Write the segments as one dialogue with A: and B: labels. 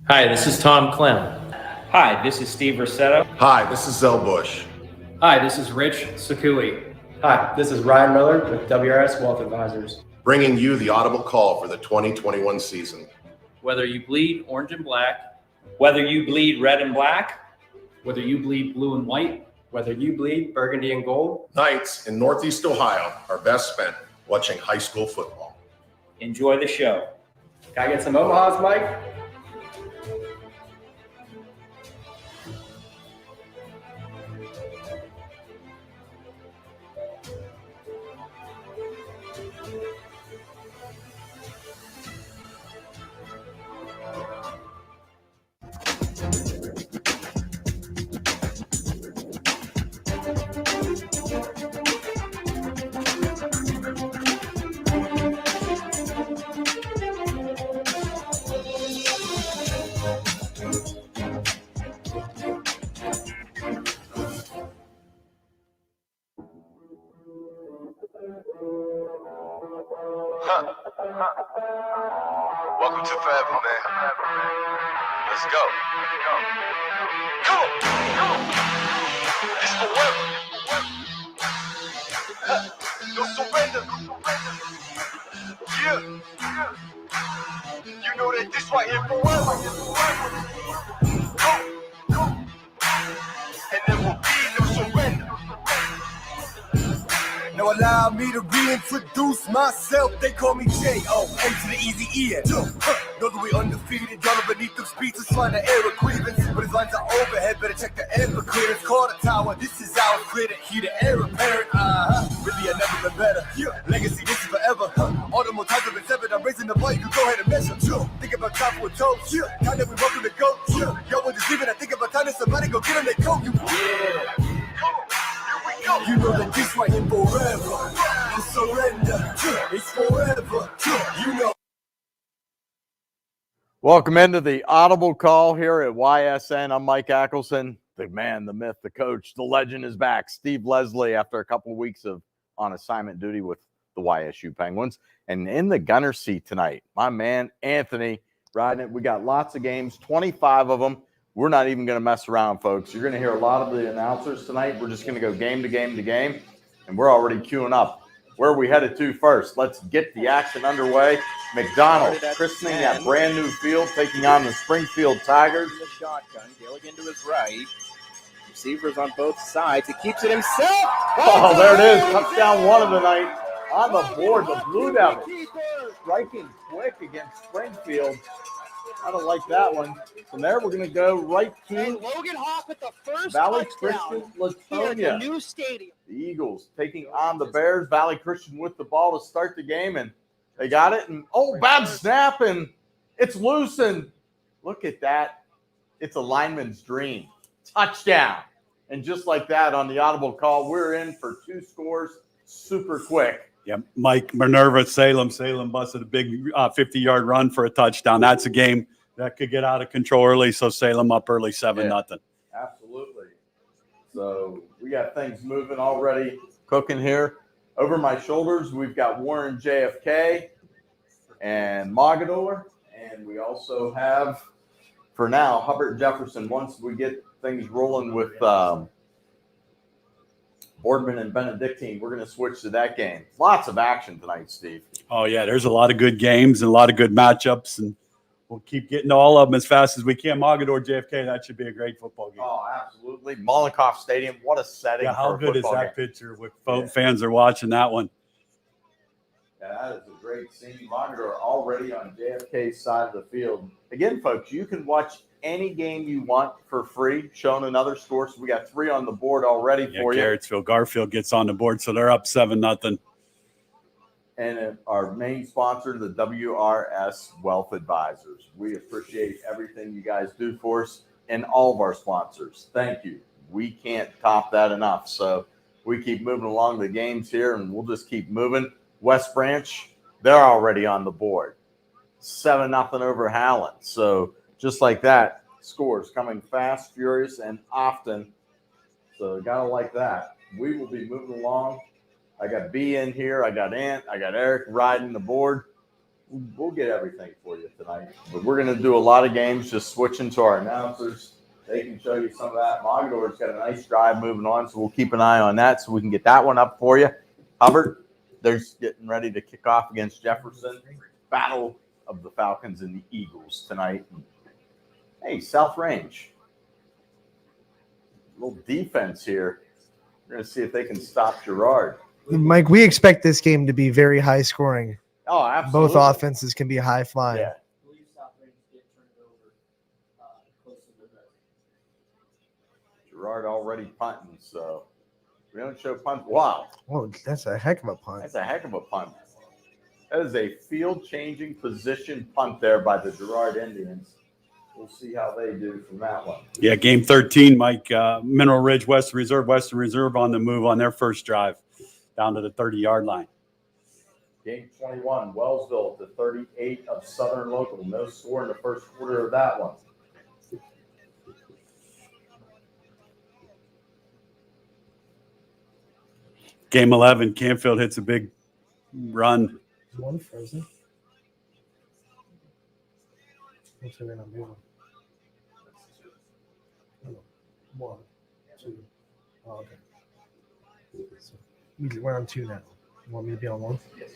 A: Hi, this is Tom Clem.
B: Hi, this is Steve Rossetto.
C: Hi, this is Zell Bush.
A: Hi, this is Rich Sakui.
D: Hi, this is Ryan Miller with WRS Wealth Advisors.
C: Bringing you the Audible call for the 2021 season.
A: Whether you bleed orange and black,
B: Whether you bleed red and black,
A: whether you bleed blue and white,
D: Whether you bleed burgundy and gold,
C: Nights in Northeast Ohio are best spent watching high school football.
B: enjoy the show.
D: can I get some Omahas, Mike?
E: Welcome to Forever, man. Let's go. Come on. It's forever. No surrender. Yeah. You know that this right here forever. Go. And there will be no surrender. Now allow me to reintroduce myself. They call me J.O. A to the easy E. Know that we undefeated. Y'all are beneath them speeches trying to air a grievance. But his lines are overhead. Better check the air for clearance. Call the tower. This is our critic. He the heir apparent. Really, I never been better. Legacy, this is forever. All the more times have been severed. I'm raising the bar. You can go ahead and measure. Think about time for a toast. Time that we welcome to go. Yo, we're just leaving. I think about time that somebody go get on their coat. Come on. You know that this right here forever. No surrender. It's forever. You know.
F: Welcome into the Audible call here at YSN. I'm Mike Ackelson, the man, the myth, the coach, the legend is back. Steve Leslie, after a couple of weeks of on assignment duty with the YSU Penguins. And in the gunner seat tonight, my man, Anthony, riding it. We got lots of games, 25 of them. We're not even going to mess around, folks. You're going to hear a lot of the announcers tonight. We're just going to go game to game to game, and we're already queuing up. Where are we headed to first? Let's get the action underway. McDonald christening that brand new field, taking on the Springfield Tigers.
G: The shotgun, Gilligan to his right. Receivers on both sides. He keeps it himself.
F: Oh, there it is. Touchdown one of the night. On the board, the Blue Devils striking quick against Springfield. I don't like that one. From there, we're going to go right to
G: Logan Hawk with the first
F: Valley
G: touchdown
F: Christian
G: here at the
F: Latonia.
G: new stadium.
F: The Eagles taking on the Bears. Valley Christian with the ball to start the game, and they got it. And bad snap, and it's loose. And look at that. It's a lineman's dream. Touchdown. And just like that on the Audible call, we're in for two scores super quick.
H: Yeah, Mike Minerva, Salem. Salem busted a big 50-yard run for a touchdown. That's a game that could get out of control early, so Salem up early 7-0.
F: Absolutely. So we got things moving already, cooking here. Over my shoulders, we've got Warren JFK and Mogador, and we also have, for now, Hubbard Jefferson. Once we get things rolling with Boardman and Benedictine, we're going to switch to that game. Lots of action tonight, Steve.
H: Oh, yeah, there's a lot of good games and a lot of good matchups, and we'll keep getting to all of them as fast as we can. Mogador, JFK, that should be a great football game.
F: Oh, absolutely. Mollenkoff Stadium, what a setting.
H: Yeah, how
F: for a
H: good is
F: football
H: that
F: game.
H: picture with fans are watching that one?
F: Yeah, that is a great scene. Mogador already on JFK's side of the field. Again, folks, you can watch any game you want for free, shown in other stores. We got 3 on the board already for you.
H: Garrettsville, Garfield gets on the board, so they're up 7-0.
F: And our main sponsor, the WRS Wealth Advisors. We appreciate everything you guys do for us and all of our sponsors. Thank you. We can't top that enough. So we keep moving along the games here, and we'll just keep moving. West Branch, they're already on the board. 7-0 over Howland. So just like that, scores coming fast, furious, and often. So got to like that. We will be moving along. I got B in here. I got Ant. I got Eric riding the board. We'll get everything for you tonight. But we're going to do a lot of games, just switching to our announcers. They can show you some of that. Mogador's got a nice drive moving on, so we'll keep an eye on that so we can get that one up for you. Hubbard, they're getting ready to kick off against Jefferson. Battle of the Falcons and the Eagles tonight. Hey, South Range. A little defense here. We're going to see if they can stop Girard.
I: Mike, we expect this game to be very high scoring.
F: Oh, absolutely.
I: Both offenses can be high flying.
F: Yeah. Girard already punting, so we don't show punt. Wow.
I: Oh, that's a heck of a punt.
F: That's a heck of a punt. That is a field-changing position punt there by the Girard Indians. We'll see how they do from that one.
H: Yeah, game 13, Mike. Mineral Ridge, Western Reserve on the move on their first drive down to the 30-yard line.
F: Game 21, Wellsville to 38 of Southern Local. No score in the first quarter of that one.
H: Game 11, Canfield hits a big run.
I: Is one frozen? Looks like they're not moving. One, two. Oh, okay. So we're on 2 now. You want me to be on 1? Yes.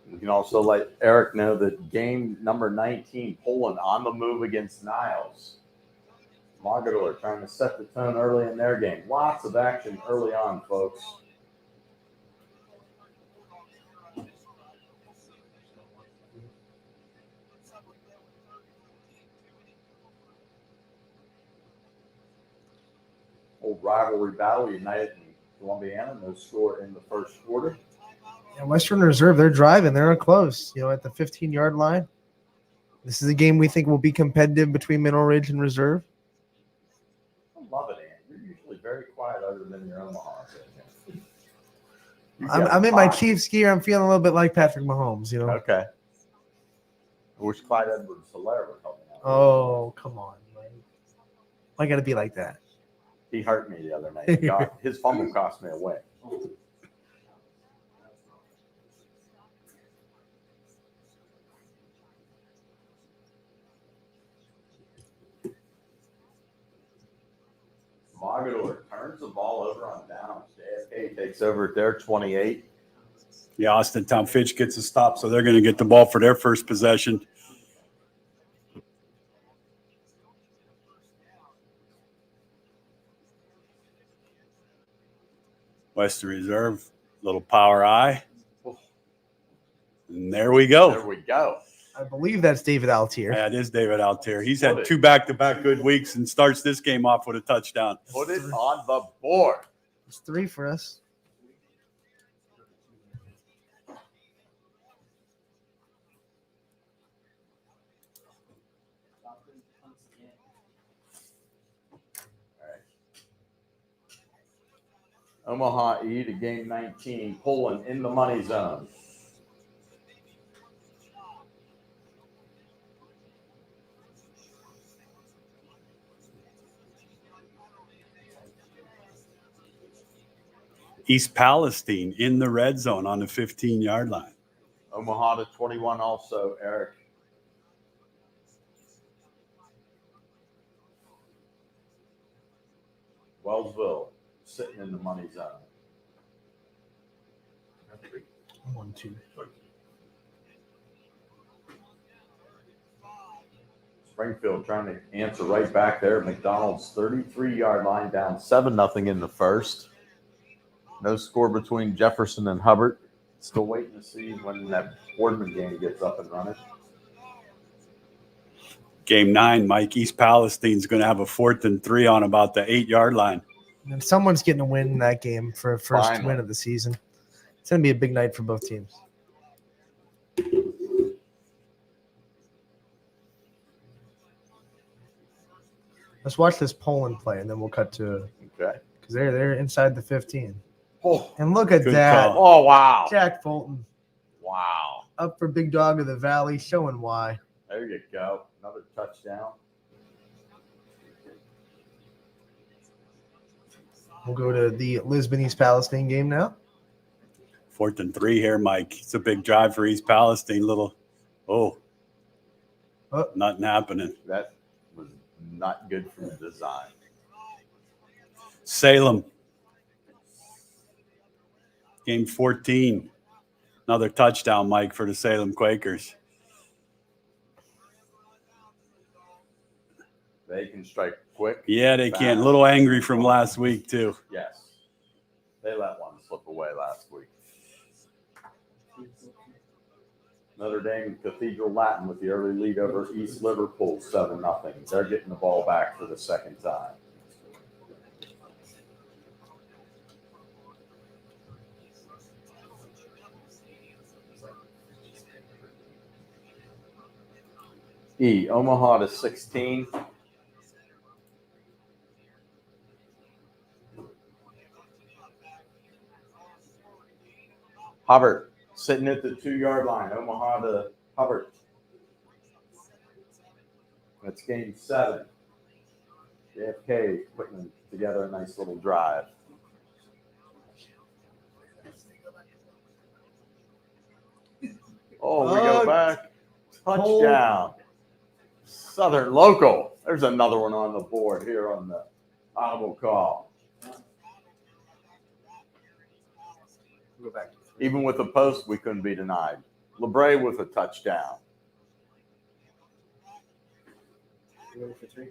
F: We can also let Eric know that game number 19, Poland on the move against Niles. Mogador trying to set the tone early in their game. Lots of action early on, folks. Old rivalry battle, United and Columbiana, no score in the first quarter.
I: And Western Reserve, they're driving. They're close, at the 15-yard line. This is a game we think will be competitive between Mineral Ridge and Reserve.
F: I love it, Ann. You're usually very quiet other than your Omaha.
I: I'm in my Chiefs gear. I'm feeling a little bit like Patrick Mahomes,
F: Okay. I wish Clyde Edwards-Hilaire would help me out.
I: Oh, come on, man. Why got to be like that?
F: He hurt me the other night. His fumble cost me a win. Mogador turns the ball over on downs. JFK takes over at their 28.
H: Yeah, Austintown Fitch gets a stop, so they're going to get the ball for their first possession. Western Reserve, little power eye. And there we go.
F: There we go.
I: I believe that's David Altier.
H: Yeah, it is David Altier. He's had 2 back-to-back good weeks and starts this game off with a touchdown.
F: Put it on the board.
I: It's 3 for us.
F: Omaha E to game 19. Poland in the money zone.
H: East Palestine in the red zone on the 15-yard line.
F: Omaha to 21 also, Eric. Wellsville sitting in the money zone.
I: 1, 2.
F: Springfield trying to answer right back there. McDonald's 33-yard line down 7-0 in the first. No score between Jefferson and Hubbard. Still waiting to see when that Boardman game gets up and running.
H: Game 9, Mike, East Palestine's going to have a 4th and 3 on about the 8-yard line.
I: And someone's getting a win in that game for a first
F: Finally.
I: win of the season. It's going to be a big night for both teams. Let's watch this Poland play, and then we'll cut to
F: Okay.
I: because they're inside the 15.
F: Oh,
I: And look at
H: Good
I: that,
H: call.
F: oh wow.
I: Jack Fulton
F: Wow.
I: up for Big Dog of the Valley, showing why.
F: There you go. Another touchdown.
I: We'll go to the Lisbon East Palestine game now.
H: 4th and 3 here, Mike. It's a big drive for East Palestine. Nothing happening.
F: That was not good from the design.
H: Salem. Game 14. Another touchdown, Mike, for the Salem Quakers.
F: They can strike quick.
H: Yeah, they can. A little angry from last week, too.
F: Yes. They let one slip away last week. Notre Dame Cathedral Latin with the early lead over East Liverpool, 7-0. They're getting the ball back for the second time. Omaha to 16. Hubbard sitting at the 2-yard line. Omaha to Hubbard. That's game 7. JFK putting together a nice little drive. Oh, we go back. Touchdown. Southern Local. There's another one on the board here on the audible call.
D: Go back.
F: Even with the post, we couldn't be denied. LeBray with a touchdown.
D: Ready for 3?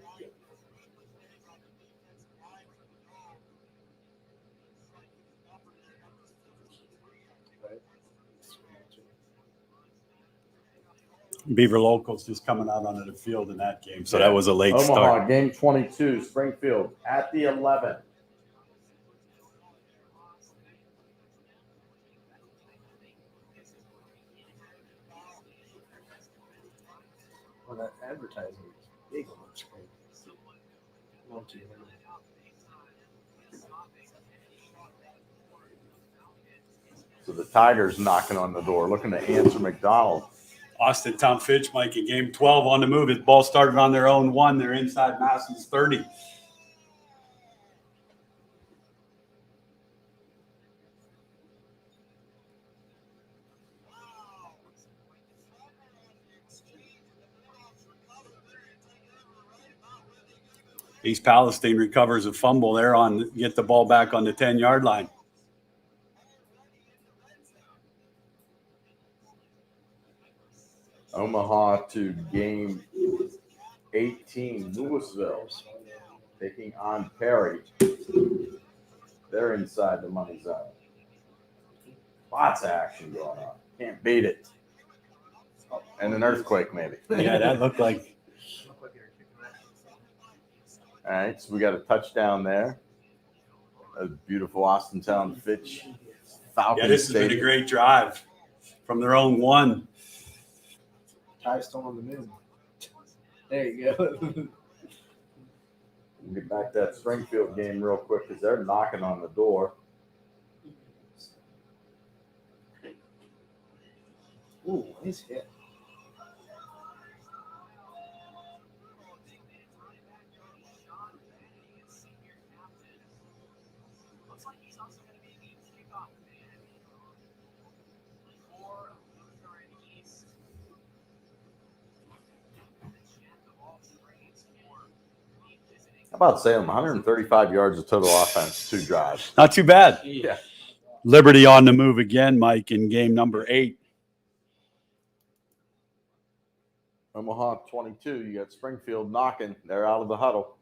H: Beaver Locals just coming out onto the field in that game. So that was a late
F: Omaha,
H: start.
F: game 22. Springfield at the 11.
I: Well, that advertising is big on the screen. Not too many.
F: So the Tigers knocking on the door, looking to answer McDonald.
H: Austin Tom Fitch, Mike, in game 12 on the move. His ball started on their own 1. They're inside Masson's 30. East Palestine recovers a fumble there on get the ball back on the 10-yard line.
F: Omaha to game 18. Louisville taking on Perry. They're inside the money zone. Lots of action going on. Can't beat it. And an earthquake, maybe.
H: Yeah, that looked like.
F: All right, so we got a touchdown there. A beautiful Austintown Fitch. Falcons.
H: Yeah, this has been a great drive from their own 1.
I: Ty's still on the moon. There you go.
F: We'll get back to that Springfield game real quick because they're knocking on the door.
I: Ooh, nice hit.
F: How about Salem? 135 yards of total offense, 2 drives.
H: Not too bad.
F: Yeah.
H: Liberty on the move again, Mike, in game number 8.
F: Omaha 22. You got Springfield knocking. They're out of the huddle.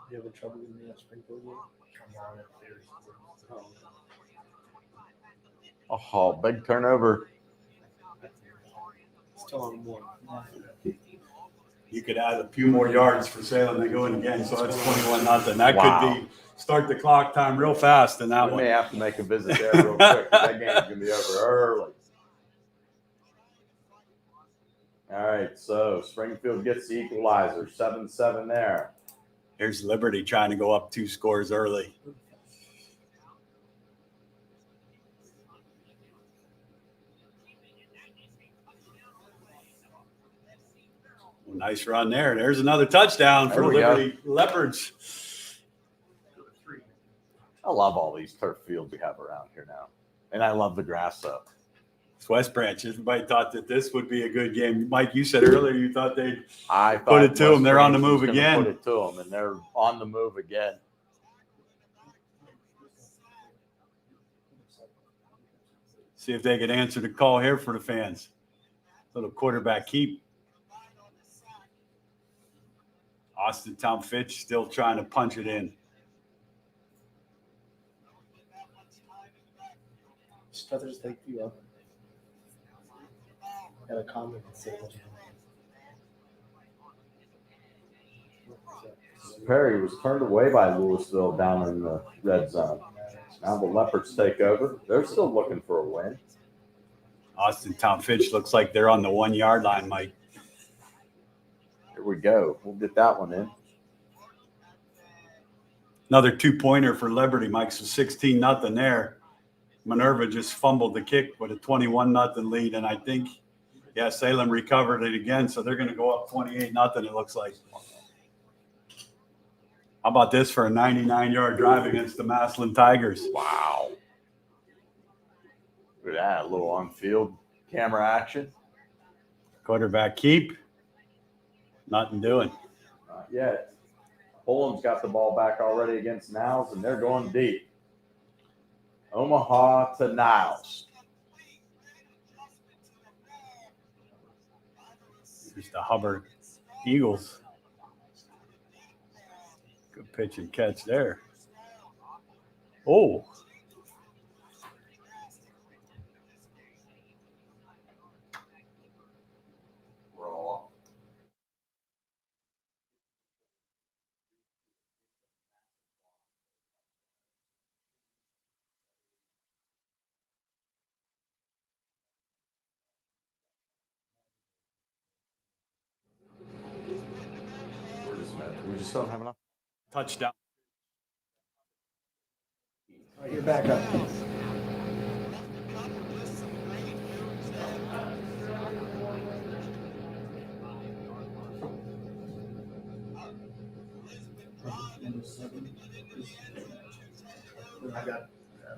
I: You having trouble with that Springfield game?
F: Oh, big turnover.
I: Still on 1.
H: You could add a few more yards for Salem. They go in again, so it's 21-0. That
F: Wow.
H: could be start the clock time real fast in that
F: We
H: one.
F: may have to make a visit there real quick. That game's going to be over early. All right, so Springfield gets the equalizer. 7-7 there.
H: Here's Liberty trying to go up 2 scores early. Nice run there. There's another touchdown
F: There
H: for
F: we go.
H: Liberty Leopards.
F: I love all these turf fields we have around here now. And I love the grass up.
H: It's West Branch. Everybody thought that this would be a good game. Mike, you said earlier you thought they'd
F: I
H: put it
F: thought
H: to them.
F: West
H: They're on the
F: Branch was
H: move
F: gonna
H: again.
F: Put it to them, and they're on the move again.
H: See if they could answer the call here for the fans. Little quarterback keep. Austin Tom Fitch still trying to punch it in.
D: Struthers, thank you. Got a comment and say what you
F: Perry was turned away by Louisville down in the red zone. Now the Leopards take over. They're still looking for a win.
H: Austin Tom Fitch looks like they're on the 1 yard line, Mike.
F: Here we go. We'll get that one in.
H: Another 2-pointer for Liberty, Mike. So 16-0 there. Minerva just fumbled the kick with a 21-0 lead. And I think, Salem recovered it again. So they're going to go up 28-0, it looks like. How about this for a 99-yard drive against the Massillon Tigers?
F: Wow. Look at that. A little on-field camera action.
H: Quarterback keep. Nothing doing.
F: Not yet. Fulham's got the ball back already against Niles, and they're going deep. Omaha to Niles.
H: Here's the Hubbard Eagles. Good pitch and catch there. Oh.
F: We just don't have enough.
H: Touchdown.
I: All right, you're back up.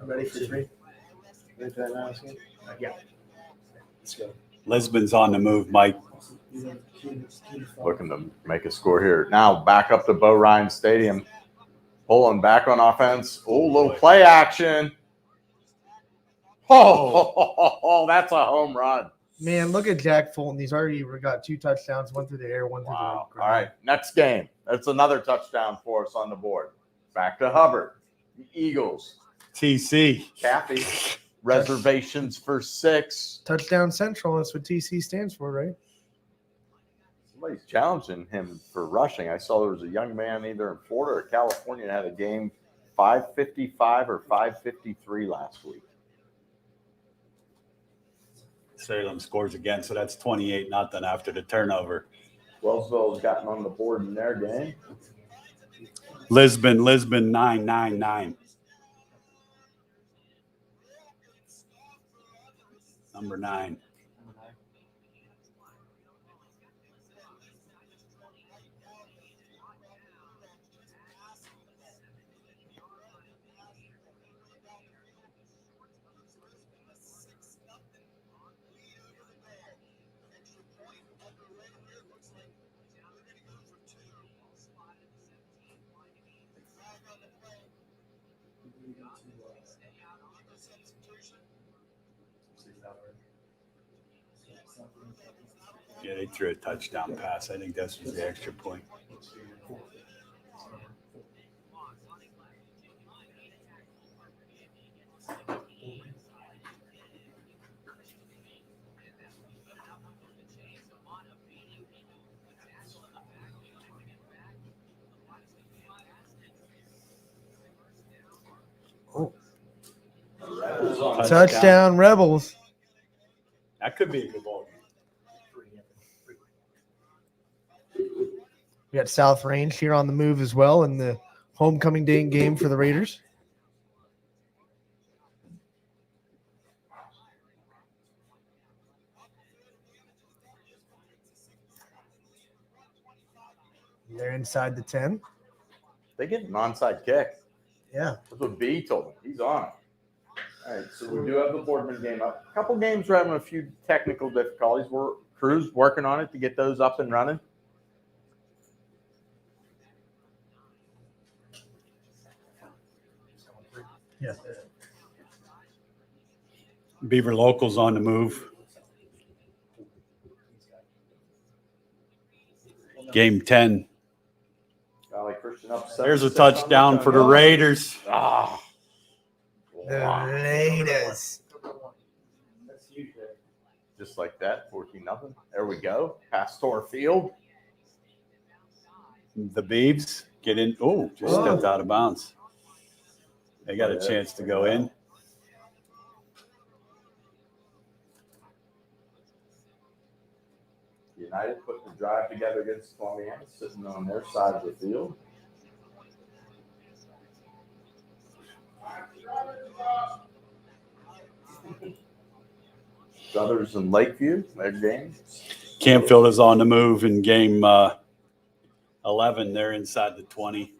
I: I'm ready for three. Ready for that last game? Yeah. Let's go.
H: Lisbon's on the move, Mike.
F: Looking to make a score here. Now back up to Bo Ryan Stadium. Pulling back on offense. Oh, little play action. Oh, that's a home run.
I: Man, look at Jack Fulton. He's already got 2 touchdowns, one through the air, one through
F: Wow.
I: the
F: All right, next game. That's another touchdown for us on the board. Back to Hubbard. The Eagles.
H: TC.
F: Cappy. Reservations for 6.
I: Touchdown Central. That's what TC stands for, right?
F: Somebody's challenging him for rushing. I saw there was a young man either in Florida or California that had a game 555 or 553 last week.
H: Salem scores again, so that's 28-0 after the turnover.
F: Wellsville's gotten on the board in their game.
H: Lisbon 9-9-9. Number 9. Yeah, they threw a touchdown pass. I think this was the extra point.
I: Touchdown Rebels.
H: That could be a good ball game.
I: We got South Range here on the move as well in the homecoming day game for the Raiders. They're inside the 10.
F: They get an onside kick.
I: Yeah.
F: That's what B told me. He's on. All right, so we do have the Boardman game up. A couple games are having a few technical difficulties. Crew's working on it to get those up and running.
I: Yeah.
H: Beaver Locals on the move. Game 10.
F: Valley Christian up
H: There's a
F: 7-6 on
H: touchdown for the
F: touchdown.
H: Raiders.
F: Ah.
I: The Raiders.
F: Just like that, 14-0. There we go. Pastor Field.
H: The Beavs get in. Oh, just stepped out of bounds. They got a chance to go in.
F: United putting the drive together against Columbiana, sitting on their side of the field. Brothers in Lakeview, their game.
H: Campfield is on the move in game 11. They're inside the 20.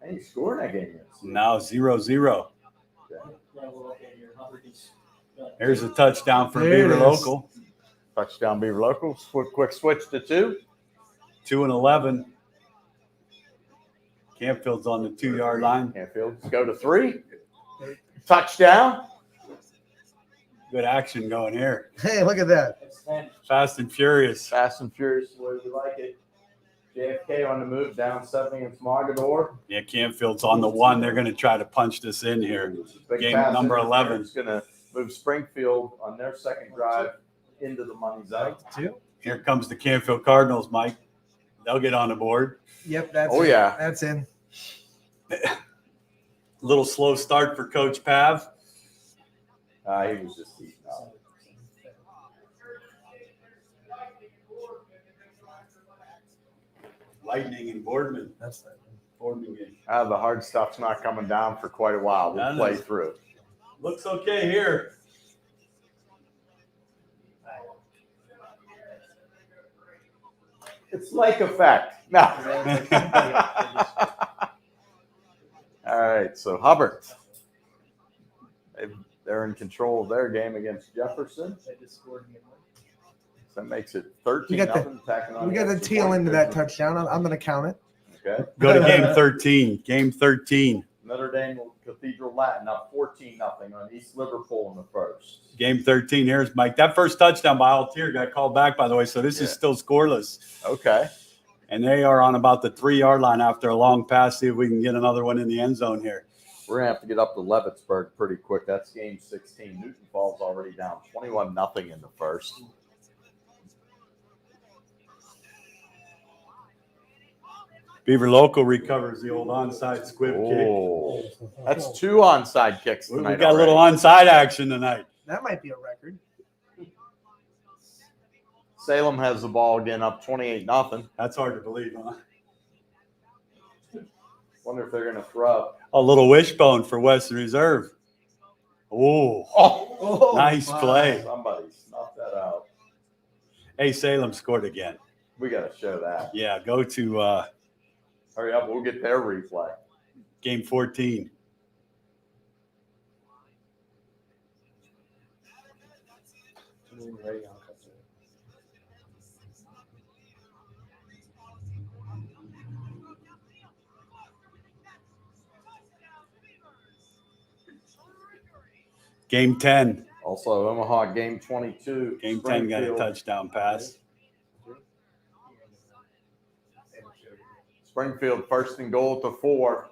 F: Hey, you scored that game.
H: Now 0-0. Here's a touchdown for
I: There it
H: Beaver
I: is.
H: Local.
F: Touchdown Beaver Local. Quick switch to 2.
H: 2-11. Campfield's on the 2-yard line.
F: Campfield go to 3. Touchdown.
H: Good action going here.
I: Hey, look at that.
H: Fast and furious.
F: Fast and furious, the way we like it. JFK on the move, down 7 against Mogador.
H: Yeah, Campfield's on the 1. They're going to try to punch this in here.
F: Big
H: Game
F: pass
H: number
F: in.
H: 11.
F: Is going to move Springfield on their second drive into the money zone.
I: 2.
H: Here comes the Campfield Cardinals, Mike. They'll get on the board.
I: Yep, that's
F: Oh,
I: in.
F: yeah.
I: That's in.
H: Little slow start for Coach Pav.
F: He was just eating up.
H: Lightning and Boardman.
I: That's it.
H: Boardman game.
F: The hard stuff's not coming down for quite a while. We'll
H: That
F: play
H: is-
F: through it.
H: Looks okay here.
F: It's like effect. No. All right, so Hubbard. They're in control of their game against Jefferson. So that makes it 13.
I: We got the tail end of that touchdown. I'm going to count it.
F: Okay.
H: Go to game 13. Game 13.
F: Notre Dame Cathedral Latin up 14-0 on East Liverpool in the first.
H: Game 13. Here's Mike. That first touchdown by Altier got called back, by the way, so this is still scoreless.
F: Okay.
H: And they are on about the 3-yard line after a long pass. See if we can get another one in the end zone here.
F: We're going to have to get up to Leavittsburg pretty quick. That's game 16. Newton Falls already down 21-0 in the first.
H: Beaver Local recovers the old onside squib
F: Oh, that's 2 onside kicks
H: kick.
F: tonight.
H: We got a little
F: already.
H: onside action tonight.
I: That might be a record.
F: Salem has the ball again up 28-0.
H: That's hard to believe, huh?
F: Wonder if they're going to throw.
H: A little wishbone for Western Reserve. Oh,
F: Oh,
H: nice
I: wow.
H: play.
F: somebody snuffed that out.
H: Hey, Salem scored again.
F: We got to show that.
H: Yeah, go to
F: Hurry up. We'll get their replay.
H: game 14. Game 10.
F: Also, Omaha game 22.
H: Game 10 got a
F: Springfield.
H: touchdown pass.
F: Springfield first and goal to 4.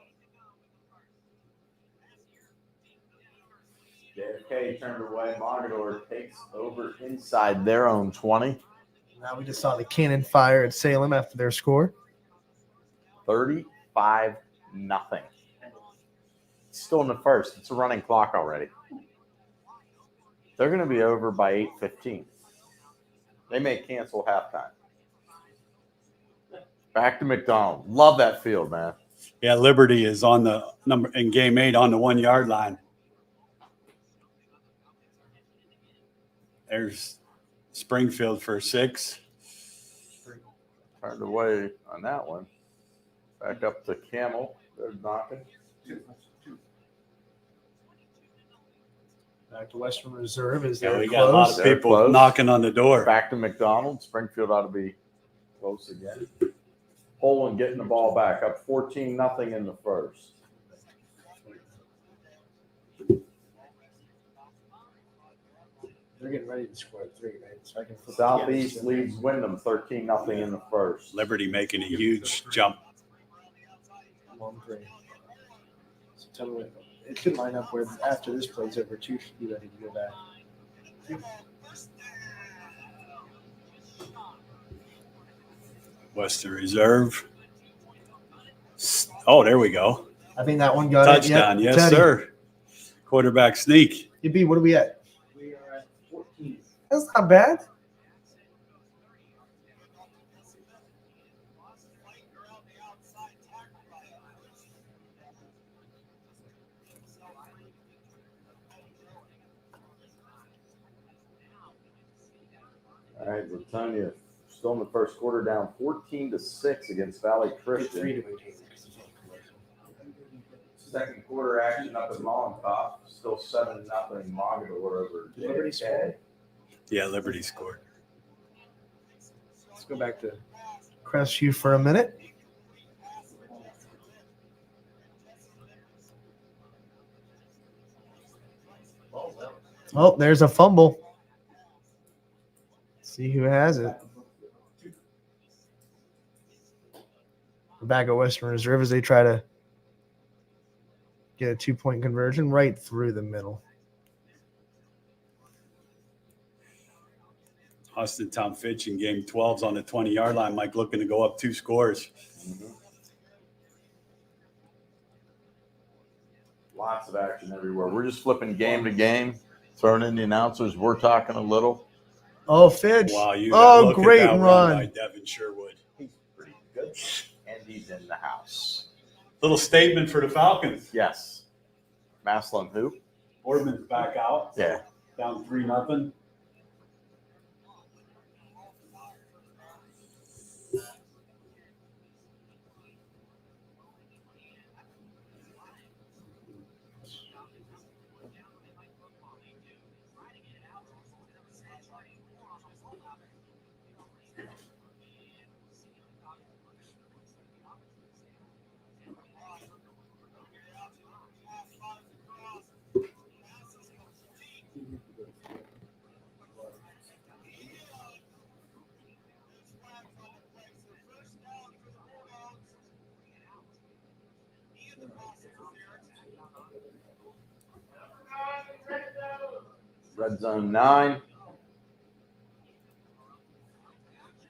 F: JFK turned away. Mogador takes over inside their own 20.
I: Now we just saw the cannon fire at Salem after their score.
F: 35-0. Still in the first. It's a running clock already. They're going to be over by 8:15. They may cancel halftime. Back to McDonald. Love that field, man.
H: Yeah, Liberty is on the number in game 8 on the 1-yard line. There's Springfield for 6.
F: Turned away on that one. Back up to Camel. They're knocking.
I: Back to Western Reserve as
H: Yeah,
I: they're
H: we
I: close.
H: got a lot of
F: They're
H: people
F: close.
H: knocking on the door.
F: Back to McDonald. Springfield ought to be close again. Poland getting the ball back up 14-0 in the first.
I: They're getting ready to score 3, right? So I can flip
F: Southeast leads Wyndham 13-0 in the first.
H: Liberty making a huge jump.
I: 1-3. So tell me what, it should line up where after this plays over 2 should be ready to go back.
H: Western Reserve. Oh, there we go.
I: I think that one got
H: Touchdown.
I: it. Yep.
H: Yes,
I: Teddy.
H: sir. Quarterback sneak.
I: Hey, B, what are we at?
A: We are at 14.
I: That's not bad.
F: All right, Britannia still in the first quarter, down 14-6 against Valley Christian. Second quarter action up in Mollenkoff, still 7-0 Mogador over
I: Liberty scored.
H: Yeah, Liberty scored.
I: Let's go back to Crestview for a minute. Oh, there's a fumble. See who has it. Back at Western Reserve as they try to get a 2-point conversion right through the middle.
H: Austin Tom Fitch in game 12's on the 20-yard line. Mike looking to go up 2 scores.
F: Lots of action everywhere. We're just flipping game to game, throwing in the announcers. We're talking a little.
I: Oh, Fitch.
H: Wow, you
I: Oh,
H: look at
I: great
H: that
I: run.
H: by Devin Sherwood.
F: He's pretty good. And he's in the house.
H: Little statement for the Falcons.
F: Yes. Maslin who?
H: Boardman's back out.
F: Yeah.
H: Down 3-0.
F: Red zone 9.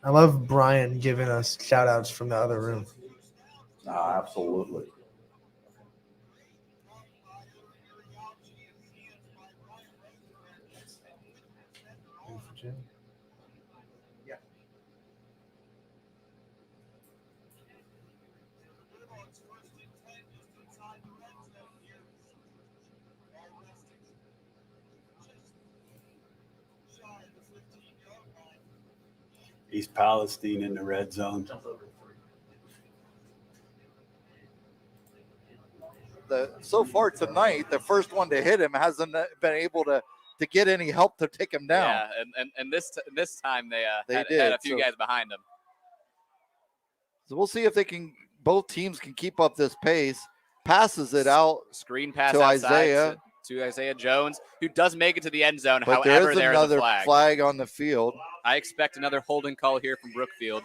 I: I love Brian giving us shout outs from the other room.
F: Absolutely.
H: East Palestine in the red zone.
J: So far tonight, the first one to hit him hasn't been able to get any help to take him down.
K: Yeah, and this time they had
J: did,
K: a few guys behind them.
J: So we'll see if they can. Both teams can keep up this pace. Passes it out.
K: Screen pass
J: to
K: outside
J: Isaiah.
K: to Isaiah Jones, who does make it to the end zone.
J: But
K: However,
J: there is
K: a
J: another
K: flag
J: on the field.
K: I expect another holding call here from Brookfield.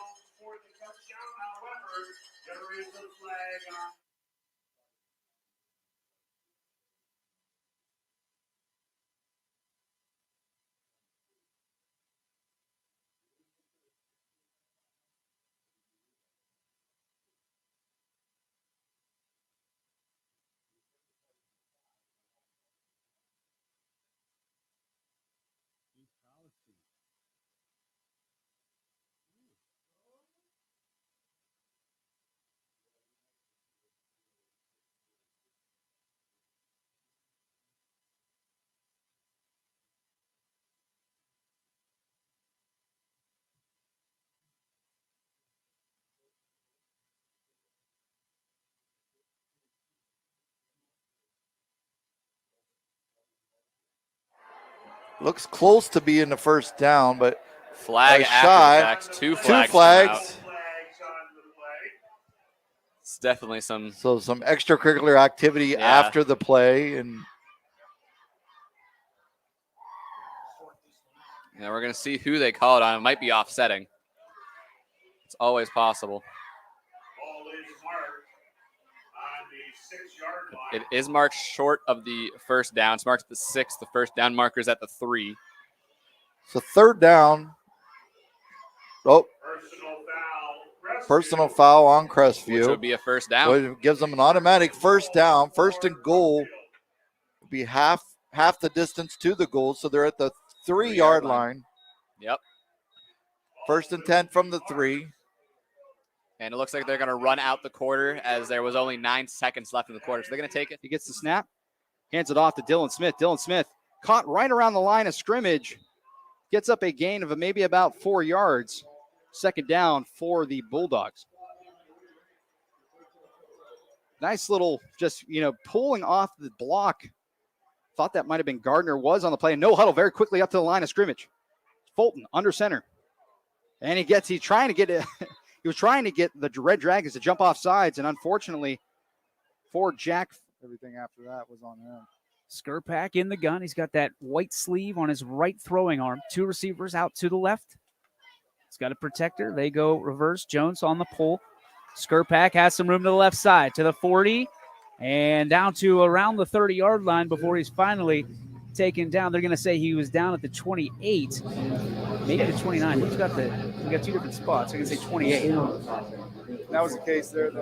J: Looks close to being the first down, but
K: Flag
J: a
K: after
J: shy.
K: the fact. Two flags.
J: Two flags.
K: It's definitely some.
J: So some extracurricular activity
K: Yeah.
J: after the play, and
K: Yeah, we're gonna see who they call it on. It might be offsetting. It's always possible. It is marked short of the first down. It's marked at the 6. The first down marker's at the 3.
J: so third down. Oh, personal foul on Crestview.
K: Which would be a first down.
J: Which gives them an automatic first down. First and goal would be half the distance to the goal, so they're at the 3-yard line.
K: Yep.
J: First and 10 from the 3.
K: And it looks like they're going to run out the quarter as there was only 9 seconds left in the quarter. So they're going to take it.
L: He gets the snap, hands it off to Dylan Smith. Dylan Smith caught right around the line of scrimmage, gets up a gain of maybe about 4 yards. Second down for the Bulldogs. Nice little just, pulling off the block. Thought that might have been Gardner, was on the play. No huddle very quickly up to the line of scrimmage. Fulton under center. And he was trying to get the Red Dragons to jump off sides, and unfortunately for Jack, everything after that was on him.
M: Skurpak in the gun. He's got that white sleeve on his right throwing arm. 2 receivers out to the left. He's got a protector. They go reverse. Jones on the pull. Skurpak has some room to the left side, to the 40, and down to around the 30-yard line before he's finally taken down. They're going to say he was down at the 28, maybe the 29. We got 2 different spots. They're going to say 28.
I: That was the case there.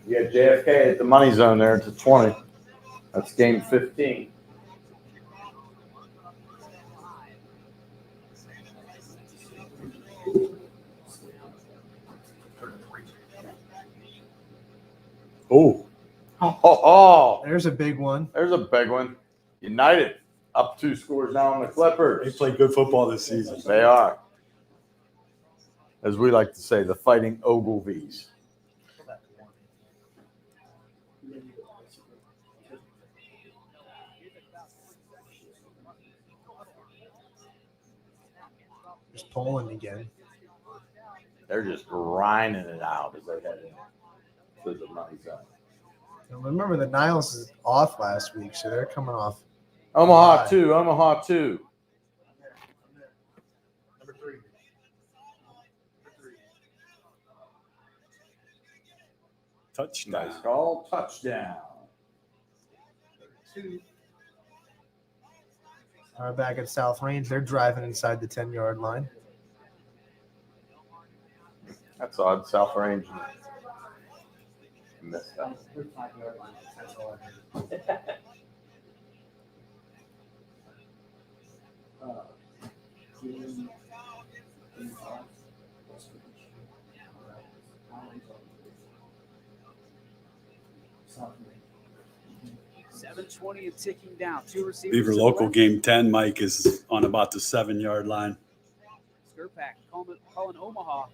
F: You got JFK at the money zone there to 20. That's game 15. Oh.
I: There's a big one.
F: There's a big one. United up 2 scores now on the Clippers.
H: They play good football this season.
F: They are. As we like to say, the Fighting Ogilvies.
I: Just Poland again.
F: They're just grinding it out as they head into the money zone.
I: And remember, the Niles is off last week, so they're coming off.
F: Omaha 2. Omaha 2.
I: Number 3.
H: Touchdown.
F: Nice call. Touchdown.
I: 2. All right, back at South Range. They're driving inside the 10-yard line.
F: That's odd. South Range. Missed that.
M: $7:20 and ticking down. 2 receivers.
H: Beaver local game 10, Mike, is on about the 7-yard line.
M: Skurpak calling Omaha.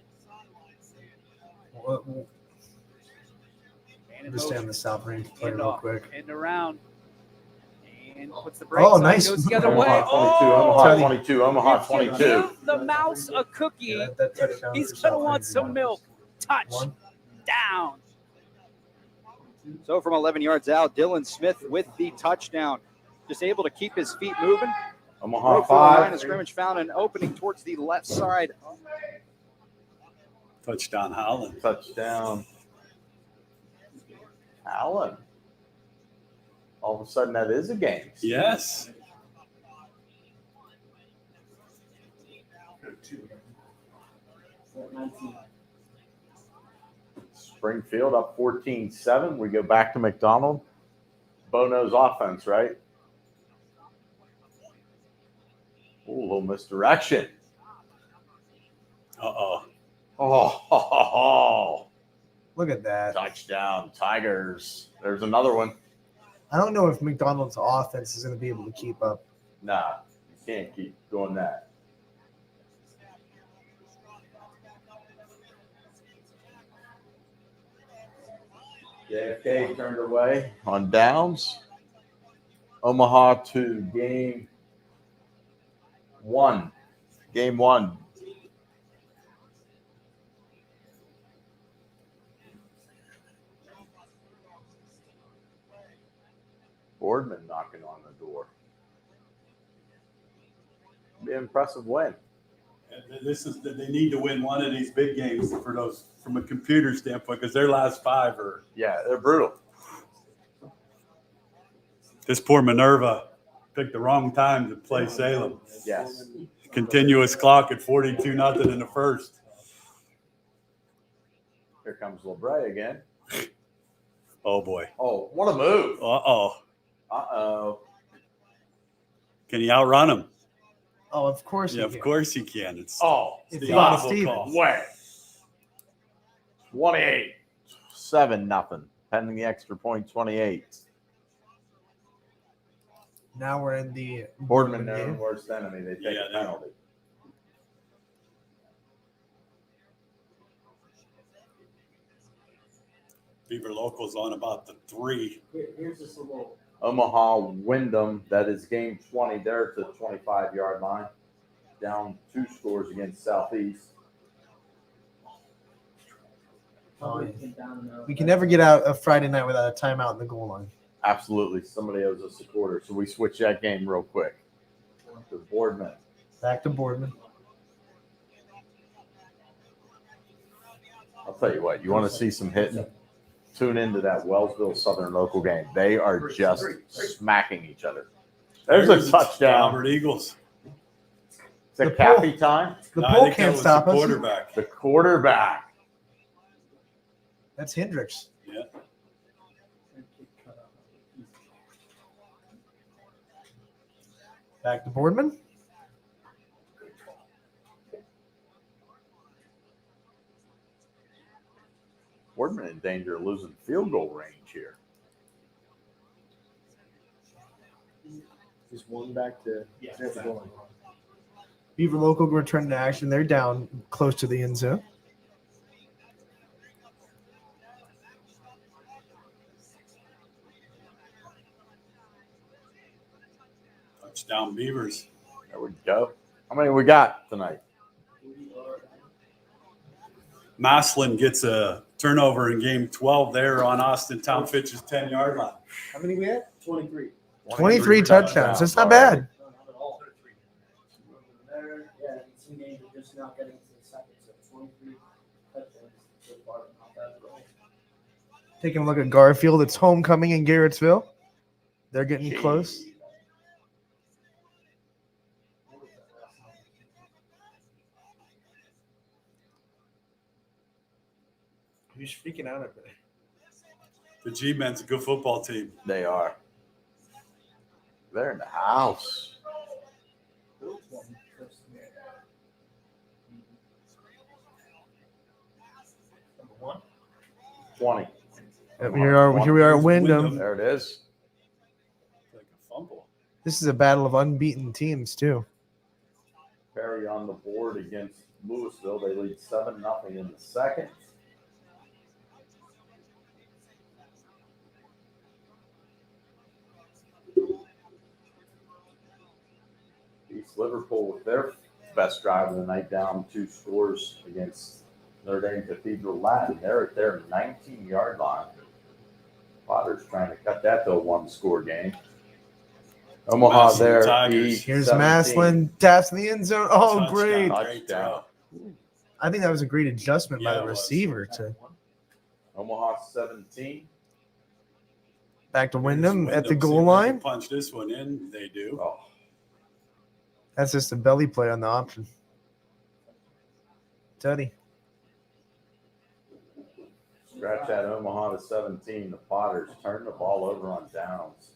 I: Understand the South Range play real quick.
M: And around. And puts the brakes
I: Oh,
M: on.
I: nice.
M: Goes the other way.
F: Omaha 22. Omaha 22.
M: Give the mouse a cookie.
I: Yeah, that touchdown
M: He's
I: for
M: going to
I: South
M: want
I: Range
M: some
I: is
M: milk. Touch.
I: one.
M: Down.
L: So from 11 yards out, Dylan Smith with the touchdown. Just able to keep his feet moving.
F: Omaha
L: Right for the line
F: 5.
L: of scrimmage, found an opening towards the left side.
H: Touchdown, Holland.
F: Touchdown. Allen. All of a sudden, that is a game.
H: Yes.
F: Springfield up 14-7. We go back to McDonald. Bono's offense, right? Ooh, a little misdirection.
H: Uh-oh.
F: Oh,
I: Look at that.
F: touchdown, Tigers. There's another one.
I: I don't know if McDonald's offense is going to be able to keep up.
F: Nah, you can't keep doing that. JFK turned away on downs. Omaha to game one. Game one. Boardman knocking on the door. Be an impressive win.
H: They need to win one of these big games for those from a computer standpoint because their last 5 are.
F: Yeah, they're brutal.
H: This poor Minerva picked the wrong time to play Salem.
F: Yes.
H: Continuous clock at 42-0 in the first.
F: Here comes LeBray again.
H: Oh boy.
F: Oh, what a move.
H: Uh-oh. Can he outrun him?
I: Oh, of course.
H: Yeah, of course he can. It's
I: It's
H: the
I: Donna
H: audible call.
I: Stevens.
F: Way. 28. 7-0. Pending the extra point, 28.
I: Now we're in the
F: Boardman,
I: game.
F: their worst enemy. They take a penalty.
H: Beaver Locals on about the 3.
A: Here's just a little.
F: Omaha Wyndham, that is game 20. They're at the 25-yard line. Down 2 scores against Southeast.
I: Oh, yeah. We can never get out a Friday night without a timeout in the goal line.
F: Absolutely. Somebody owes us a quarter. So we switch that game real quick. To Boardman.
I: Back to Boardman.
F: I'll tell you what, you want to see some hitting? Tune into that Wellsville Southern local game. They are just smacking each other. There's a touchdown.
H: Albert Eagles.
F: Is it Cappy time?
I: The
H: No, I
I: pole
H: think that
I: can't
H: was
I: stop
H: the
I: us.
H: quarterback.
F: The quarterback.
I: That's Hendricks.
H: Yeah.
I: Back to Boardman.
F: Boardman in danger of losing field goal range here.
D: Just one back to the goal line.
I: Beaver Local return to action. They're down close to the end zone.
H: Touchdown Beavers.
F: There we go. How many we got tonight?
H: Maslin gets a turnover in game 12 there on Austin Town Fitch's 10-yard line.
D: How many we had?
A: 23.
I: 23 touchdowns. That's not bad.
A: No, not at all. There, yeah, some games are just not getting to the second, so 23 touchdowns so far, not bad at all.
I: Taking a look at Garfield. It's homecoming in Garrettsville. They're getting close. Who's freaking out at me?
H: The G-Men's a good football team.
F: They are. They're in the house. 20.
I: Here we are at Wyndham.
F: There it is.
H: Like a fumble.
I: This is a battle of unbeaten teams, too.
F: Perry on the board against Louisville. They lead 7-0 in the second. East Liverpool with their best drive of the night, down 2 scores against Notre Dame Cathedral Latin. They're at their 19-yard line. Potter's trying to cut that to a 1-score game. Omaha
H: Maslin
F: there.
H: Tigers.
I: Here's Maslin. Taps in the end zone. Oh,
H: Touchdown.
I: great.
H: Great
F: Touchdown.
I: I think that was a great adjustment by
H: Yeah,
I: the
H: it was.
I: receiver. To
F: Omaha 17.
I: back to Wyndham at the
H: See if
I: goal
H: they
I: line.
H: can punch this one in. They do.
F: Oh,
I: That's just a belly play on the option. Teddy.
F: scratch that Omaha to 17. The Potters turn the ball over on downs.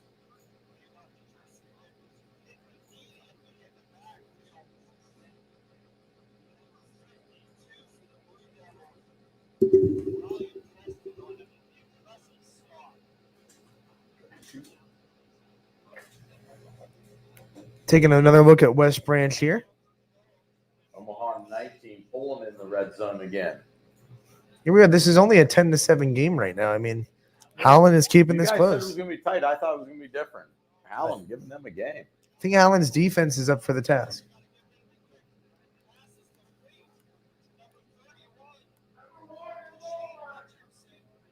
I: Taking another look at West Branch here.
F: Omaha 19 pulling in the red zone again.
I: Here we are. This is only a 10-7 game right now. I mean, Howland is keeping
F: You
I: this
F: guys said it
I: close.
F: was going to be tight. I thought it was going to be different. Allen giving them a game.
I: I think Allen's defense is up for the task.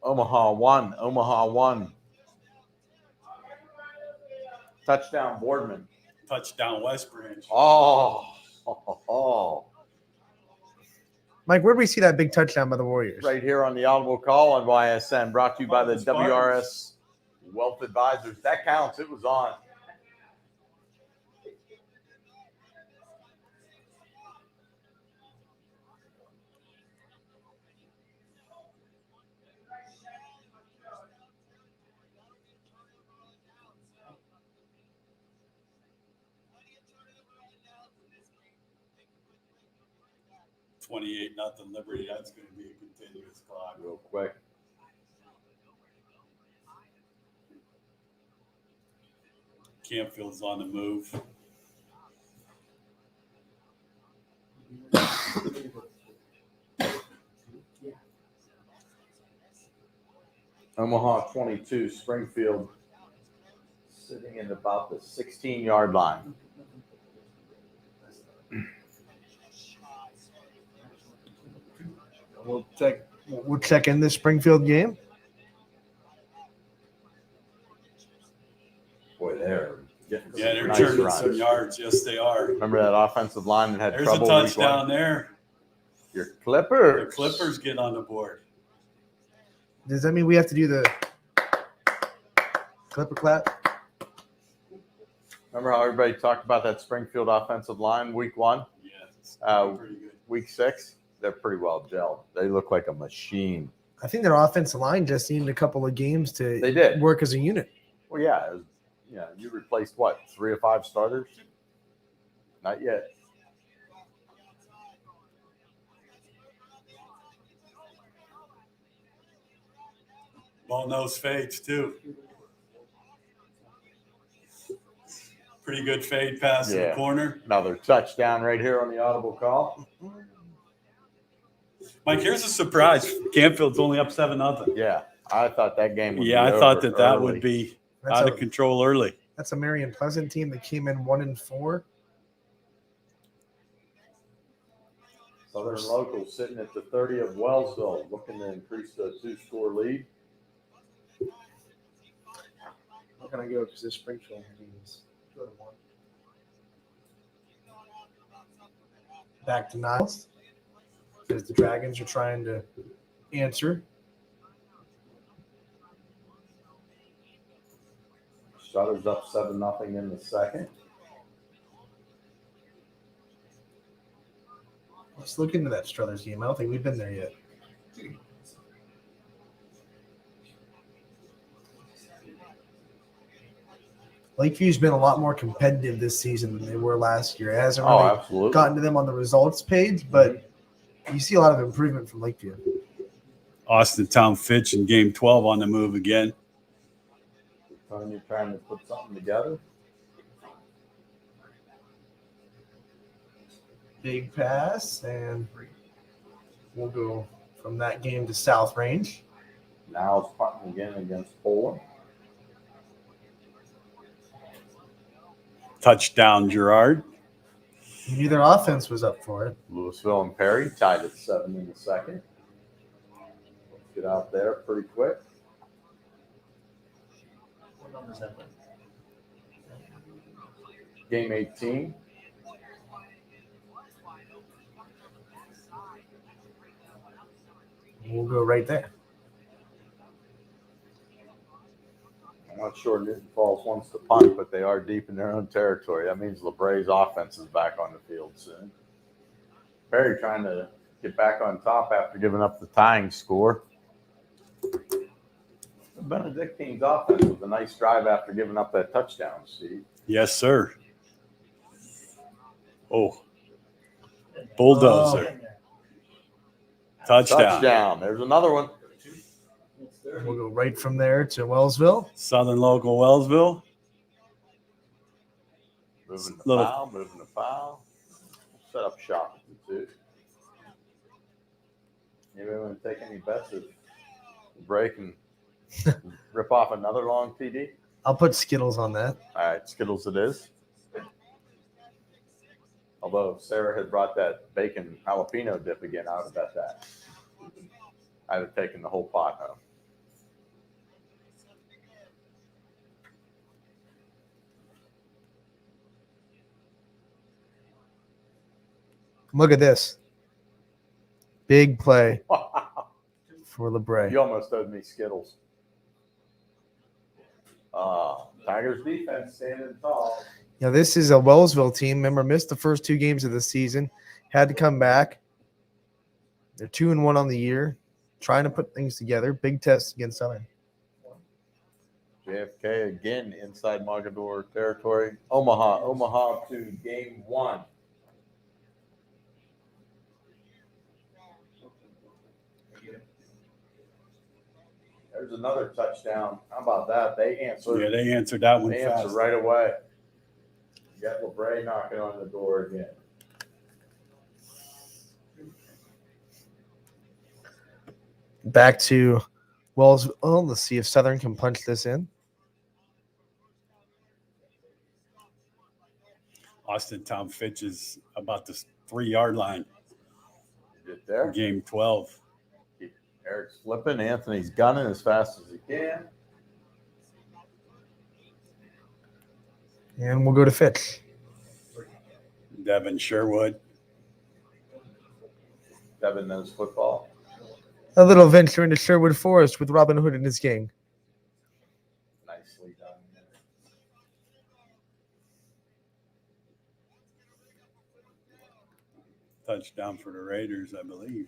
F: Omaha won. Touchdown, Boardman.
H: Touchdown, West Branch.
F: Oh.
I: Mike, where do we see that big touchdown by the Warriors?
F: Right here on the Audible call on YSN, brought to you by the WRS Wealth Advisors. That counts. It was on.
H: $28-0 Liberty. That's going to be a continuous clock.
F: Real quick.
H: Campfield's on the move.
F: Omaha 22, Springfield sitting at about the 16-yard line.
I: We'll check in this Springfield game.
F: Boy, they're
H: they're turning some yards. Yes, they are.
F: Remember that offensive line that had
H: There's
F: trouble?
H: There's a touchdown there.
F: Your Clippers.
H: The Clippers get on the board.
I: Does that mean we have to do the Clipper clap?
F: Remember how everybody talked about that Springfield offensive line week 1?
H: Yeah, pretty good.
F: Week 6, they're pretty well gelled. They look like a machine.
I: I think their offensive line just needed a couple of games to work as a unit.
F: Well, yeah. You replaced what, 3 or 5 starters? Not yet.
H: Ball nose fades too. Pretty good fade pass in the corner.
F: Another touchdown right here on the Audible call.
H: Mike, here's a surprise. Campfield's only up 7-0.
F: Yeah, I thought that game would be
H: I thought
F: over
H: that
F: early.
H: would be out of control early.
I: That's a Marion Pleasant team that came in 1-4.
F: Southern Local sitting at the 30 of Wellsville, looking to increase the 2-score lead.
I: How can I go because this Springfield games go to 1. Back to Niles because the Dragons are trying to answer.
F: Shutter's up 7-0 in the second.
I: Let's look into that Struthers game. I don't think we've been there yet. Lakeview's been a lot more competitive this season than they were last year. It hasn't really gotten to them on the results page, but you see a lot of improvement from Lakeview.
H: Austin Town Fitch in game 12 on the move again.
F: You're trying to put something together.
I: Big pass, and we'll go from that game to South Range.
F: Now it's punting again against Poland.
H: Touchdown, Gerard.
I: You knew their offense was up for it.
F: Louisville and Perry tied at 7 in the second. Let's get out there pretty quick.
A: What number is that?
F: Game 18.
I: We'll go right there.
F: I'm not sure Newton Falls wants to punt, but they are deep in their own territory. That means LeBray's offense is back on the field soon. Perry trying to get back on top after giving up the tying score. The Benedictine's offense was a nice drive after giving up that touchdown, Steve.
H: Yes, sir. Oh, bulldozer. Touchdown.
F: There's another one.
I: We'll go right from there to Wellsville.
H: Southern Local Wellsville.
F: Moving the foul. Set up shop too. Anybody want to take any bets of break and rip off another long TD?
I: I'll put Skittles on that.
F: All right, Skittles it is. Although Sarah had brought that bacon jalapeno dip again, I would have bet that. I'd have taken the whole pot home.
I: Look at this. Big play for LeBray.
F: You almost owed me Skittles. Tigers defense standing tall.
I: Now, this is a Wellsville team. Remember, missed the first 2 games of the season. Had to come back. They're 2-1 on the year. Trying to put things together. Big test against Southern.
F: JFK again inside Mogador territory. Omaha to game 1. There's another touchdown. How about that? They answered.
H: Yeah, they answered that one
F: They
H: fast.
F: answered right away. You got LeBray knocking on the door again.
I: Back to Wellsville. Oh, let's see if Southern can punch this in.
H: Austin Tom Fitch is about the 3-yard line.
F: Get there.
H: Game 12.
F: Eric's flipping. Anthony's gunning as fast as he can.
I: And we'll go to Fitch.
H: Devin Sherwood.
F: Devin knows football.
I: A little venture into Sherwood Forest with Robin Hood and his gang.
F: Nicely done.
H: Touchdown for the Raiders, I believe.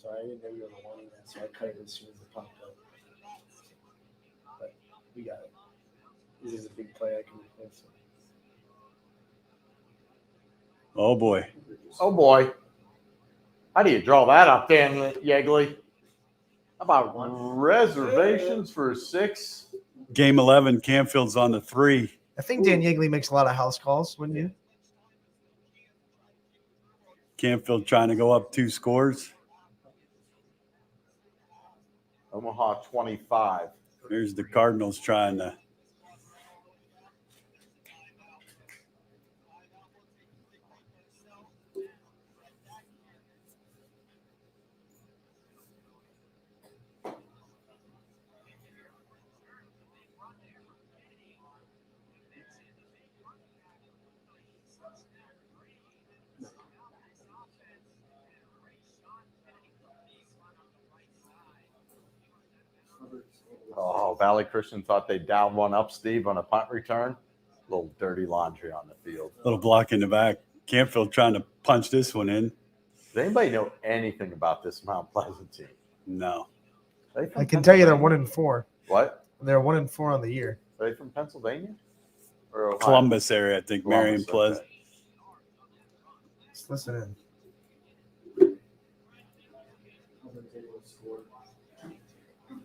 A: Sorry, I didn't know you were wanting that, so I cut it as soon as it popped up. But we got it. This is a big play I can replace.
H: Oh, boy.
F: Oh, boy. How do you draw that up, Dan Yegley? How about reservations for 6?
H: Game 11, Canfield's on the 3.
I: I think Dan Yeagley makes a lot of house calls, wouldn't you?
H: Canfield trying to go up 2 scores.
F: Omaha 25.
H: Here's the Cardinals trying to.
F: Oh, Valley Christian thought they downed one up, Steve, on a punt return. A little dirty laundry on the field.
H: Little block in the back. Canfield trying to punch this one in.
F: Does anybody know anything about this Mount Pleasant team?
H: No.
I: I can tell you they're 1-4.
F: What?
I: They're 1-4 on the year.
F: Are they from Pennsylvania? Or Ohio?
H: Columbus area, I think. Marion Pleasant.
F: Okay.
I: Let's listen in.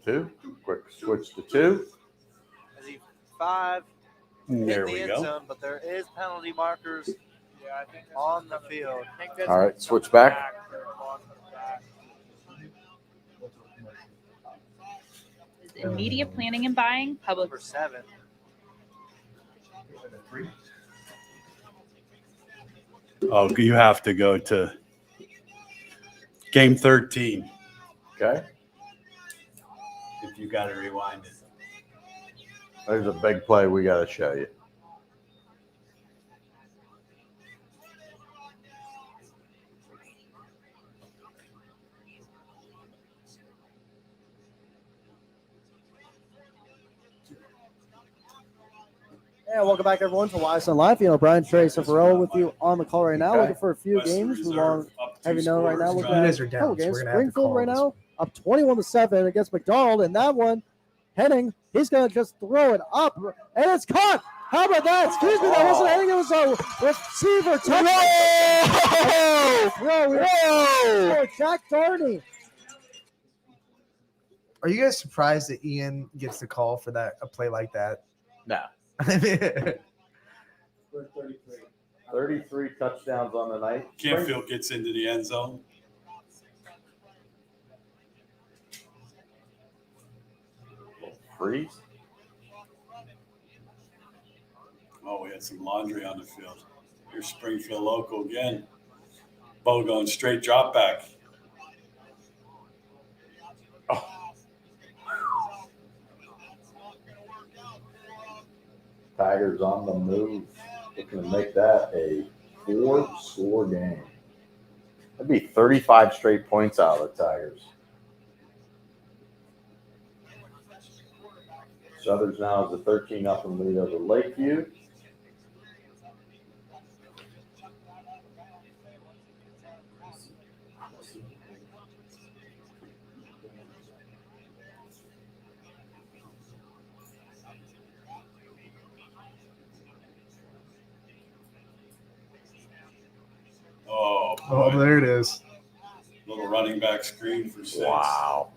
F: 2. Quick switch to 2.
N: 5
H: There
N: in
H: we
N: the end
H: go.
N: zone, but there is penalty markers on the field.
F: All right, switch back.
O: In media planning and buying, public.
N: Number 7.
H: Oh, you have to go to game 13.
F: Okay.
H: If you got to rewind it.
F: There's a big play we got to show you.
P: Yeah, welcome back, everyone, to YSN Live. You know, Brian Trey Safarello with you on the call right now,
F: Okay.
P: looking for a few
H: Western
P: games.
H: Reserve
P: Long,
H: up 2
P: heavy note right now.
H: scores.
P: Looking
I: You
P: at
I: guys are
P: a
I: down,
P: couple
I: so we're
P: games.
I: gonna have to
P: Springfield
I: call
P: right
I: this
P: now up 21-7 against McDonald, and that one, Henning, he's going to just throw it up, and it's caught. How about that? Excuse me, that wasn't Henning. It was a receiver touchdown. Whoa! Jack Darney.
I: Are you guys surprised that Ian gets the call for that a play like that?
F: No. 33 touchdowns on the night.
H: Canfield gets into the end zone.
F: freeze.
H: Oh, we had some laundry on the field. Here's Springfield local again. Bo going straight drop back.
F: Tigers on the move, looking to make that a 4-score game. That'd be 35 straight points out of the Tigers. Southers now has a 13-0 lead over Lakeview.
H: Oh,
I: there it is.
H: Little running back screen for 6.
F: Wow.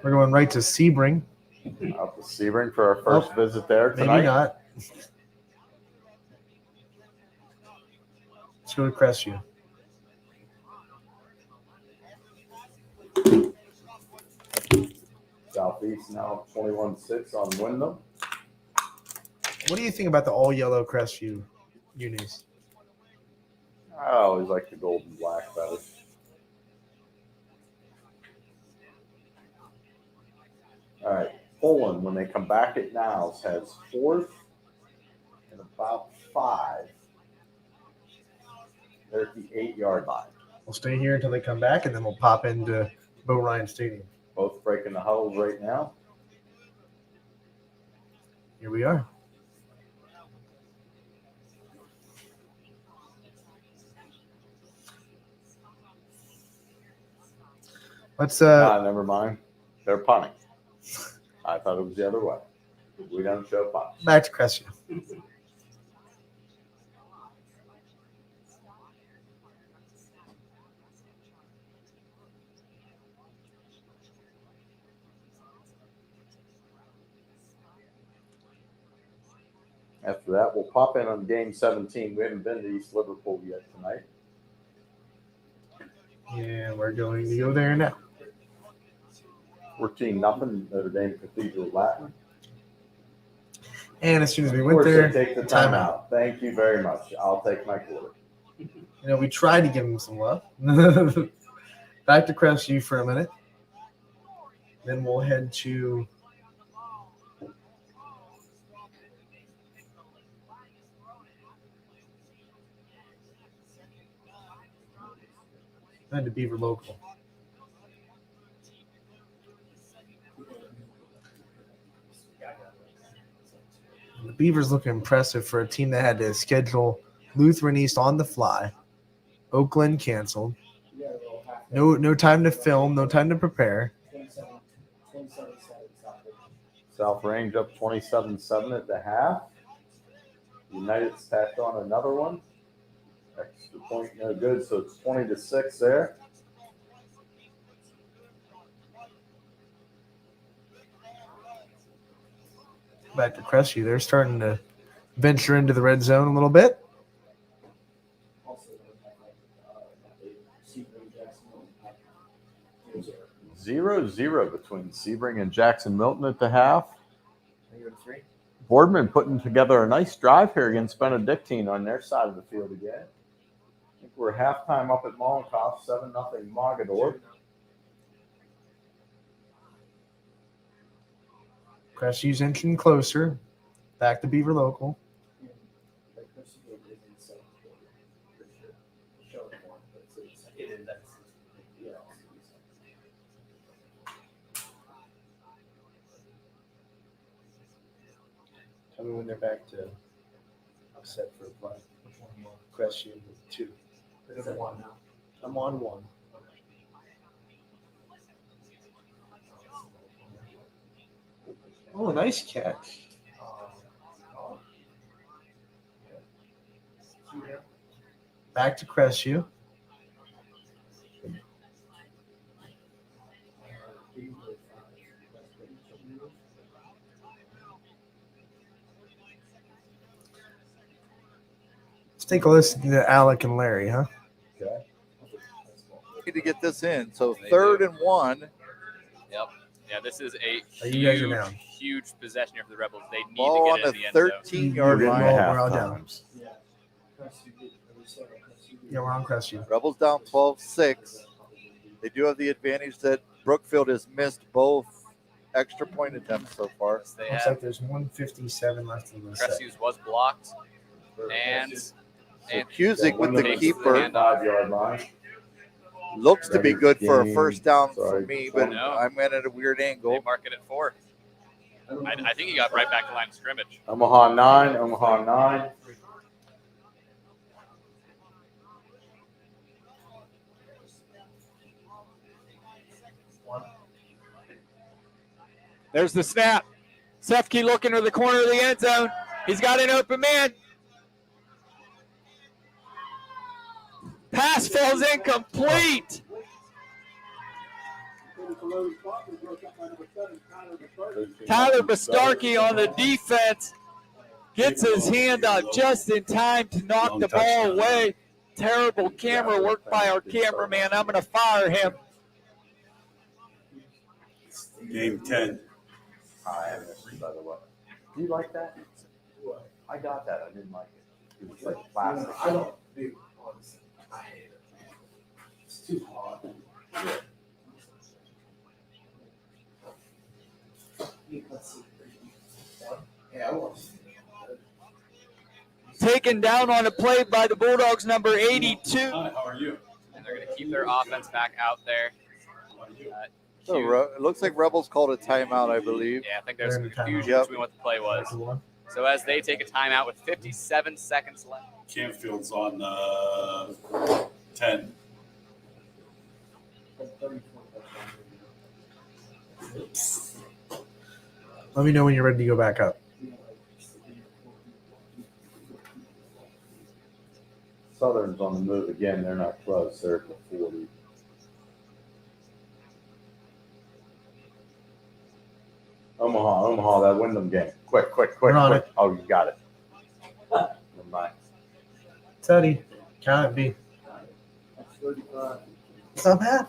I: We're going right to Sebring.
F: Up to Sebring for our first visit there tonight.
I: Maybe not. Let's go to Crestview.
F: Southeast now 21-6 on Wyndham.
I: What do you think about the all yellow Crestview unis?
F: I always like the gold and black better. All right, Poland, when they come back at Niles, has 4th and about 5. They're at the 8-yard line.
I: We'll stay here until they come back, and then we'll pop into Bo Ryan Stadium.
F: Both breaking the huddles right now.
I: Here we are. Let's
F: never mind. They're punting. I thought it was the other way. We don't show punts.
I: back to Crestview.
F: After that, we'll pop in on game 17. We haven't been to East Liverpool yet tonight.
I: And we're going to go there now.
F: 14-0 Notre Dame Cathedral Latin.
I: And as soon as we
F: Of
I: went
F: course,
I: there,
F: they take the timeout. Thank you very much. I'll take my quarter.
I: You know, we tried to give him some love. Back to Crestview for a minute. Then we'll head to Beaver Local. The Beavers look impressive for a team that had to schedule Lutheran East on the fly. Oakland canceled. No time to film, no time to prepare.
F: South Range up 27-7 at the half. United's tacked on another one. Extra point, no good, so it's 20-6 there.
I: Back to Crestview. They're starting to venture into the red zone a little bit.
F: Zero between Sebring and Jackson Milton at the half. Boardman putting together a nice drive here against Benedictine on their side of the field again. I think we're halftime up at Mollenkoff, 7-0 Mogador.
I: Crestview's inching closer. Back to Beaver Local. Tell me when they're back to set for a play. Crestview with 2. They're on 1 now. I'm on 1. Oh, nice catch. Back to Crestview. Let's take a listen to Alec and Larry, huh?
F: Okay.
J: need to get this in. So 3rd and 1.
K: Yep. Yeah, this is a
I: You guys are down.
K: huge possession here for the Rebels. They need
J: Ball
K: to
J: on
K: get it
J: the
K: in the end zone.
J: 13-yard
I: We're
J: line.
I: all down. Yeah, we're on Crestview.
J: Rebels down 12-6. They do have the advantage that Brookfield has missed both extra point attempts so far.
K: They
I: Looks
K: have
I: like there's 157 left in the set.
K: Crestviews was blocked, and
J: Cusick with the
K: takes
J: keeper.
K: handoff.
F: 5-yard line.
J: Looks to be good for a
F: Game.
J: first down for
F: Sorry.
J: me, but
K: No.
J: I'm at a weird
K: They
J: angle.
K: mark it at 4. I think he got right back to line of scrimmage.
F: Omaha 9, Omaha 9.
Q: There's the snap. Sefke looking to the corner of the end zone. He's got an open man. Pass falls incomplete. Tyler Bastarkey on the defense gets his hand out just in time to knock the ball away. Terrible camera work by our cameraman. I'm going to fire him.
H: Game 10.
F: I have it, by the way. Do you like that? I got that. I didn't like it. It was like plastic.
A: I don't do honestly. I hate it. It's too hard. Yeah, I want to see
Q: Taken down on a play by the Bulldogs, number 82.
H: Hi, how are you?
K: And they're going to keep their offense back out there.
J: So it looks like Rebels called a timeout, I believe.
K: Yeah, I think there's some
I: They're in timeout.
K: confusion between what the play was. So as they take a timeout with 57 seconds left.
H: Canfield's on 10.
I: Let me know when you're ready to go back up.
F: Southern's on the move again. They're not close. They're at the 40. Omaha, that Wyndham game. Quick.
I: We're on it.
F: Oh, you got it. Never mind.
I: Teddy, count it, B. It's not bad.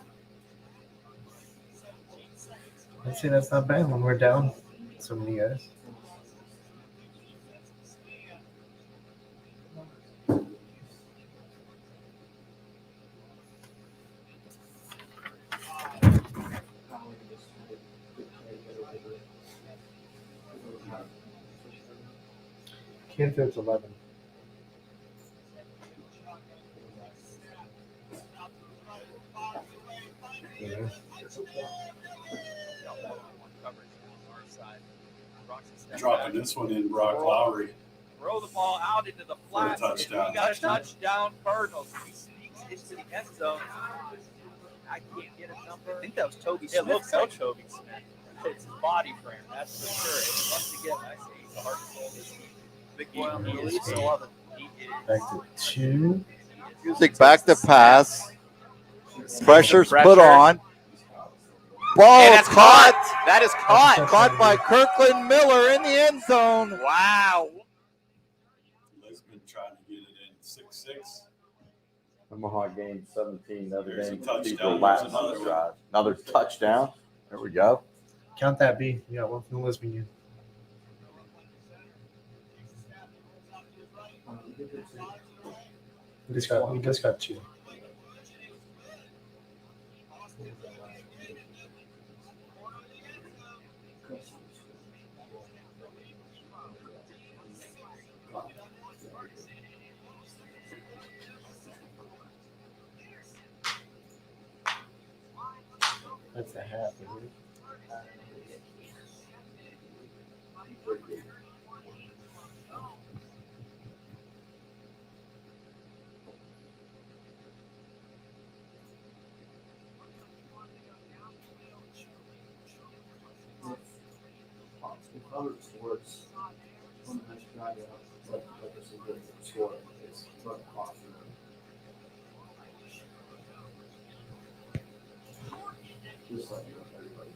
I: I'd say that's not bad when we're down so many guys. Canfield's 11. Yeah.
H: Dropping this one in, Brock Lowry.
N: Throw the ball out into the flat.
H: For a touchdown.
N: We got a touchdown, Cardinals. He sneaks into the end zone. I can't get a number. I think that was Toby Smith. It looks like Toby Smith. It's his body frame, that's for sure. It must get, I see, he's a heart and soul. Big boy on the release. I love it. He is.
I: Back to 2.
J: Cusick back to pass. Pressure's put on. Ball
K: And that's
J: caught.
K: That is caught.
J: Caught by Kirkland Miller in the end zone.
K: Wow.
H: Lisbon trying to get it in 6-6.
F: Omaha game 17. Another
H: There's a
F: game.
H: touchdown.
F: People
H: There's
F: last
H: another one.
F: drive. Another touchdown. There we go.
I: Count that, B. You got one from the Lisbon U. We just got 2. That's a half, isn't it?
A: Sports on the next drive out, but this is good score. It's run clock. Just like everybody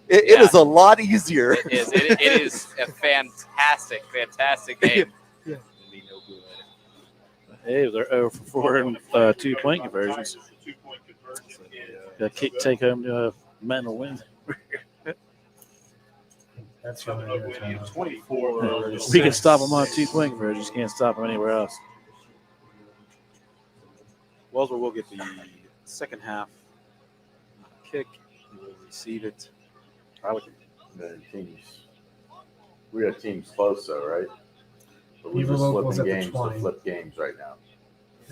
J: It is a lot easier.
K: It is. It is a fantastic game.
R: Hey, they're 0 for 4 in 2-point conversions. Take home to a mental win.
I: That's really good.
R: 24. We can stop them on 2-point conversions. Can't stop them anywhere else.
S: Wellsville will get the second half kick. He will receive it.
F: We got teams close though, right? But we're
I: Beaver
F: just
I: Locals
F: flipping
I: at the
F: games to
I: 20.
F: flip games right now.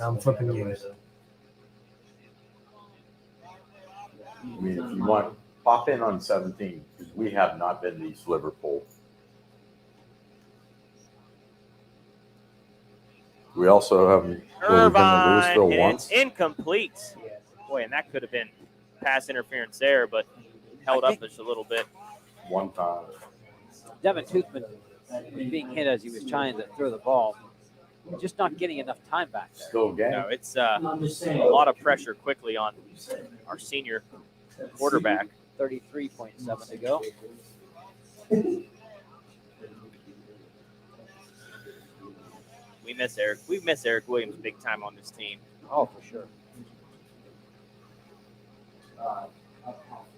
I: I'm flipping games.
F: I mean, if you want, pop in on 17 because we have not been to East Liverpool. We also haven't really been to
B: Irvine,
F: Louisville
B: and
F: once.
B: it's incomplete. Boy, and that could have been pass interference there, but held up just a little bit.
F: One time.
T: Devin Toothman was being hit as he was trying to throw the ball. Just not getting enough time back there.
F: Still game.
B: No, it's a lot of pressure quickly on our senior quarterback.
T: 33.7 to go.
B: We miss Eric. We miss Eric Williams big time on this team.
T: Oh, for sure.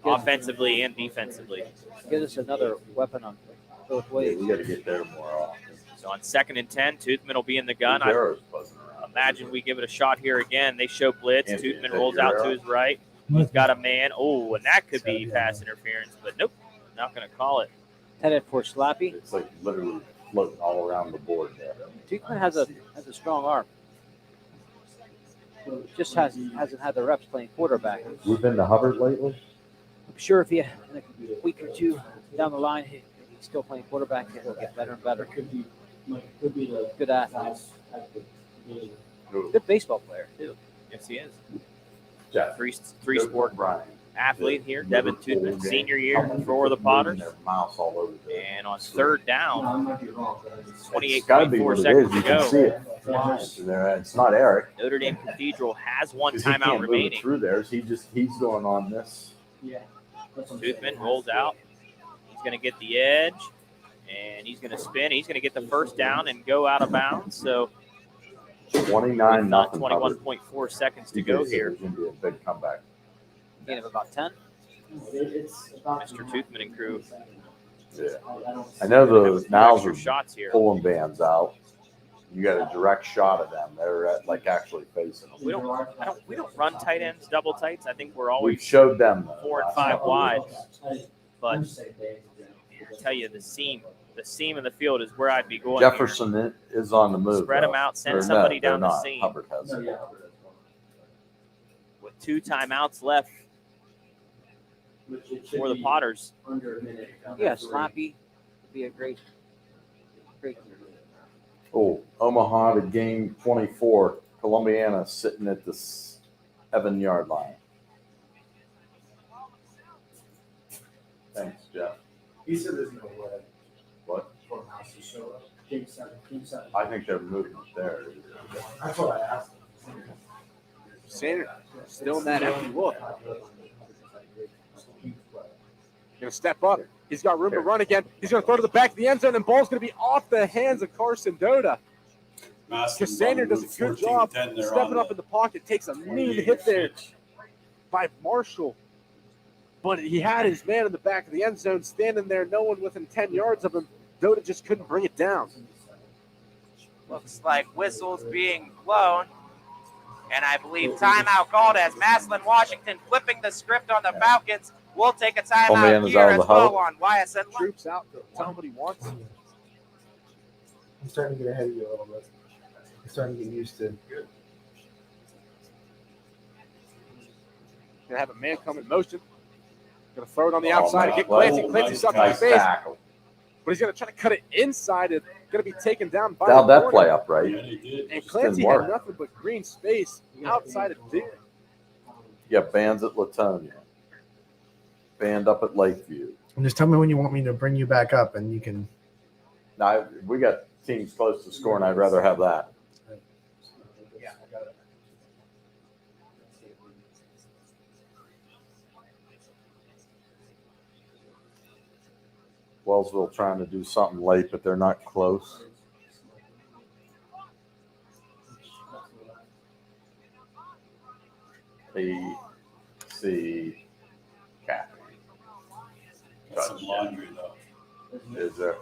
B: Offensively and defensively.
T: Give us another weapon on both ways.
F: We got to get there more often.
B: So on 2nd and 10, Toothman will be in the gun. I imagine we give it a shot here again. They show blitz. Toothman rolls out to his right. He's got a man. Oh, and that could be pass interference, but nope, not going to call it.
T: Headed for Slappy.
F: It's like literally floating all around the board there.
T: Toothman has a strong arm. Just hasn't had the reps playing quarterback.
F: We've been to Hubbard lately.
T: I'm sure if he in a week or two down the line, he's still playing quarterback, he'll get better and better. Good athlete. Good baseball player too.
B: Yes, he is.
F: Yeah.
B: Three sport athlete here. Devin Toothman, senior year for the Potters. And on 3rd down, 28.4 seconds to
F: You can see
B: go.
F: it. It's not Eric.
B: Notre Dame Cathedral has one
F: 'Cause he
B: timeout
F: can't move it
B: remaining.
F: through theirs. He's going on this.
B: Toothman rolls out. He's going to get the edge, and he's going to spin. He's going to get the first down and go out of bounds. So
F: 29 nothing.
B: 21.4 seconds to go here.
F: It's going to be a big comeback.
T: Gain of about 10.
B: Mr. Toothman and crew.
F: Yeah. I know the Niles
B: extra
F: are
B: shots here.
F: pulling bands out. You got a direct shot of them. They're actually facing them.
B: We don't run tight ends, double tights. I think we're
F: We
B: always
F: showed them
B: 4 and 5 wide. But I tell you, the seam of the field is where I'd be going.
F: Jefferson is on the move.
B: Spread them
F: though.
B: out, send
F: Or
B: somebody
F: no,
B: down
F: they're
B: the
F: not.
B: seam.
F: Hubbard has it.
B: With 2 timeouts left for the Potters.
T: Yeah, Slappy would be a great.
F: Oh, Omaha to game 24. Columbiana sitting at the 7-yard line. Thanks, Jeff.
A: He said there's no way.
F: What?
A: For Mouse to show up. Game 7.
F: I think they're moving it there.
A: That's what I asked him.
L: Sanders still in that empty look. Gonna step up. He's got room to run again. He's gonna throw to the back of the end zone, and ball's gonna be off the hands of Carson Doda. Cassander does a good job stepping up in the pocket, takes a mean hit there by Marshall. But he had his man in the back of the end zone standing there, no one within 10 yards of him. Doda just couldn't bring it down.
U: Looks like whistles being blown. And I believe timeout called as Maslin Washington flipping the script on the Falcons. We'll take a timeout here as well on YSN.
L: Troops out. Tell him what he wants.
I: I'm starting to get ahead of you a little bit. I'm starting to get used to.
L: Gonna have a man come in motion. Gonna throw it on the outside and get Clancy. Clancy's up in the face.
F: Tackle.
L: But he's gonna try to cut it inside. It's gonna be taken down by
F: Dialed
L: the
F: that
L: corner.
F: play up, right?
L: And Clancy had nothing but green space outside of there.
F: Yeah, bands at Latonia. Band up at Lakeview.
I: And just tell me when you want me to bring you back up, and you can.
F: Now, we got teams close to scoring. I'd rather have that.
A: Yeah, I got it.
F: Wellsville trying to do something late, but they're not close. P.C. Cappy.
H: That's some laundry, though.
F: Is there?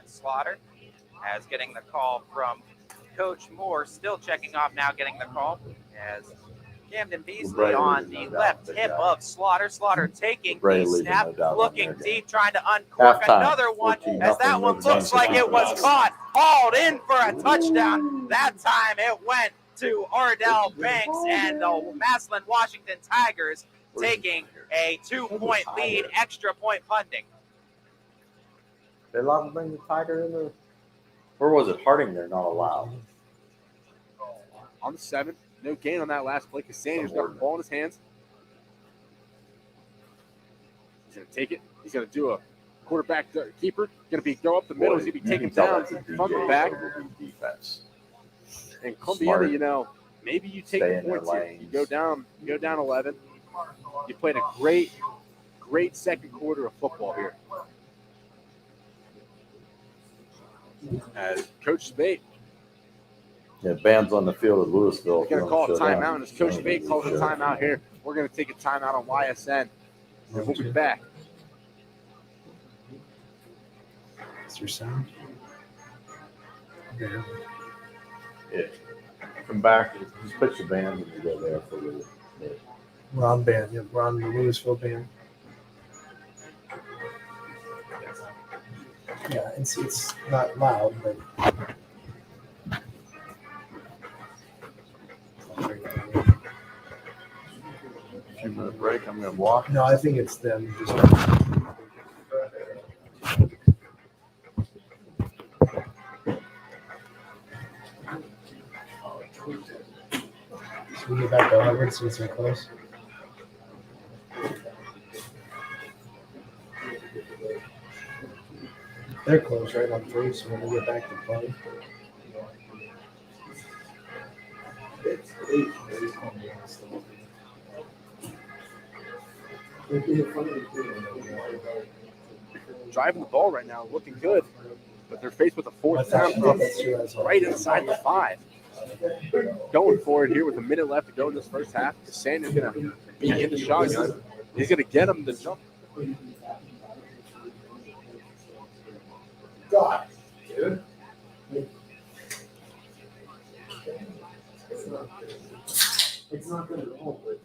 U: Slaughter as getting the call from Coach Moore, still checking off now, getting the call as Camden Beasley on the left hip of Slaughter. Slaughter taking the snap, looking deep, trying to uncork another one as that one looks like it was caught, hauled in for a touchdown. That time it went to Ardell Banks, and the Massillon Washington Tigers taking a 2-point lead, extra point punting.
F: They allowed to bring the Tiger in there? Or was it Harding they're not allowed?
G: On the 7th, no gain on that last play because Sanders got the ball in his hands. He's going to take it. He's going to do a quarterback keeper. Going to go up the middle. He's going to be taken down from the back.
F: Defense.
G: And Columbiana, maybe you take the points here. You go down 11. You played a great second quarter of football here. As Coach Spate.
F: Yeah, band's on the field at Louisville.
G: He's going to call a timeout, and as Coach Spate calls a timeout here, we're going to take a timeout on YSN, and we'll be back.
I: Is there sound? Yeah.
F: Yeah. Come back. Just pitch the band and you go there for the.
I: We're on band. Yep, we're on the Louisville band. Yeah, it's not loud, but.
F: Few minute break. I'm going to walk.
I: No, I think it's them. Just Should we get back to 100 since we're close? They're close, right on 3, so when we get back to play.
G: Driving the ball right now, looking good, but they're faced with a fourth down from right inside the 5. Going for it here with a minute left to go in this first half. Sanders going to be in the shotgun. He's going to get him the jump.
P: God, dude. It's not good at all, but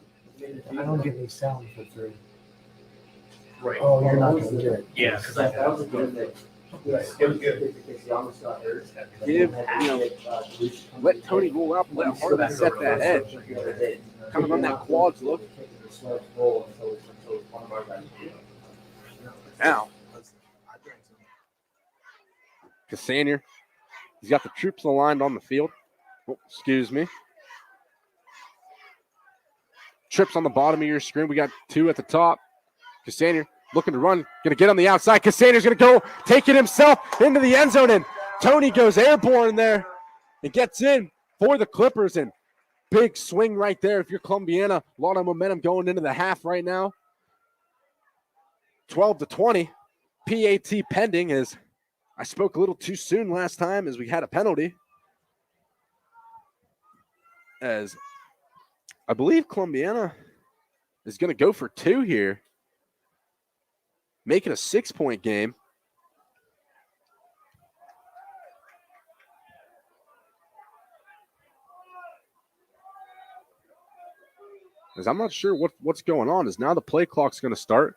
I: I don't get any sound for 3.
P: right.
I: Oh, you're not going to get it.
P: Yeah, because that was a good thing. It was good. He almost got hurt.
G: Let Tony roll out, let Harden set that edge. Kind of run that quads look. Now, Cassanier, he's got the troops aligned on the field. Oh, excuse me. Trips on the bottom of your screen. We got 2 at the top. Cassanier looking to run, going to get on the outside. Cassanier's going to go take it himself into the end zone, and Tony goes airborne there and gets in for the Clippers. And big swing right there if you're Columbiana. A lot of momentum going into the half right now. 12-20. PAT pending, as I spoke a little too soon last time as we had a penalty. As I believe Columbiana is going to go for 2 here. Make it a 6-point game. As I'm not sure what's going on, is now the play clock's going to start.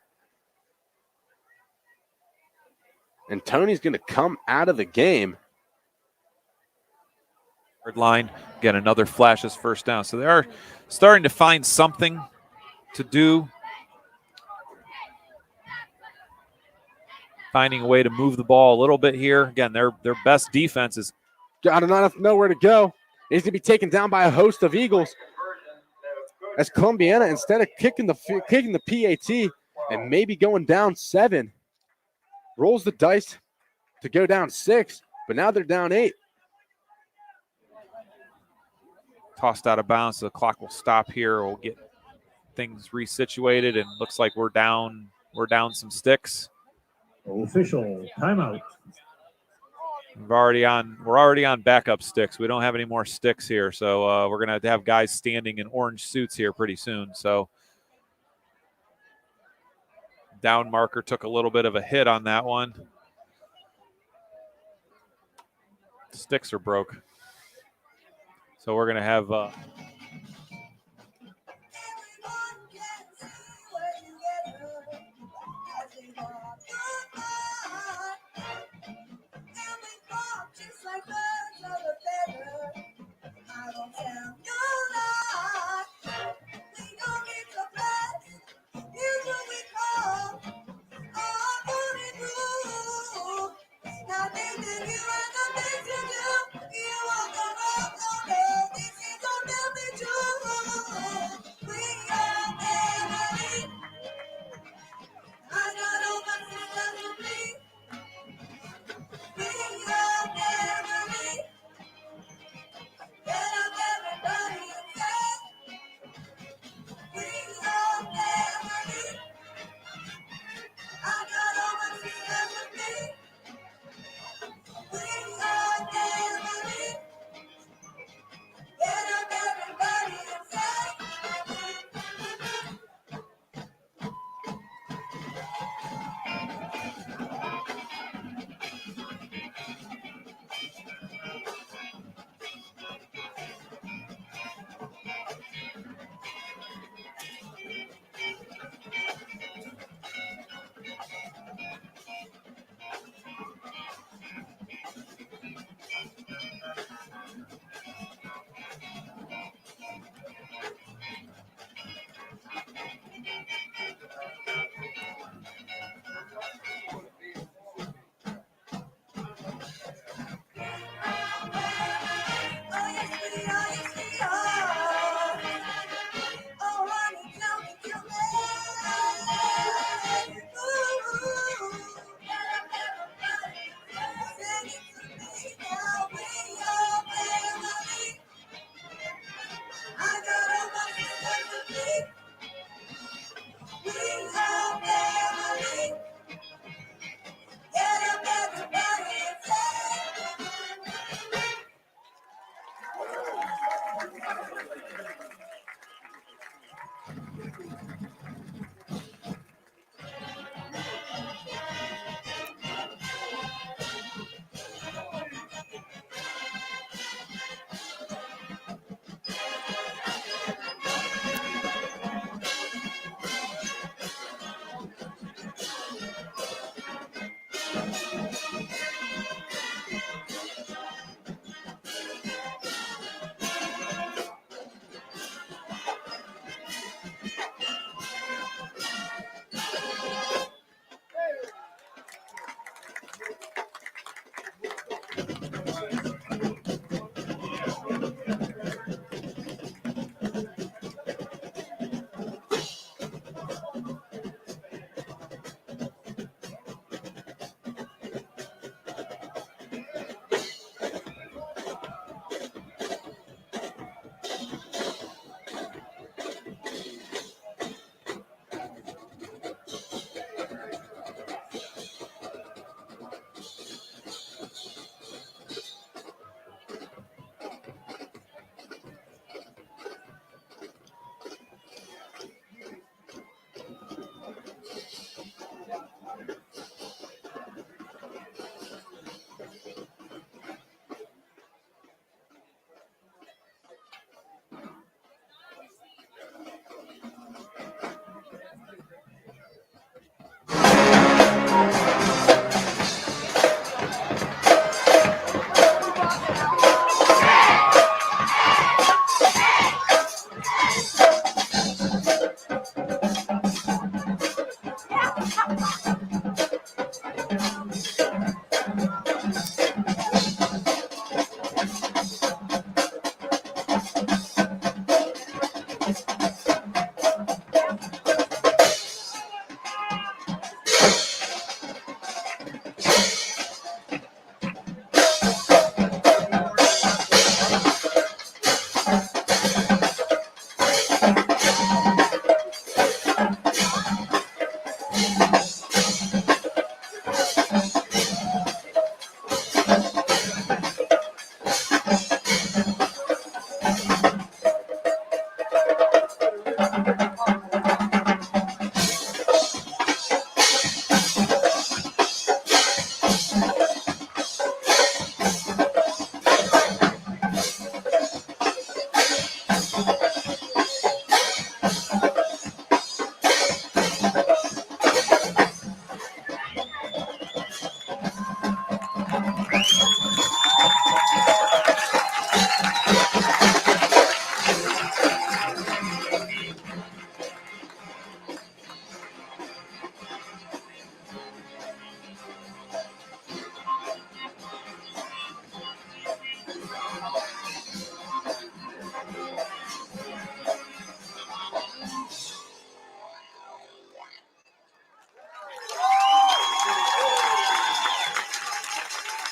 G: And Tony's going to come out of the game.
C: Third line, again, another flashes first down. So they are starting to find something to do. Finding a way to move the ball a little bit here. Again, their best defense is
G: got nowhere to go. He's going to be taken down by a host of Eagles. As Columbiana, instead of kicking the PAT and maybe going down 7, rolls the dice to go down 6, but now they're down 8.
C: tossed out of bounds. So the clock will stop here. We'll get things resituated, and looks like we're down we're down some sticks.
E: Official timeout.
C: We're already on backup sticks. We don't have any more sticks here, so we're gonna have guys standing in orange suits here pretty soon. So down marker took a little bit of a hit on that one. Sticks are broke, so we're gonna have.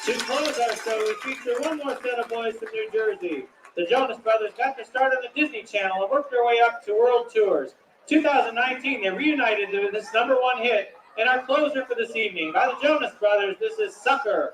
M: To close our show, we feature one more set of boys from New Jersey. The Jonas Brothers got their start on the Disney Channel and worked their way up to world tours. 2019, they reunited with this #1 hit. And our closer for this evening, by the Jonas Brothers, this is Sucker.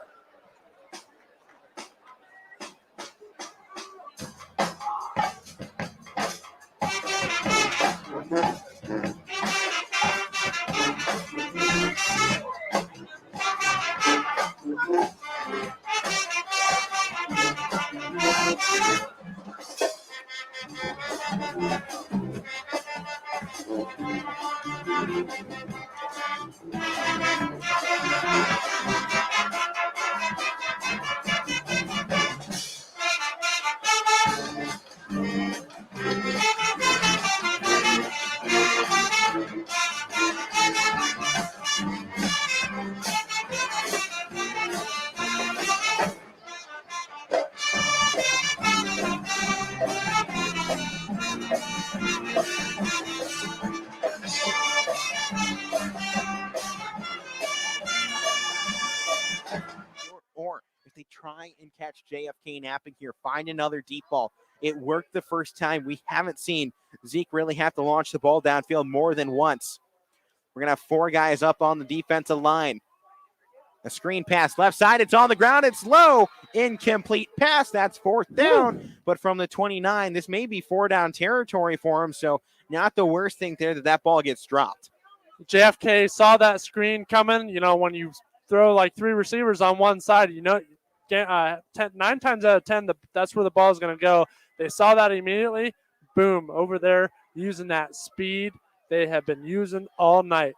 U: Or if they try and catch JFK napping here, find another deep ball. It worked the first time. We haven't seen Zeke really have to launch the ball downfield more than once. We're going to have 4 guys up on the defensive line. A screen pass left side. It's on the ground. It's low. Incomplete pass. That's 4th down. But from the 29, this may be 4-down territory for him. So not the worst thing there that ball gets dropped.
V: JFK saw that screen coming. You know, when you throw like 3 receivers on one side, you know, 9 times out of 10, that's where the ball is going to go. They saw that immediately. Boom, over there, using that speed they have been using all night.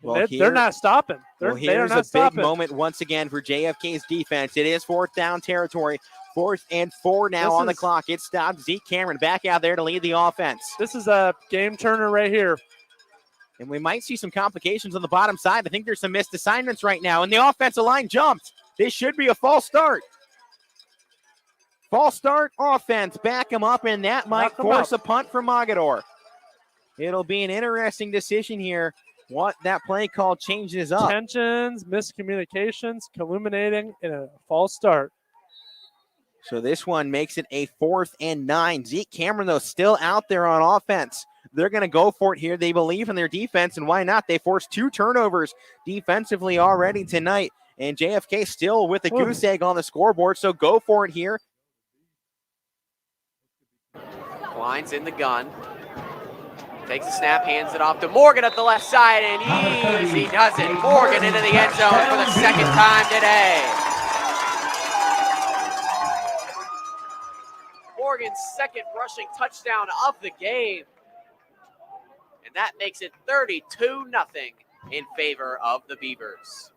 U: Well,
V: They're not stopping.
U: Here's a big moment once again for JFK's defense. It is 4th down territory. 4th and 4 now on the clock. It stopped. Zeke Cameron back out there to lead the offense.
V: This is a game turner right here.
U: And we might see some complications on the bottom side. I think there's some missed assignments right now. And the offensive line jumped. This should be a false start. False start offense. Back him up, and that might force a punt for Mogador. It'll be an interesting decision here. What that play call changes up.
V: Tensions, miscommunications, culminating in a false start.
U: So this one makes it a 4th and 9. Zeke Cameron, though, still out there on offense. They're going to go for it here. They believe in their defense, and why not? They forced 2 turnovers defensively already tonight. And JFK still with a goose egg on the scoreboard, so go for it here.
K: Klein's in the gun. Takes the snap, hands it off to Morgan at the left side, and easy does it. Morgan into the end zone for the 2nd time today. Morgan's 2nd rushing touchdown of the game. And that makes it 32-0 in favor of the Beavers.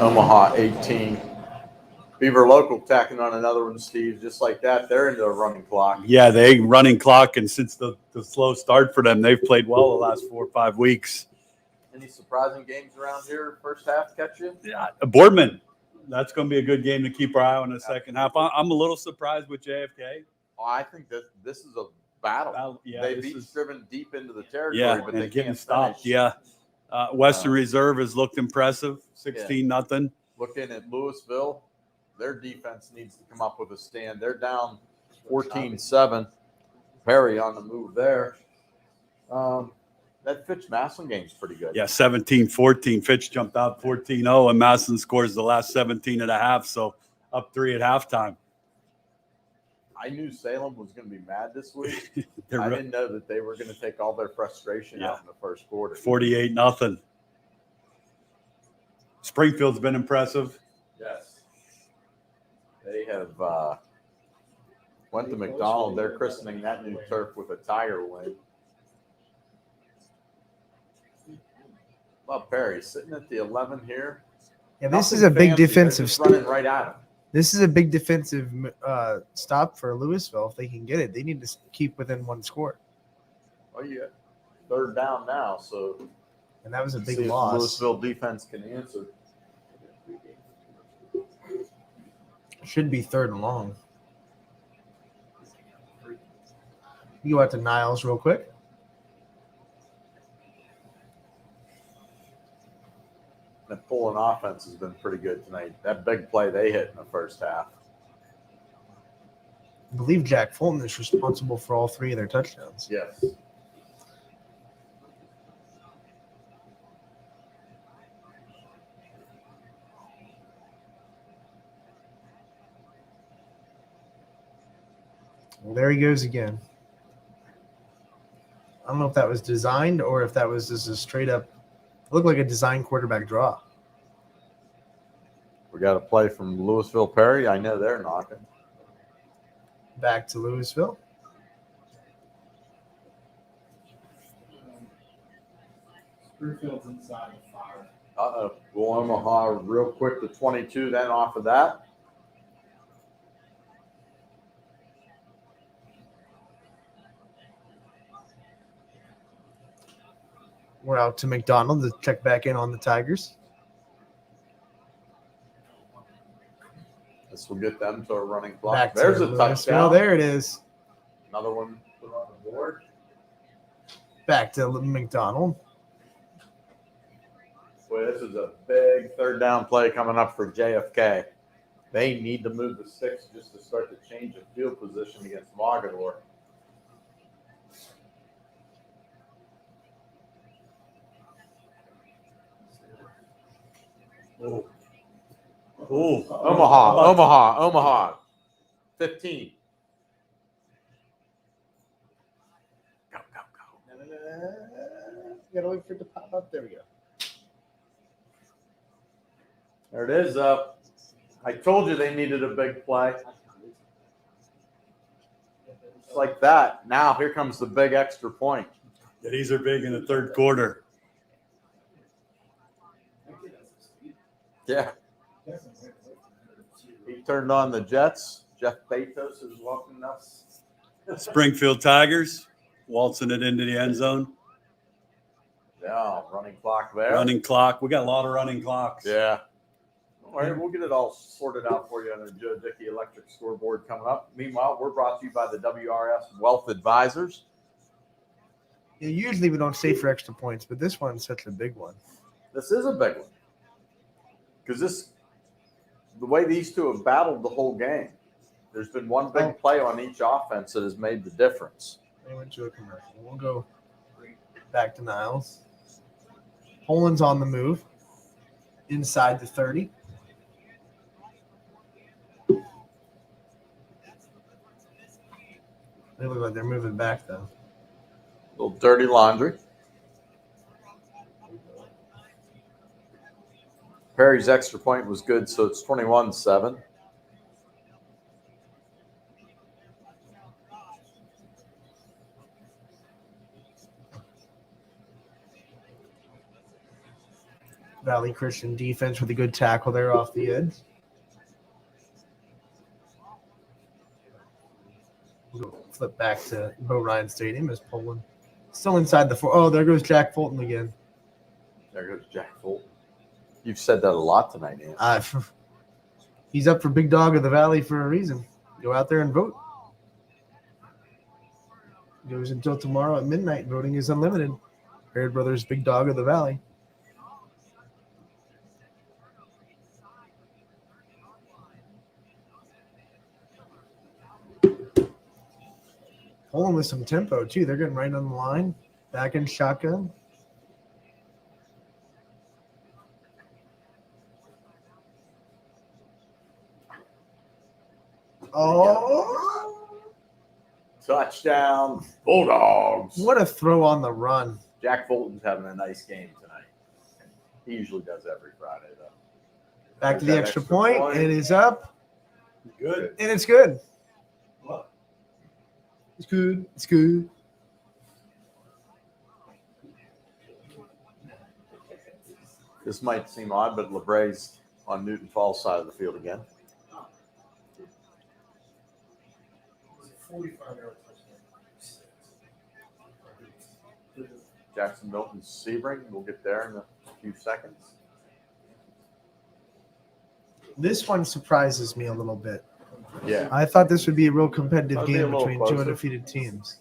F: Omaha 18. Beaver Local tacking on another one, Steve, just like that. They're into a running clock.
H: Yeah, they running clock, and since the slow start for them, they've played well the last 4 or 5 weeks.
F: Any surprising games around here first half catch you?
H: Yeah, Boardman, that's going to be a good game to keep our eye on in the second half. I'm a little surprised with JFK.
F: Oh, I think that this is a battle.
H: Yeah,
F: They've each driven deep into the territory,
H: Yeah,
F: but
H: and
F: they
H: getting
F: can't
H: stopped.
F: finish.
H: Yeah, Western Reserve has looked impressive, 16-0.
F: Looking at Louisville, their defense needs to come up with a stand. They're down 14-7. Perry on the move there. That Fitch Maslin game's pretty good.
H: Yeah, 17-14. Fitch jumped out 14-0, and Maslin scores the last 17 and a half, so up 3 at halftime.
F: I knew Salem was going to be mad this week.
H: They're
F: I
H: re-
F: didn't know that they were going to take all their frustration out in the first quarter.
H: 48-0. Springfield's been impressive.
F: Yes. They have went to McDonald. They're christening that new turf with a Tiger wing. Well, Perry sitting at the 11 here.
I: Yeah, this
F: Nothing
I: is a big
F: fancy. They're
I: defensive
F: just running right at him.
I: This is a big defensive stop for Louisville. If they can get it, they need to keep within one score.
F: Oh, yeah. Third down now, so.
I: And that was a big
F: see if
I: loss.
F: the Louisville defense can answer.
I: Should be third and long. You go out to Niles real quick.
F: The pulling offense has been pretty good tonight. That big play they hit in the first half.
I: I believe Jack Fulton is responsible for all 3 of their touchdowns.
F: Yes.
I: Well, there he goes again. I don't know if that was designed or if that was just a straight up, it looked like a design quarterback draw.
F: We got a play from Louisville Perry. I know they're knocking.
I: Back to Louisville.
A: Springfield's inside the 5.
F: Uh-oh. Go Omaha real quick to 22, then off of that.
I: We're out to McDonald to check back in on the Tigers.
F: This will get them to a running clock.
I: Back
F: There's
I: to
F: a
I: Louisville.
F: touchdown.
I: There it is.
F: Another one put on the board.
I: Back to McDonald.
F: Boy, this is a big third down play coming up for JFK. They need to move the 6 just to start to change the field position against Mogador.
H: Oh. Oh.
F: Omaha. 15.
I: Go. Gotta wait for it to pop up. There we go.
F: There it is. I told you they needed a big play. Just like that. Now here comes the big extra point.
H: Yeah, these are big in the third quarter.
F: Yeah. He turned on the Jets. Jeff Bezos is welcoming us.
H: Springfield Tigers waltzing it into the end zone.
F: Yeah, running clock there.
H: Running clock. We got a lot of running clocks.
F: Yeah. All right, we'll get it all sorted out for you on the Joe Dickey Electric Scoreboard coming up. Meanwhile, we're brought to you by the WRS Wealth Advisors.
I: Yeah, usually we don't stay for extra points, but this one's such a big one.
F: This is a big one. Because the way these two have battled the whole game, there's been one big play on each offense that has made the difference.
I: They went to a commercial. We'll go back to Niles. Poland's on the move. Inside the 30. They look like they're moving back, though.
F: A little dirty laundry. Perry's extra point was good, so it's 21-7.
I: Valley Christian defense with a good tackle there off the edge. We'll flip back to Bo Ryan Stadium as Poland still inside the 4. Oh, there goes Jack Fulton again.
F: There goes Jack Fulton. You've said that a lot tonight, Ann.
I: He's up for Big Dog of the Valley for a reason. Go out there and vote. Goes until tomorrow at midnight. Voting is unlimited. Baird Brothers, Big Dog of the Valley. Poland with some tempo, too. They're getting right on the line. Back in shotgun. Oh,
F: Touchdown, Bulldogs.
I: what a throw on the run.
F: Jack Fulton's having a nice game tonight. He usually does every Friday, though.
I: Back to
F: There's
I: the
F: that
I: extra point. It is up.
H: Good.
I: And it's good.
H: What?
I: It's good. It's good.
F: This might seem odd, but LeBray's on Newton Falls side of the field again.
A: 45-yard touchdown.
F: Jackson Milton Sebring. We'll get there in a few seconds.
I: This one surprises me a little bit.
F: Yeah.
I: I thought this would be a real competitive
F: That'd be a
I: game
F: little
I: between two
F: closer.
I: undefeated teams.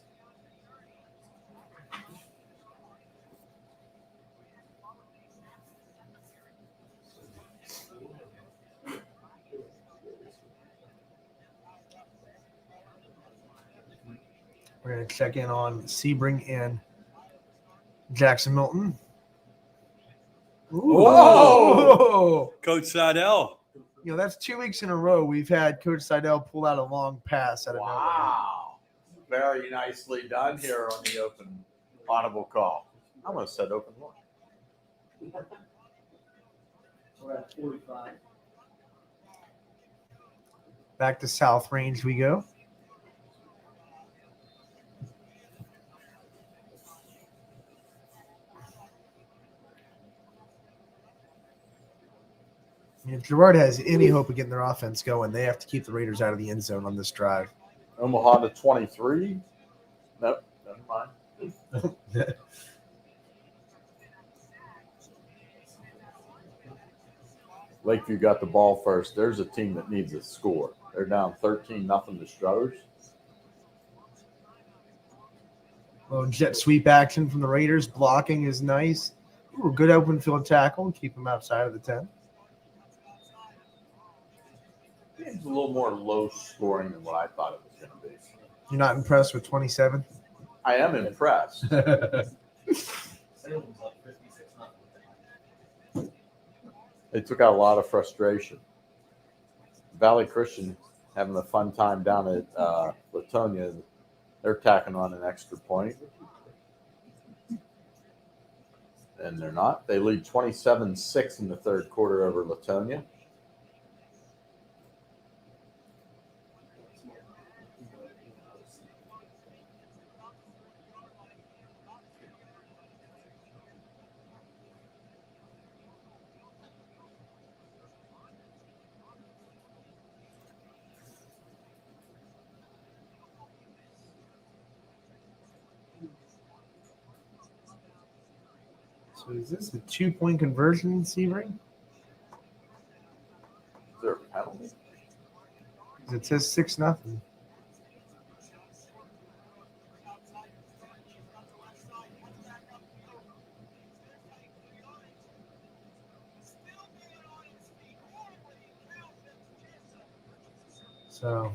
I: We're going to check in on Sebring and Jackson Milton.
H: Whoa! Coach Seidel.
I: You know, that's 2 weeks in a row we've had Coach Seidel pull out a long pass out of nowhere.
F: Wow. Very nicely done here on the open audible call. I almost said open look.
A: We're at 45.
I: Back to South Range we go. If Girard has any hope of getting their offense going, they have to keep the Raiders out of the end zone on this drive.
F: Omaha to 23. Nope, never mind. Lakeview got the ball first. There's a team that needs a score. They're down 13-0 to Struthers.
I: Little jet sweep action from the Raiders. Blocking is nice. Ooh, good open field tackle. Keep them outside of the 10.
F: It's a little more low scoring than what I thought it was going to be.
I: You're not impressed with 27?
F: I am impressed. They took out a lot of frustration. Valley Christian having a fun time down at Latonia. They're tacking on an extra point. And they're not. They lead 27-6 in the third quarter over Latonia.
I: So is this a 2-point conversion, Sebring?
F: Is there a penalty?
I: It says 6-0. So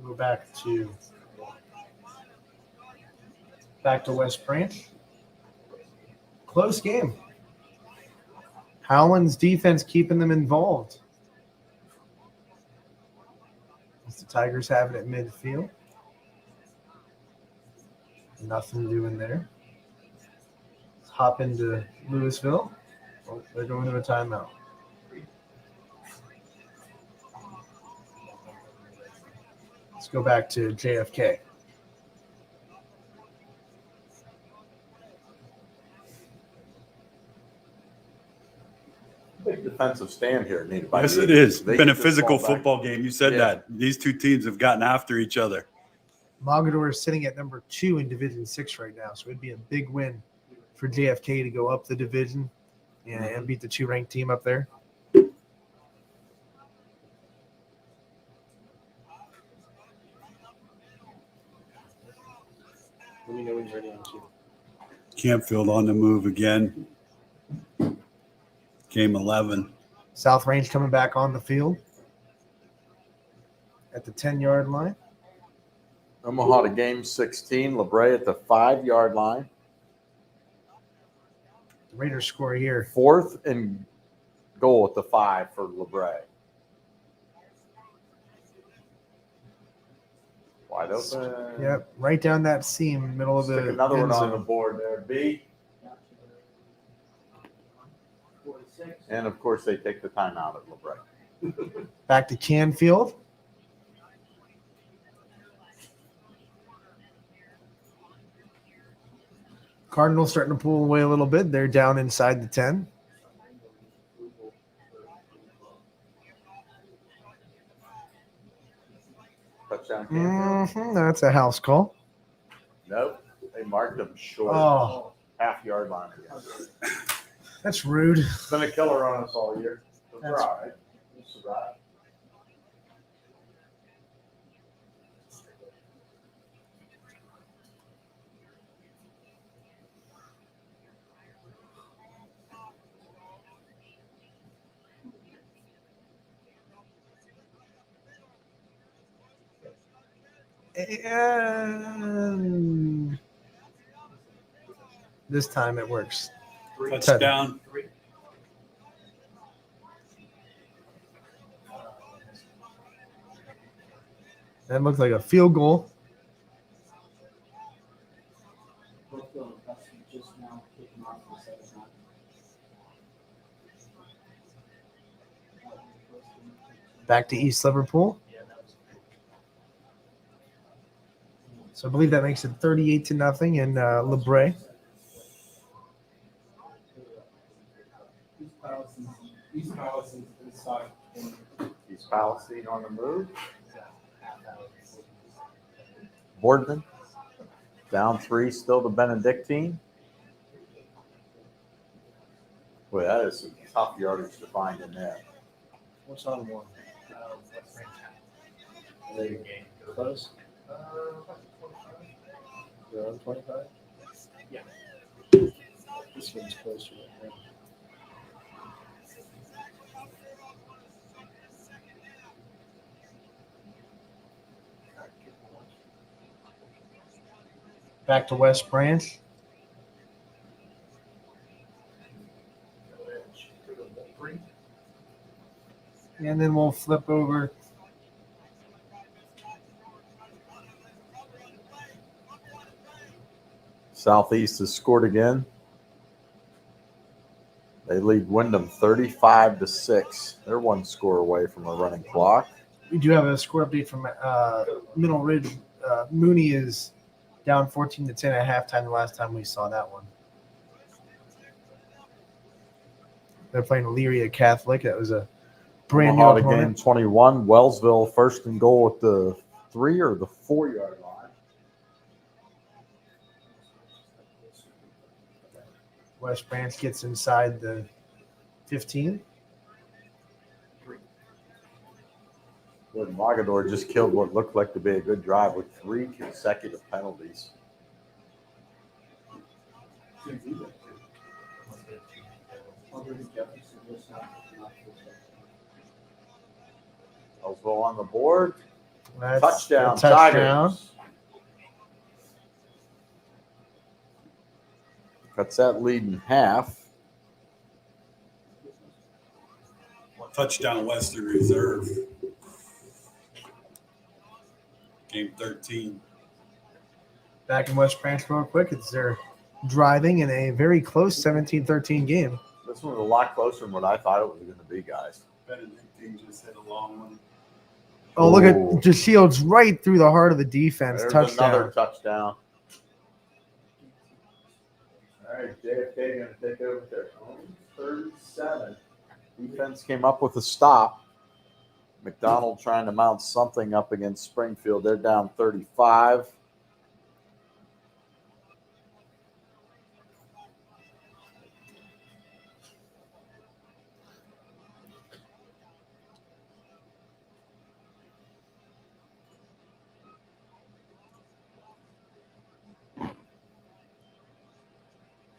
I: we'll go back to West Branch. Close game. Howland's defense keeping them involved. As the Tigers have it at midfield. Nothing doing there. Let's hop into Louisville. Oh, they're going to a timeout. Let's go back to JFK.
F: Big defensive stand here needed by
H: Yes,
F: the
H: it is.
F: They
H: Been a
F: get this
H: physical
F: ball back.
H: football game. You said
F: Yeah.
H: that. These two teams have gotten after each other.
I: Mogador is sitting at number 2 in Division 6 right now, so it'd be a big win for JFK to go up the division and beat the 2-ranked team up there.
S: Let me know when you're ready on cue.
H: Campfield on the move again. Game 11.
I: South Range coming back on the field at the 10-yard line.
F: Omaha to game 16. LeBray at the 5-yard line.
I: The Raiders score here.
F: 4th and goal at the 5 for LeBray. Wide open.
I: Yep, right down that seam, middle of the
F: Stick another one
I: end
F: on the
I: zone.
F: board there, B. And of course, they take the timeout at LeBray.
I: Back to Canfield. Cardinals starting to pull away a little bit. They're down inside the 10.
F: Touchdown Canfield.
I: That's a house call.
F: Nope. They marked them short.
I: Oh.
F: Half-yard line again.
I: That's rude.
F: It's been a killer on us all year. It's
I: That's-
F: all right. It's all right.
I: And this time it works.
H: Touchdown.
I: That looked like a field goal.
A: Just now kicking off the second half.
I: Back to East Liverpool. So I believe that makes it 38-0 in LeBray.
F: East Palestine on the move. Boardman. Down 3, still the Benedictine. Boy, that is some tough yardage to find in there.
P: What's on one? They game close. They're on 25? Yeah. This one's closer. Right?
I: Back to West Branch. And then we'll flip over.
F: Southeast has scored again. They lead Wyndham 35-6. They're one score away from a running clock.
I: We do have a score update from Middle Ridge. Mooney is down 14-10 at halftime the last time we saw that one. They're playing Elyria Catholic. That was a brand new
F: Omaha to
I: opponent.
F: game 21. Wellsville 1st and goal at the 3 or the 4-yard line.
I: West Branch gets inside the 15.
F: Good. Mogador just killed what looked like to be a good drive with 3 consecutive penalties. Wellsville on the board.
I: That's
F: Touchdown,
I: a touchdown.
F: Tigers. Cuts that lead in half.
H: Touchdown Western Reserve. Game 13.
I: Back in West Branch real quick. It's their driving in a very close 17-13 game.
F: This one was a lot closer than what I thought it was going to be, guys.
H: Benedictine just hit a long one.
I: Oh, look at
F: Ooh.
I: DeShields right through the heart of the defense.
F: There's
I: Touchdown.
F: another touchdown. All right, JFK going to take over their own 37. Defense came up with a stop. McDonald trying to mount something up against Springfield. They're down 35.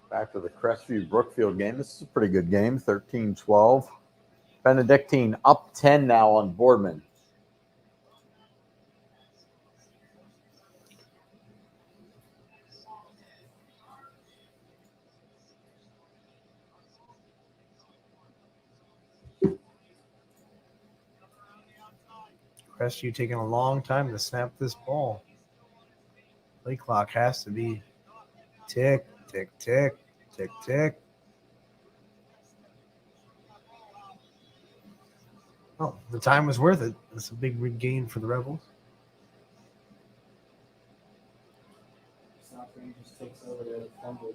F: Back to the Crestview Brookfield game. This is a pretty good game, 13-12. Benedictine up 10 now on Boardman.
I: Crestview taking a long time to snap this ball. Play clock has to be tick, tick, tick, tick, tick. Oh, the time was worth it. That's a big regain for the Rebels.
A: Something just takes over there, the fumble.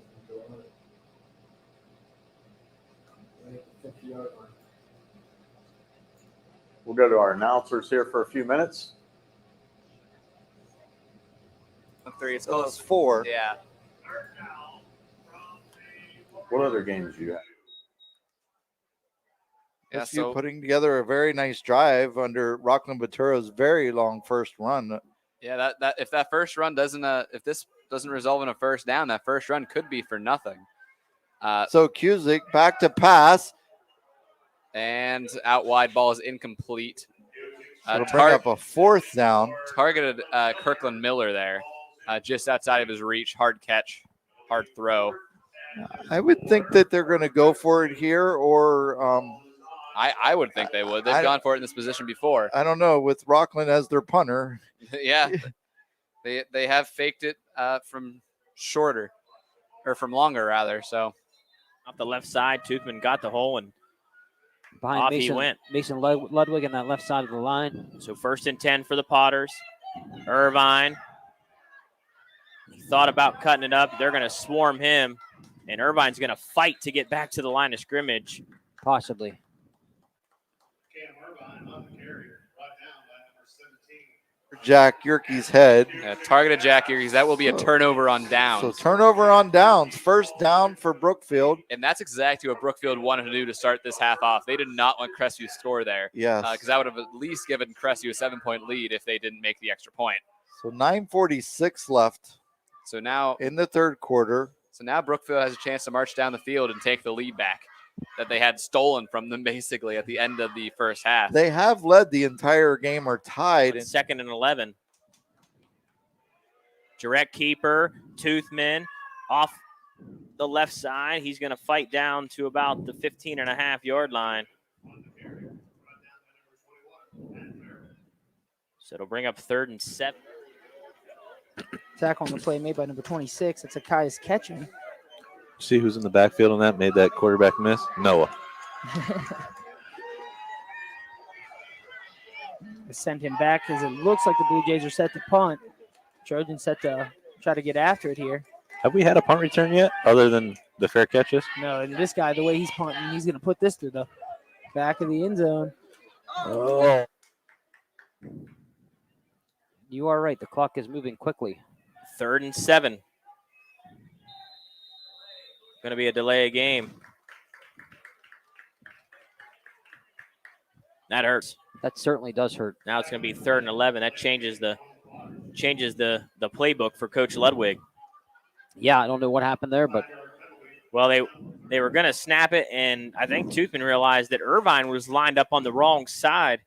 A: Right at the 50-yard line.
F: We'll go to our announcers here for a few minutes.
U: 3. It's
J: So
U: close.
J: that's 4.
U: Yeah.
F: What other games do you have?
U: Yeah,
J: Crestview
U: so
J: putting together a very nice drive under Rockland Baturo's very long first run.
K: Yeah, that if that first run doesn't if this doesn't resolve in a first down, that first run could be for nothing.
J: So Cusick back to pass.
K: And out wide, ball is incomplete.
J: It'll bring up a 4th down.
K: Targeted Kirkland Miller there, just outside of his reach. Hard catch, hard throw.
J: I would think that they're going to go for it here, or
K: I would think they would. They've gone for it in this position before.
J: I don't know, with Rockland as their punter.
K: Yeah, they have faked it from shorter, or from longer rather. So
B: off the left side, Toothman got the hole and
T: Behind
B: off
T: Mason,
B: he went.
T: Mason Ludwig on that left side of the line.
B: So 1st and 10 for the Potters. Irvine. He thought about cutting it up. They're going to swarm him, and Irvine's going to fight to get back to the line of scrimmage.
T: Possibly.
J: Jack Yerke's head.
K: Targeted Jack Yerkes. That will be a turnover on downs.
J: So turnover on downs. First down for Brookfield.
K: And that's exactly what Brookfield wanted to do to start this half off. They did not want Crestview to score there.
J: Yes.
K: Because that would have at least given Crestview a 7-point lead if they didn't make the extra point.
J: So 9:46 left.
K: So now
J: in the third quarter.
K: So now Brookfield has a chance to march down the field and take the lead back that they had stolen from them basically at the end of the first half.
J: They have led the entire game or tied.
B: 2nd and 11. Direct keeper, Toothman off the left side. He's going to fight down to about the 15.5-yard line. So it'll bring up 3rd and 7.
D: Tackle on the play made by number 26. It's Akai Ketchum.
R: See who's in the backfield on that, made that quarterback miss? Noah.
D: Send him back as it looks like the Blue Jays are set to punt. Trojans set to try to get after it here.
R: Have we had a punt return yet, other than the fair catches?
D: No, this guy, the way he's punting, he's going to put this through the back of the end zone.
R: Oh.
T: You are right. The clock is moving quickly.
B: 3rd and 7. Going to be a delay of game. That hurts.
T: That certainly does hurt.
B: Now it's going to be 3rd and 11. That changes the playbook for Coach Ludwig.
T: Yeah, I don't know what happened there, but
B: well, they were going to snap it, and I think Toothman realized that Irvine was lined up on the wrong side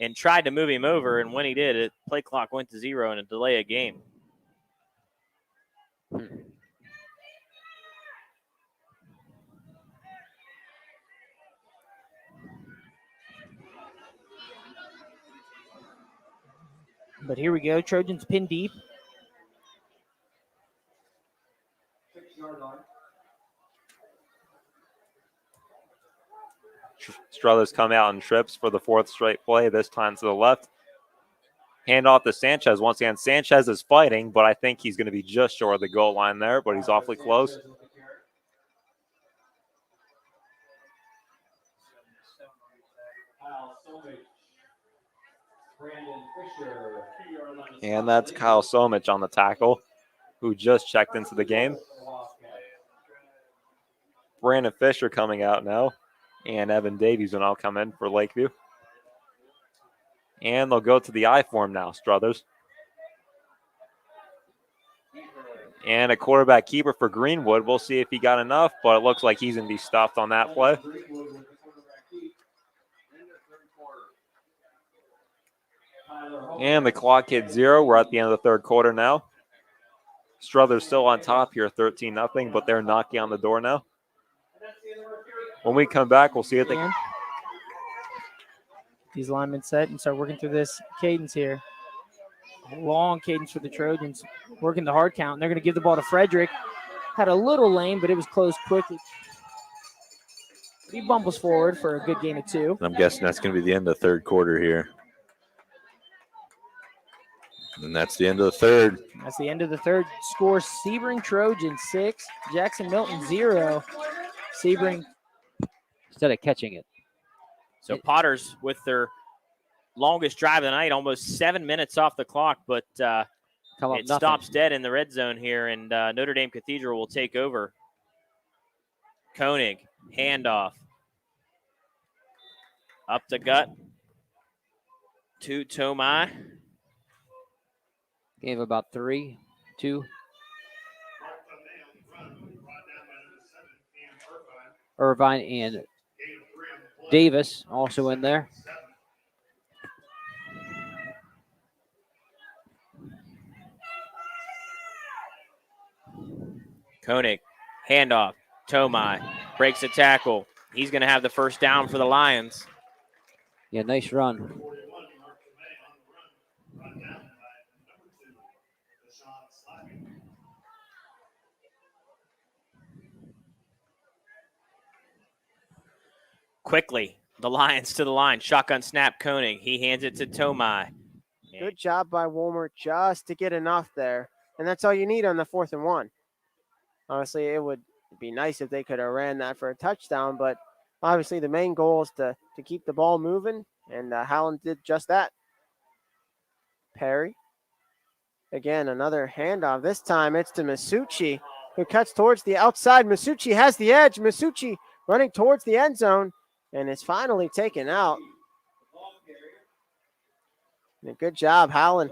B: and tried to move him over, and when he did, it play clock went to 0 and a delay of game.
D: But here we go. Trojans pin deep.
O: Struthers come out in trips for the 4th straight play, this time to the left. Hand off to Sanchez. Once again, Sanchez is fighting, but I think he's going to be just short of the goal line there, but he's awfully close. And that's Kyle Somich on the tackle, who just checked into the game. Brandon Fisher coming out now, and Evan Davies will now come in for Lakeview. And they'll go to the I form now, Struthers. And a quarterback keeper for Greenwood. We'll see if he got enough, but it looks like he's going to be stuffed on that play. And the clock hit 0. We're at the end of the 3rd quarter now. Struthers still on top here, 13-0, but they're knocking on the door now. When we come back, we'll see if they can.
D: these linemen set and start working through this cadence here. A long cadence for the Trojans, working the hard count. And they're going to give the ball to Frederick. Had a little lane, but it was closed quickly. He bumbles forward for a good gain of 2.
N: I'm guessing that's going to be the end of the third quarter here. And that's the end of the third.
D: That's the end of the third. Score Sebring Trojans 6, Jackson Milton 0. Sebring
T: Instead of catching it.
B: So Potters with their longest drive of the night, almost 7 minutes off the clock, but it stops dead in the red zone here, and Notre Dame Cathedral will take over. Koenig, handoff. Up the gut to Tomai.
T: Gave about 3, 2. Irvine and Davis also in there.
B: Koenig, handoff. Tomai breaks a tackle. He's going to have the first down for the Lions.
T: Yeah, nice run.
B: Quickly, the Lions to the line. Shotgun snap, Koenig. He hands it to Tomai.
Q: Good job by Wolmer just to get enough there. And that's all you need on the 4th and 1. Honestly, it would be nice if they could have ran that for a touchdown, but obviously the main goal is to keep the ball moving, and Howland did just that. Perry. Again, another handoff. This time it's to Masucci, who cuts towards the outside. Masucci has the edge. Masucci running towards the end zone, and is finally taken out. And good job, Howland.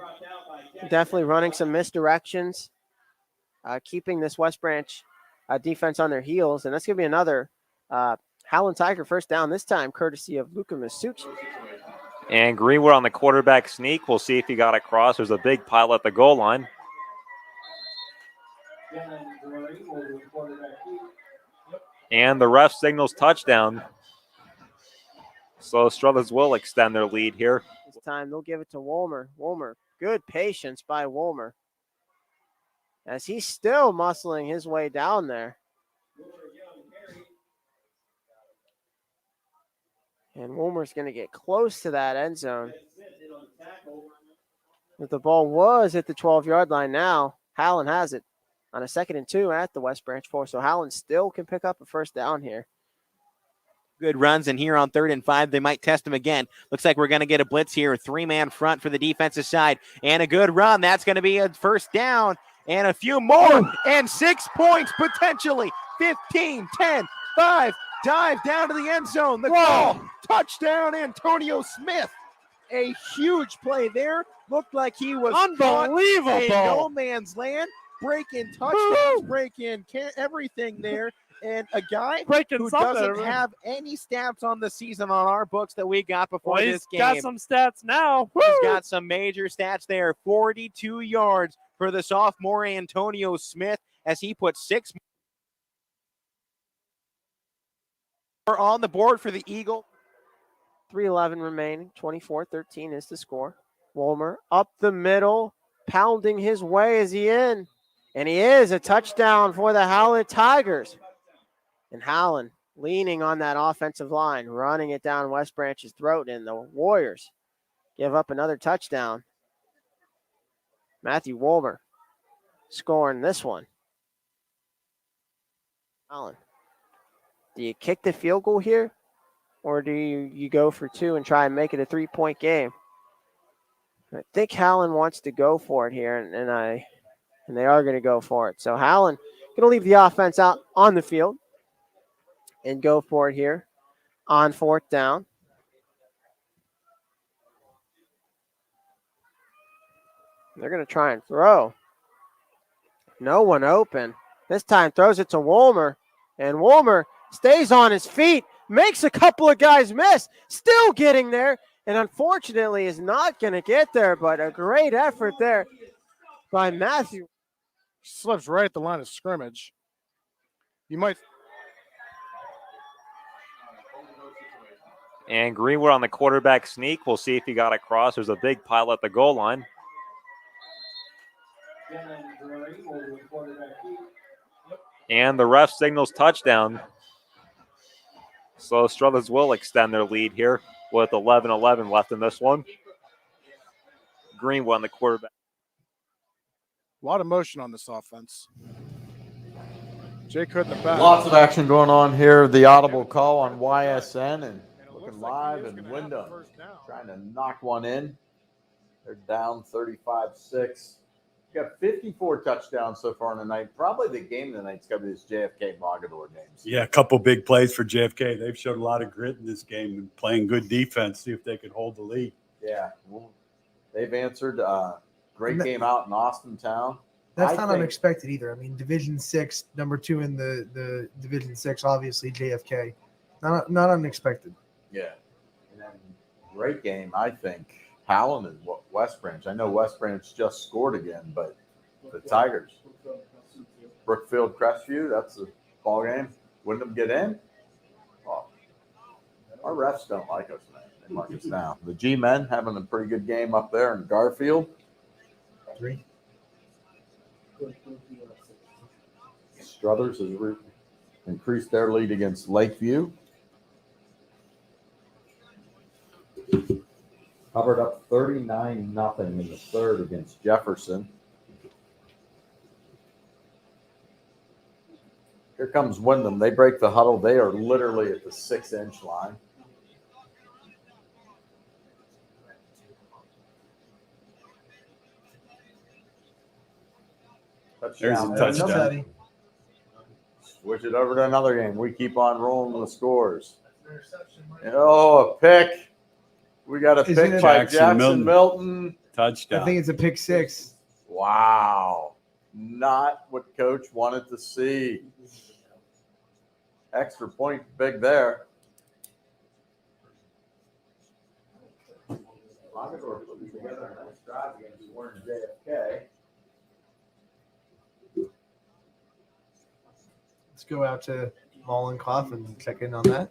Q: Definitely running some misdirections, keeping this West Branch defense on their heels. And that's going to be another Howland Tiger first down, this time courtesy of Luca Masucci.
O: And Greenwood on the quarterback sneak. We'll see if he got across. There's a big pile at the goal line. And the ref signals touchdown. So Struthers will extend their lead here.
Q: This time they'll give it to Wolmer. Wolmer, good patience by Wolmer, as he's still muscling his way down there. And Wolmer's going to get close to that end zone. But the ball was at the 12-yard line now. Howland has it on a 2nd and 2 at the West Branch 4. So Howland still can pick up a first down here.
K: Good runs, and here on 3rd and 5, they might test him again. Looks like we're going to get a blitz here, a 3-man front for the defensive side, and a good run. That's going to be a first down, and a few more, and 6 points potentially. 15, 10, 5, dive down to the end zone. The call, touchdown, Antonio Smith. A huge play there. Looked like he was
V: unbelievable
K: in no man's land, breaking touchdowns, breaking everything there. And a guy who doesn't have any stats on the season on our books that we got before this game.
V: He's got some stats now.
K: He's got some major stats there. 42 yards for the sophomore Antonio Smith as he put 6 more on the board for the Eagle.
Q: 3:11 remaining. 24-13 is the score. Wolmer up the middle, pounding his way. Is he in? And he is. A touchdown for the Howland Tigers. And Howland leaning on that offensive line, running it down West Branch's throat, and the Warriors give up another touchdown. Matthew Wolmer scoring this one. Howland, do you kick the field goal here, or do you go for 2 and try and make it a 3-point game? I think Howland wants to go for it here, and they are going to go for it. So Howland going to leave the offense out on the field and go for it here on 4th down. They're going to try and throw. No one open. This time throws it to Wolmer, and Wolmer stays on his feet, makes a couple of guys miss, still getting there, and unfortunately is not going to get there, but a great effort there by Matthew.
W: Slips right at the line of scrimmage. You might.
O: And Greenwood on the quarterback sneak. We'll see if he got across. There's a big pile at the goal line. And the ref signals touchdown. So Struthers will extend their lead here with 11-11 left in this one. Greenwood on the quarterback.
W: A lot of motion on this offense. Jake Hood in the back.
F: Lots of action going on here. The audible call on YSN and looking live, and Wyndham trying to knock one in. They're down 35-6. Got 54 touchdowns so far in the night. Probably the game of the night's going to be this JFK Mogadore games.
H: Yeah, a couple big plays for JFK. They've showed a lot of grit in this game and playing good defense. See if they could hold the lead.
F: Yeah, well, they've answered. Great game out in Austin Town.
I: That's not unexpected either. I mean, Division 6, number 2 in the Division 6, obviously JFK. Not unexpected.
F: Yeah, and then great game, I think. Howland and West Branch. I know West Branch just scored again, but the Tigers. Brookfield Crestview, that's the ball game. Wyndham get in? Oh, our refs don't like us, man. They mark us down. The G-men having a pretty good game up there in Garfield.
I: 3.
F: Struthers has increased their lead against Lakeview. Hubbard up 39-0 in the third against Jefferson. Here comes Wyndham. They break the huddle. They are literally at the 6-inch line.
H: There's a touchdown.
F: Switch it over to another game. We keep on rolling the scores. Oh, a pick. We got a pick by Jackson Milton.
H: Touchdown.
I: I think it's a pick 6.
F: Wow. Not what coach wanted to see. Extra point big there. Mogadore put together a nice drive against Warren JFK.
I: Let's go out to Mollenkopf and check in on that.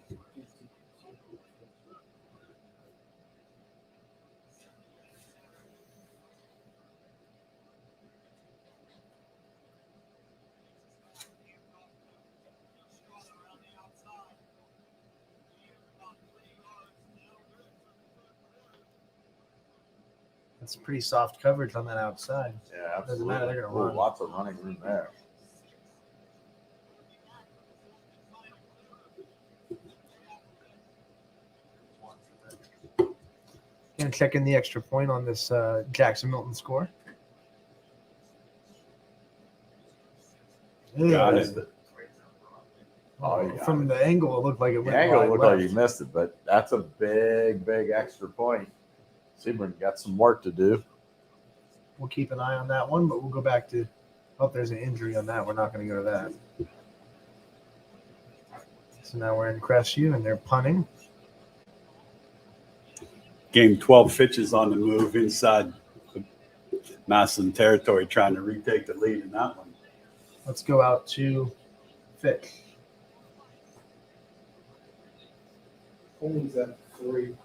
I: That's pretty soft coverage on that outside.
F: Yeah, absolutely.
I: Doesn't matter. They're going to run.
F: Lots of running room there.
I: Going to check in the extra point on this Jackson Milton score.
F: Got it. Oh,
I: From the angle, it looked like it went
F: the angle
I: wide
F: looked
I: left.
F: like you missed it, but that's a big, big extra point. Sebring got some work to do.
I: We'll keep an eye on that one, but we'll go back to, oh, there's an injury on that. We're not going to go to that. So now we're in Crestview, and they're punting.
H: Game 12 Fitch on the move inside the Massillon territory, trying to retake the lead in that one.
I: Let's go out to Fitch.
A: Holding's at 3.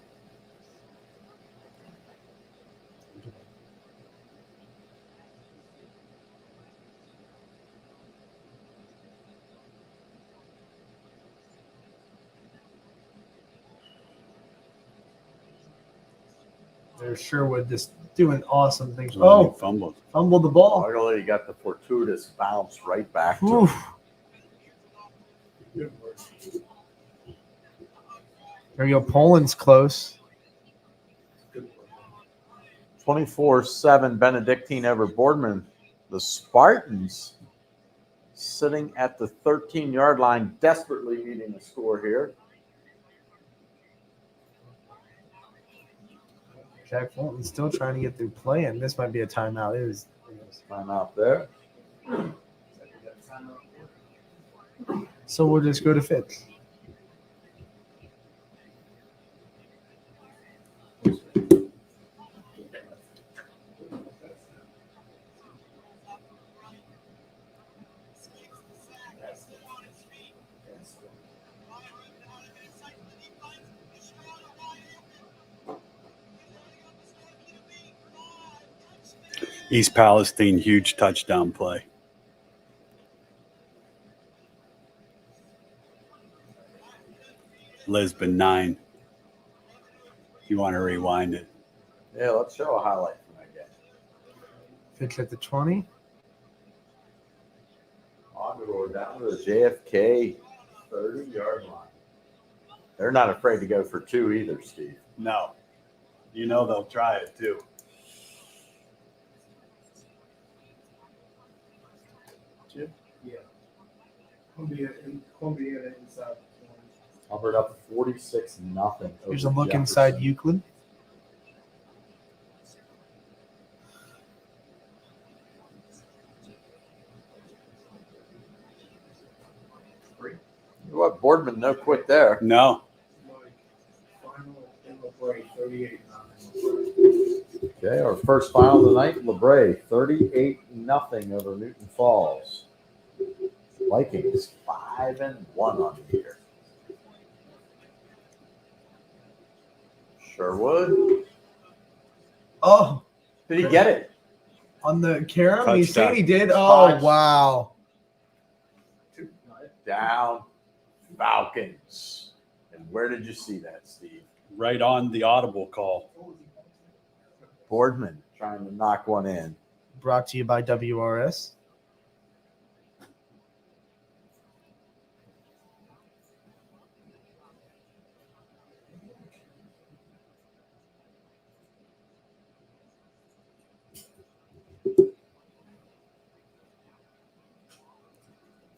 I: There's Sherwood just doing awesome things.
H: Oh, fumbled
I: the ball.
F: Luckily, he got the fortuitous bounce right back to
I: Oof.
F: him.
I: There you go. Poland's close.
F: 24-7 Benedictine over Boardman. The Spartans sitting at the 13-yard line, desperately needing a score here.
I: Jack Fulton's still trying to get through play, and this might be a timeout. It is.
F: Timeout there.
I: So we'll just go to Fitch.
H: East Palestine, huge touchdown play. Lisbon 9. You want to rewind it?
F: Yeah, let's show a highlight from that game.
I: Pitch at the 20.
F: Audible down to the JFK 30-yard line. They're not afraid to go for two either, Steve.
H: No. You know they'll try it too.
I: Yeah. Columbia inside.
F: Covered up 46-0.
I: Here's a look inside Euclid.
F: What, Boardman, no quit there.
H: No.
F: Okay, our first final tonight, LeBray, 38-0 over Newton Falls. Vikings 5-1 on the year. Sherwood.
I: Oh.
F: Did he get it?
I: On the Karam? He's saying he did.
F: Touch.
I: Oh, wow.
F: Down. Falcons. And where did you see that, Steve?
H: Right on the audible call.
F: Boardman trying to knock one in.
I: Brought to you by WRS.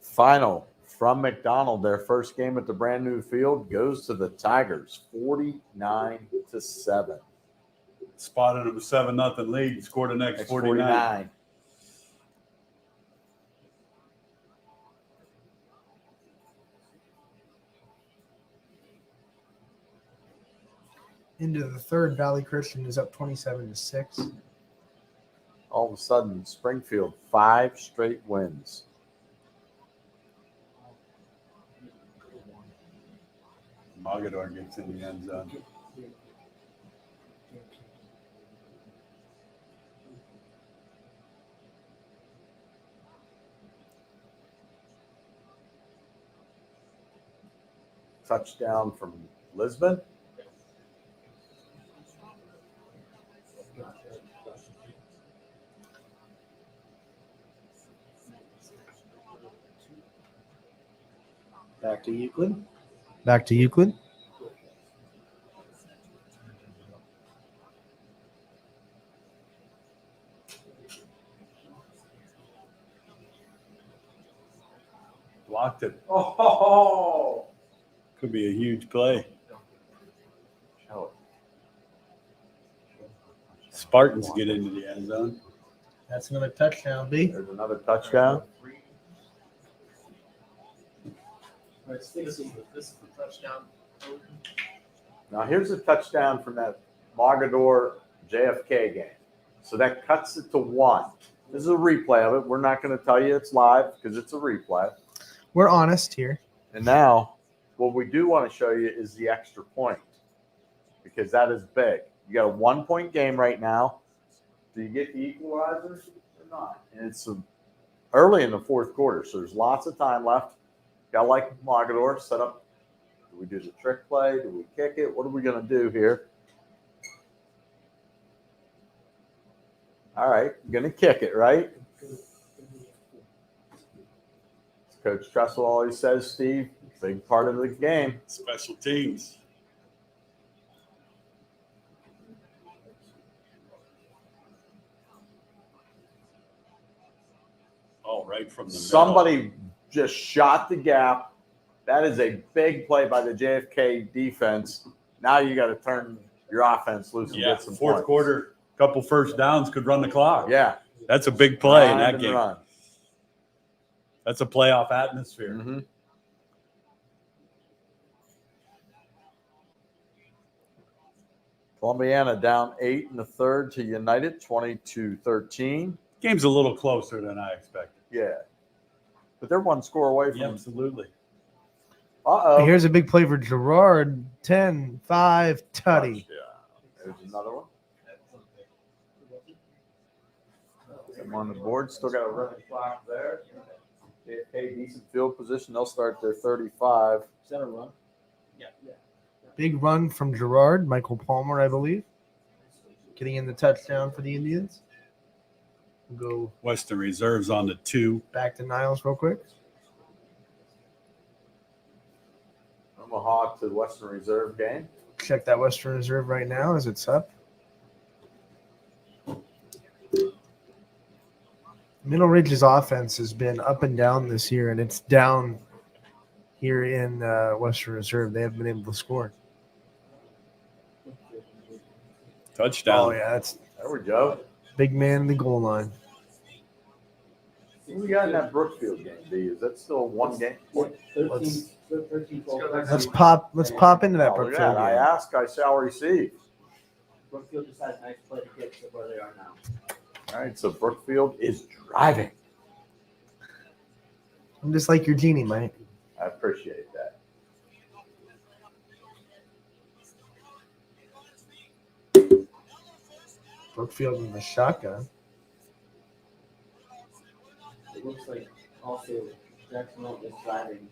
F: Final from McDonald, their first game at the brand new field goes to the Tigers, 49-7.
H: Spotted him a 7-0 lead. Scored the next 49.
I: Into the third, Valley Christian is up 27-6.
F: All of a sudden, Springfield, 5 straight wins.
H: Mogador gets in the end zone.
F: Touchdown from Lisbon.
I: Back to Euclid. Back to Euclid.
H: Blocked it. Oh, could be a huge play. Spartans get into the end zone.
I: That's another touchdown, B.
F: There's another touchdown.
A: All right, Stacy, this is the touchdown.
F: Now, here's a touchdown from that Mogador JFK game. So that cuts it to 1. This is a replay of it. We're not going to tell you it's live because it's a replay.
I: We're honest here.
F: And now, what we do want to show you is the extra point because that is big. You got a 1-point game right now. Do you get the equalizer or not? And it's early in the fourth quarter, so there's lots of time left. Got like Mogador set up. Do we do the trick play? Do we kick it? What are we going to do here? All right, you're going to kick it, right? Coach Tressel always says, Steve, big part of the game.
H: Special teams. Oh, right from the middle.
F: Somebody just shot the gap. That is a big play by the JFK defense. Now you got to turn your offense loose and get some
H: fourth
F: points.
H: quarter, couple first downs could run the clock.
F: Yeah.
H: That's a big play in that
F: Grind and
H: game.
F: run.
H: That's a playoff atmosphere.
F: Mm-hmm. Columbiana down 8 in the third to United, 22-13.
H: Game's a little closer than I expected.
F: Yeah. But they're one score away from
H: absolutely.
F: Uh-oh.
I: Here's a big play for Gerard. 10-5 tutty.
F: There's another one. Come on the board. Still got a running clock there. JFK, decent field position. They'll start their 35.
A: Center run. Yeah.
I: Big run from Gerard, Michael Palmer, I believe. Getting in the touchdown for the Indians. We'll go
H: Western Reserve's on the 2.
I: back to Niles real quick.
F: Omaha to Western Reserve game.
I: Check that Western Reserve right now as it's up. Middle Ridge's offense has been up and down this year, and it's down here in Western Reserve. They haven't been able to score.
H: Touchdown.
I: Oh, yeah,
F: There we go.
I: big man in the goal line.
F: Who we got in that Brookfield game, D? Is that still one game?
I: Let's pop into that
F: Oh, look at
I: Brookfield
F: that. I
I: game.
F: ask, I shall receive.
A: Brookfield just had a nice play to get to where they are now.
F: All right, so Brookfield is driving.
I: I'm just like your genie, Mike.
F: I appreciate that.
I: Brookfield in the shotgun.
A: It looks like also Jackson Milton is driving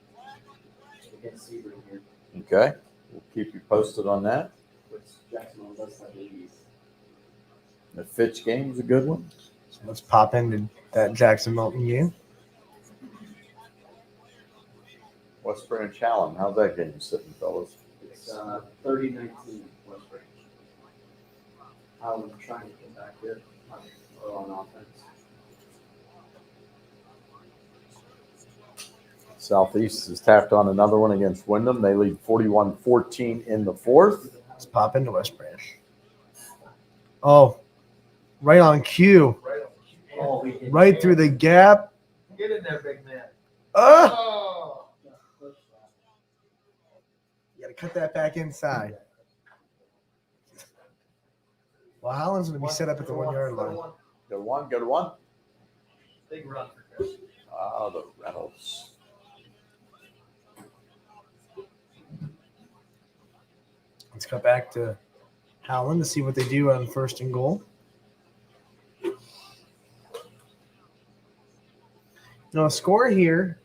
A: against Sebring here,
F: Okay, we'll keep you posted on that.
A: which Jackson Milton does have the lead.
F: The Fitch game was a good one.
I: So let's pop into that Jackson Milton game.
F: West Branch Allen, how's that game sitting, fellas?
A: It's 30-19 West Branch. Allen trying to get back here on offense.
F: Southeast has tapped on another one against Wyndham. They lead 41-14 in the fourth.
I: Let's pop into West Branch. Oh, right on cue. Right through the gap.
P: Get in there, big man.
I: Oh! You got to cut that back inside. Well, Holland's going to be set up at the 1 yard line.
F: Good one, good one.
P: Big run for Chris.
F: Ah, the Reynolds.
I: Let's cut back to Howland to see what they do on 1st and goal. Now, a score here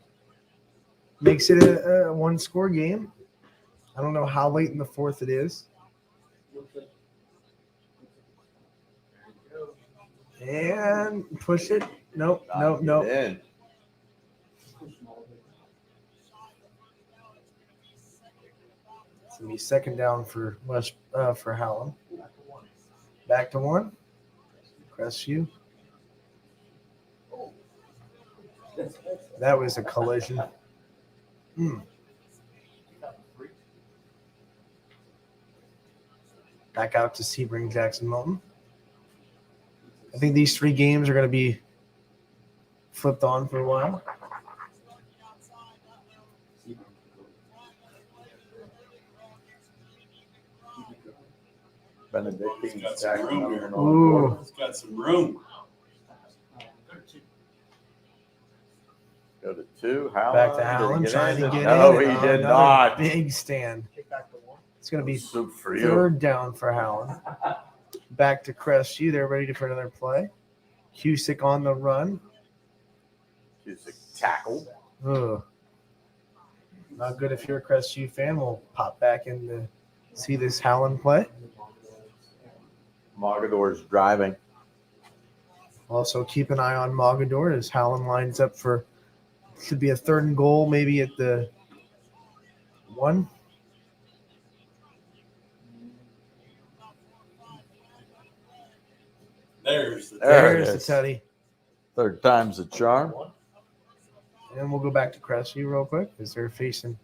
I: makes it a one-score game. I don't know how late in the fourth it is. And push it. Nope, nope, nope.
F: In.
I: It's gonna be 2nd down for for Howland. Back to 1. Crestview. That was a collision. Back out to Sebring, Jackson Milton. I think these 3 games are going to be flipped on for a while.
F: Benedictine
H: Got some room here.
I: Ooh.
H: It's got some room.
F: Go to 2. Howland.
I: Back to Howland, trying to get
F: No,
I: in.
F: he did
I: Another
F: not.
I: Big stand. It's going to be
F: Soup for you.
I: 3rd down for Howland. Back to Crestview. They're ready for another play. Cusick on the run.
F: Cusick tackled.
I: Ugh. Not good if you're a Crestview fan. We'll pop back in to see this Howland play.
F: Mogador's driving.
I: Also, keep an eye on Mogador as Howland lines up for should be a 3rd and goal, maybe at the 1.
H: There's the
I: There's the Teddy.
F: 3rd time's the charm.
I: And we'll go back to Crestview real quick as they're facing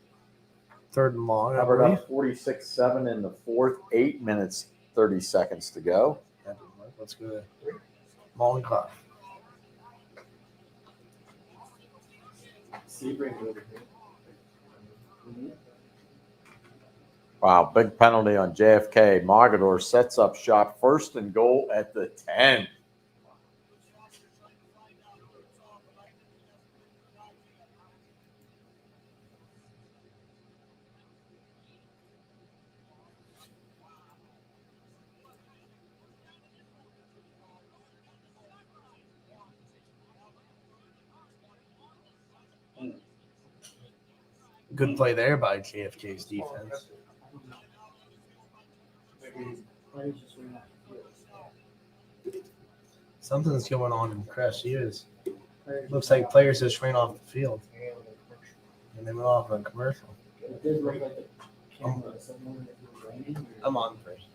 I: 3rd and long. I
F: Covered
I: believe.
F: up 46-7 in the fourth. 8 minutes, 30 seconds to go.
I: Let's go to Mollenkopf.
F: Wow, big penalty on JFK. Mogador sets up shop. 1st and goal at the 10.
I: Good play there by JFK's defense. Something's going on in Crest Hughes. Looks like players just ran off the field. And they went off on commercial. I'm on first.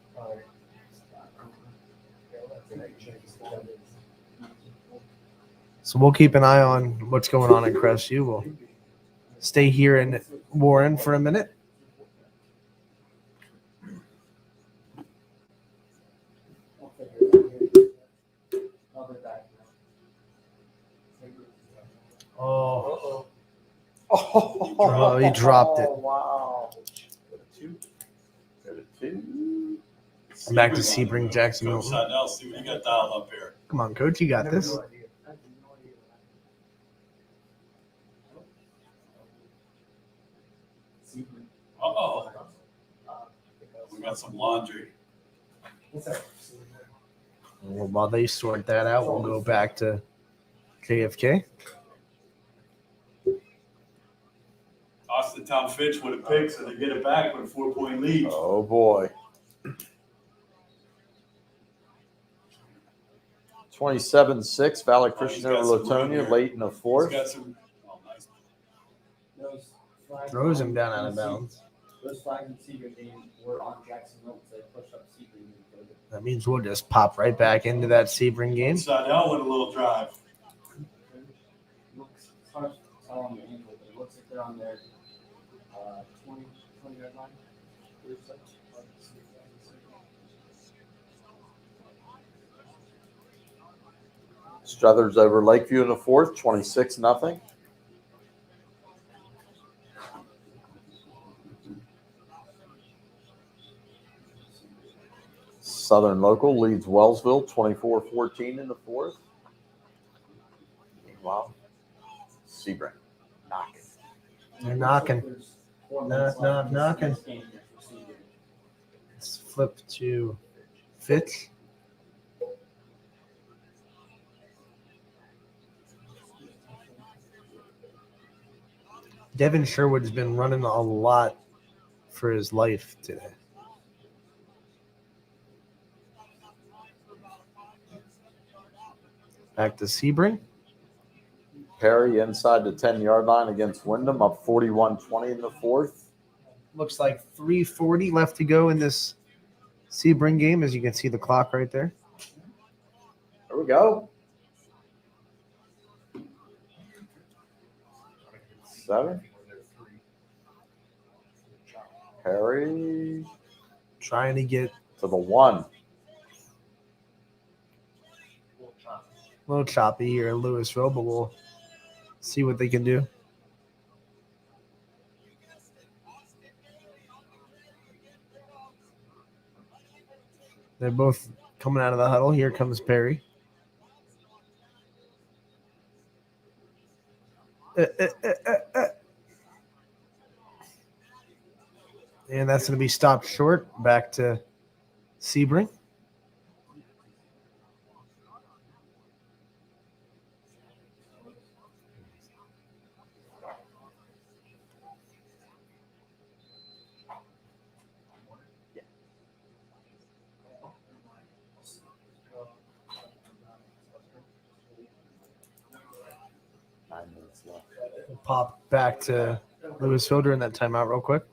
I: So we'll keep an eye on what's going on in Crestview. We'll stay here in Warren for a minute. Oh, he dropped it.
F: Wow.
I: I'm back to Sebring Jackson.
H: Coach Sadell, see what you got dialed up here.
I: Come on, Coach, you got this.
H: Uh-oh. We got some laundry.
I: Well, while they sort that out, we'll go back to JFK.
H: Austintown Fitch with a pick, so they get it back with a 4-point lead.
F: Oh, boy. 27-6, Valley Christian over Latonia late in the fourth.
I: Throws him down out of bounds.
A: Those flags in Sebring game were on Jackson Milton, so they pushed up Sebring.
I: That means we'll just pop right back into that Sebring game.
H: Sadell with a little drive.
A: Looks hard to tell on the angle, but it looks like they're on their 20-yard line.
F: Struthers over Lakeview in the fourth, 26-0. Southern Local leads Wellsville 24-14 in the fourth. Meanwhile, Sebring knocking.
I: They're knocking. Knocking. Let's flip to Fitch. Devin Sherwood's been running a lot for his life today. Back to Sebring.
F: Perry inside the 10-yard line against Wyndham, up 41-20 in the fourth.
I: Looks like 3:40 left to go in this Sebring game, as you can see the clock right there.
F: There we go. 7. Perry
I: trying to get
F: to the 1.
I: A little choppy here in Louisville, but we'll see what they can do. They're both coming out of the huddle. Here comes Perry. And that's going to be stopped short. Back to Sebring. We'll pop back to Louisville during that timeout real quick.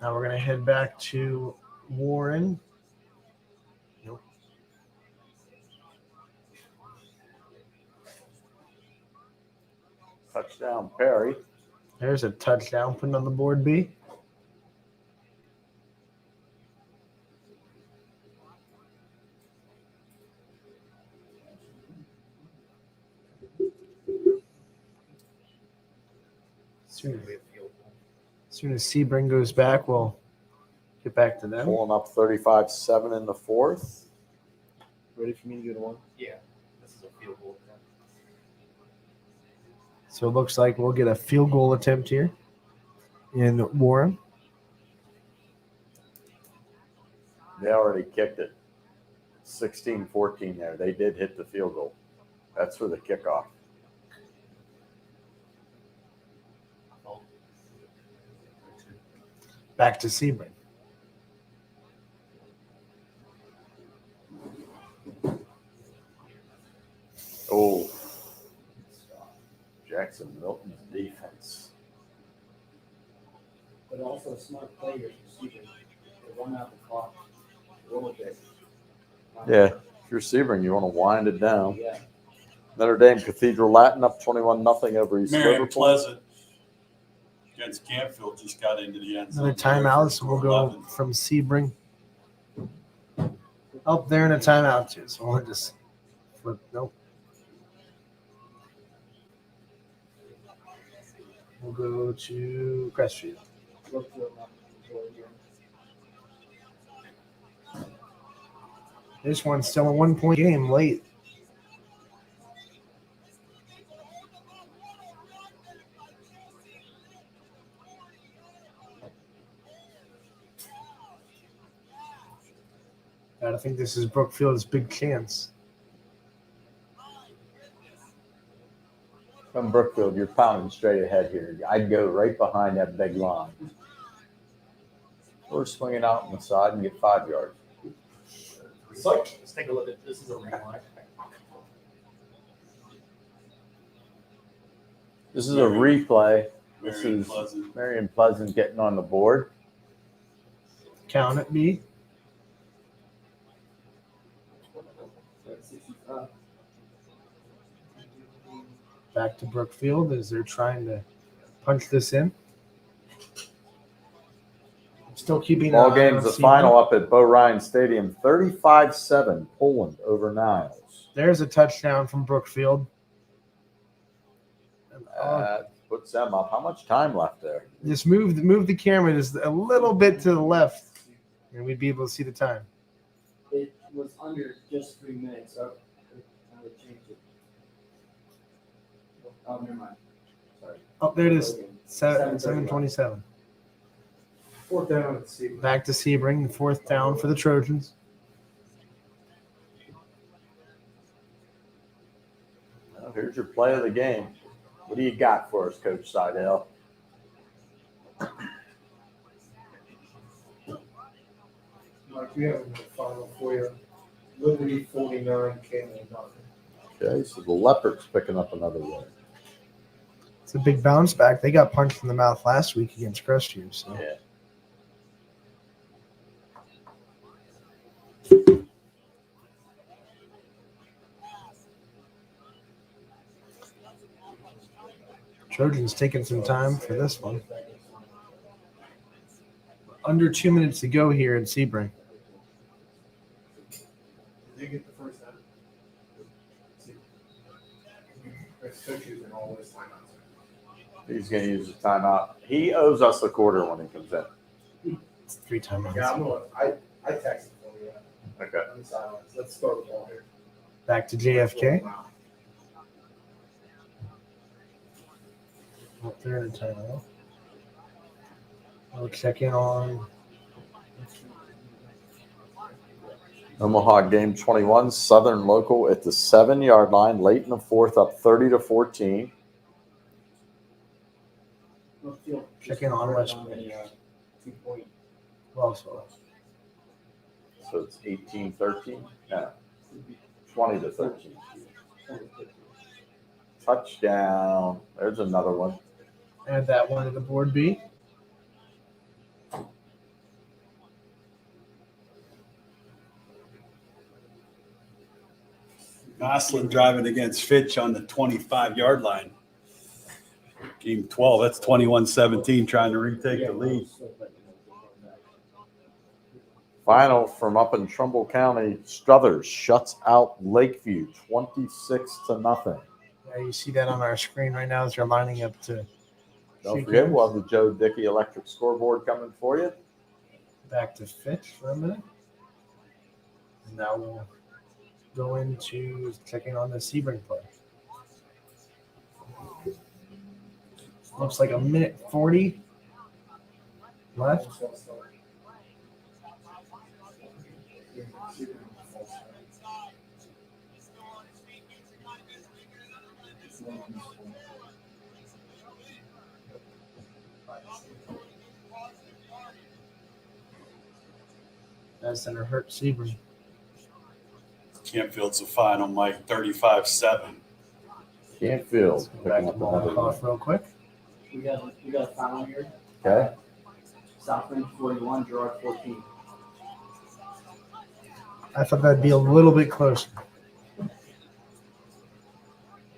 I: Now we're going to head back to Warren. Nope.
F: Touchdown, Perry.
I: There's a touchdown putting on the board, B. As soon as Sebring goes back, we'll get back to them.
F: Pulling up 35-7 in the fourth.
I: Ready for me to go to one? Yeah. This is a field goal attempt. So it looks like we'll get a field goal attempt here in Warren.
F: They already kicked it. 16-14 there. They did hit the field goal. That's for the kickoff.
I: Back to Sebring.
F: Oh, Jackson Milton's defense.
A: But also a smart play here for Sebring. They run out the clock a little bit.
F: Yeah, if you're Sebring, you want to wind it down.
A: Yeah.
F: Notre Dame Cathedral Latin up 21-0 over East
H: Marion
F: Liverpool.
H: Pleasant against Campfield just got into the end zone.
I: Another timeout, so we'll go from Sebring. Oh, they're in a timeout too, so we'll just flip. Nope. We'll go to Crestfield. This one's still a 1-point game late. I think this is Brookfield's big chance.
F: From Brookfield, you're pounding straight ahead here. I'd go right behind that big line. Or swing it out on the side and get 5 yards.
A: Let's take a look at this. Is a rewind.
F: This is a replay. This
H: Marion
F: is
H: Pleasant.
F: Marion Pleasant getting on the board.
I: Count it, B. Back to Brookfield as they're trying to punch this in. Still keeping
F: Ball
I: an eye
F: game's
I: on
F: the
I: Sebring.
F: final up at Bo Ryan Stadium. 35-7, Poland over Niles.
I: There's a touchdown from Brookfield.
F: Puts them up. How much time left there?
I: Just move the camera just a little bit to the left, and we'd be able to see the time.
A: It was under just 3 minutes. So I would change it. Oh, never mind. Sorry.
I: Oh, there it is. 7:27.
W: Fourth down at Sebring.
I: Back to Sebring, the fourth down for the Trojans.
F: Well, here's your play of the game. What do you got for us, Coach Seidel?
W: Mike, we have a final for you. Liberty 49, Campbell nothing.
F: Okay, so the Leopards picking up another win.
I: It's a big bounce back. They got punched in the mouth last week against Crestview. So.
F: Yeah.
I: Trojans taking some time for this one. Under 2 minutes to go here in Sebring.
W: Did they get the first down? Coach using all those timeouts.
F: He's going to use the timeout. He owes us a quarter when he comes in.
I: It's 3 timeouts.
W: Yeah, I texted for you.
F: Okay.
W: On the sidelines. Let's start the ball here.
I: Back to JFK. Up there in the timeout. We'll check in on
F: Omaha game 21, Southern local at the 7-yard line, late in the fourth, up 30-14.
I: check in on Westbrook. Also.
F: So it's 18-13? No. 20-13. Touchdown. There's another one.
I: Add that one to the board B.
H: Maslin driving against Fitch on the 25-yard line. Game 12, that's 21-17, trying to retake the lead.
F: Final from up in Trumbull County, Struthers shuts out Lakeview 26-0.
I: Yeah, you see that on our screen right now as they're lining up to.
F: Don't forget, we'll have the Joe Dickey electric scoreboard coming for you.
I: Back to Fitch for a minute. And now we'll go into checking on the Sebring play. Looks like a minute 40 left. That center hurt Sebring.
H: Campfield's the final, Mike, 35-7.
F: Canfield
I: Back
F: picking
I: to
F: up
I: ball
F: another
I: off
F: one.
I: real quick.
A: We got a final here.
F: Okay.
A: Southland 41, Gerard 14.
I: I thought that'd be a little bit closer.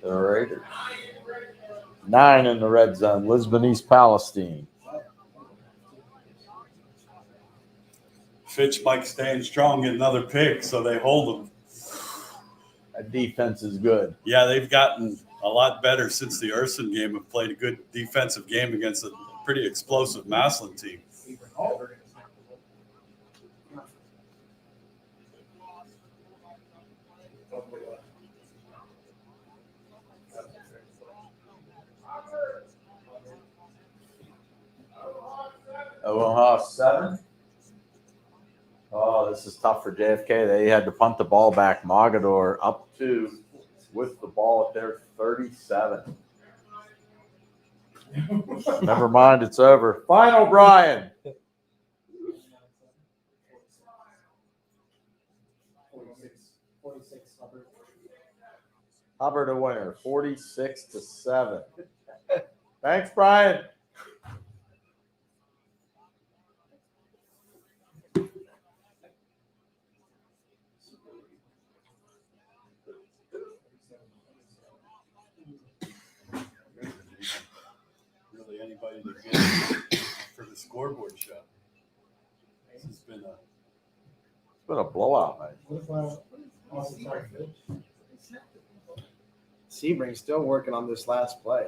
F: The Raiders. 9 in the red zone. Lisbon East Palestine.
H: Fitch, Mike, staying strong, get another pick, so they hold them.
F: That defense is good.
H: Yeah, they've gotten a lot better since the Urson game. Have played a good defensive game against a pretty explosive Massillon team.
F: Omaha 7. Oh, this is tough for JFK. They had to punt the ball back. Mogador up 2 with the ball at their 37. Never mind, it's over. Final, Brian.
A: 46 Hubbard.
F: Hubbard a winner, 46-7. Thanks, Brian.
H: Really, anybody to get for the scoreboard show. This has been a.
F: It's been a blowout, man.
I: Sebring's still working on this last play.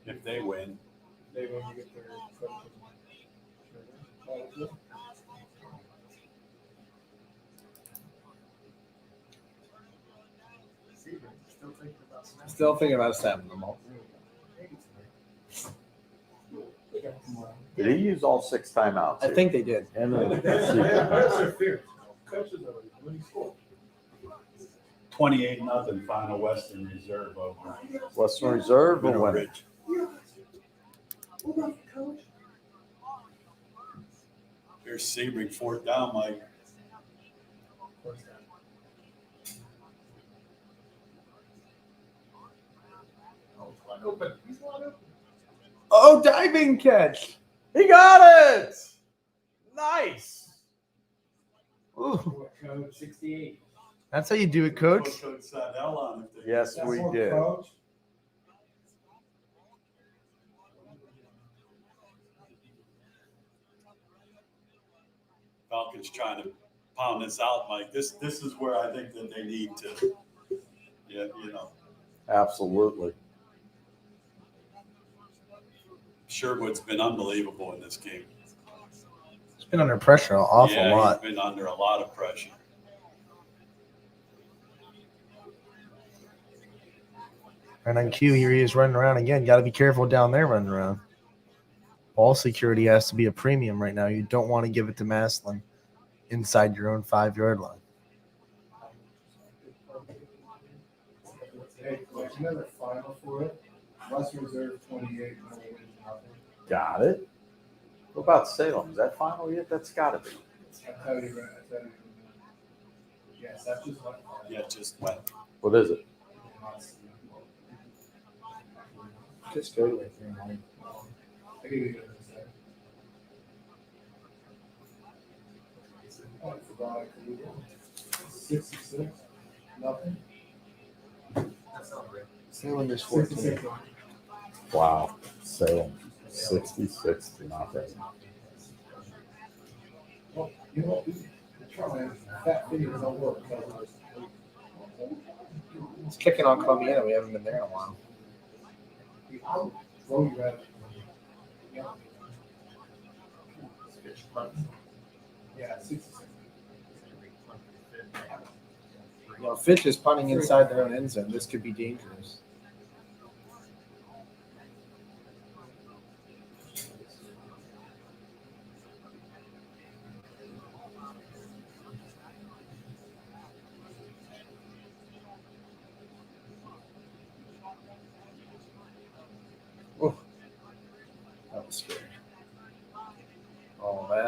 H: If they win,
W: They win, you get their coach.
I: Still thinking about snapping them all.
F: Did he use all 6 timeouts?
I: I think they did.
F: And
W: That's their fear. Coaches are when he scored.
H: 28-0 final Western Reserve over.
F: Western Reserve will
H: Middle
F: win.
H: Ridge. Here's Sebring, 4th down, Mike.
I: Oh, diving catch.
F: He got it. Nice.
I: Ooh.
A: Code 68.
I: That's how you do it, coach.
H: Put Coach Sadell on it.
F: Yes, we did.
H: Falcons trying to pound this out, Mike. This is where I think that they need to, yeah, you know.
F: Absolutely.
H: Sherwood's been unbelievable in this game.
I: He's been under pressure an awful
H: Yeah,
I: lot.
H: he's been under a lot of pressure.
I: And on cue, here he is running around again. Got to be careful down there running around. Ball security has to be a premium right now. You don't want to give it to Massillon inside your own 5-yard line.
W: Hey, there's another final for it. West Reserve 28.
F: Got it. What about Salem? Is that final yet? That's got to be.
W: I tell you, yes, that just went.
H: Yeah, it just went.
F: What is it?
I: Just go with
W: I give you I forgot I could do it. 66. Nothing.
I: Salem is
W: 66.
F: Wow. Salem, 66-0.
W: Well, you know, that video don't work.
I: It's kicking on Columbiana. We haven't been there in a while.
W: Throw you at it. Yeah, 66.
I: You know, Fitch is punting inside their own end zone. This could be dangerous.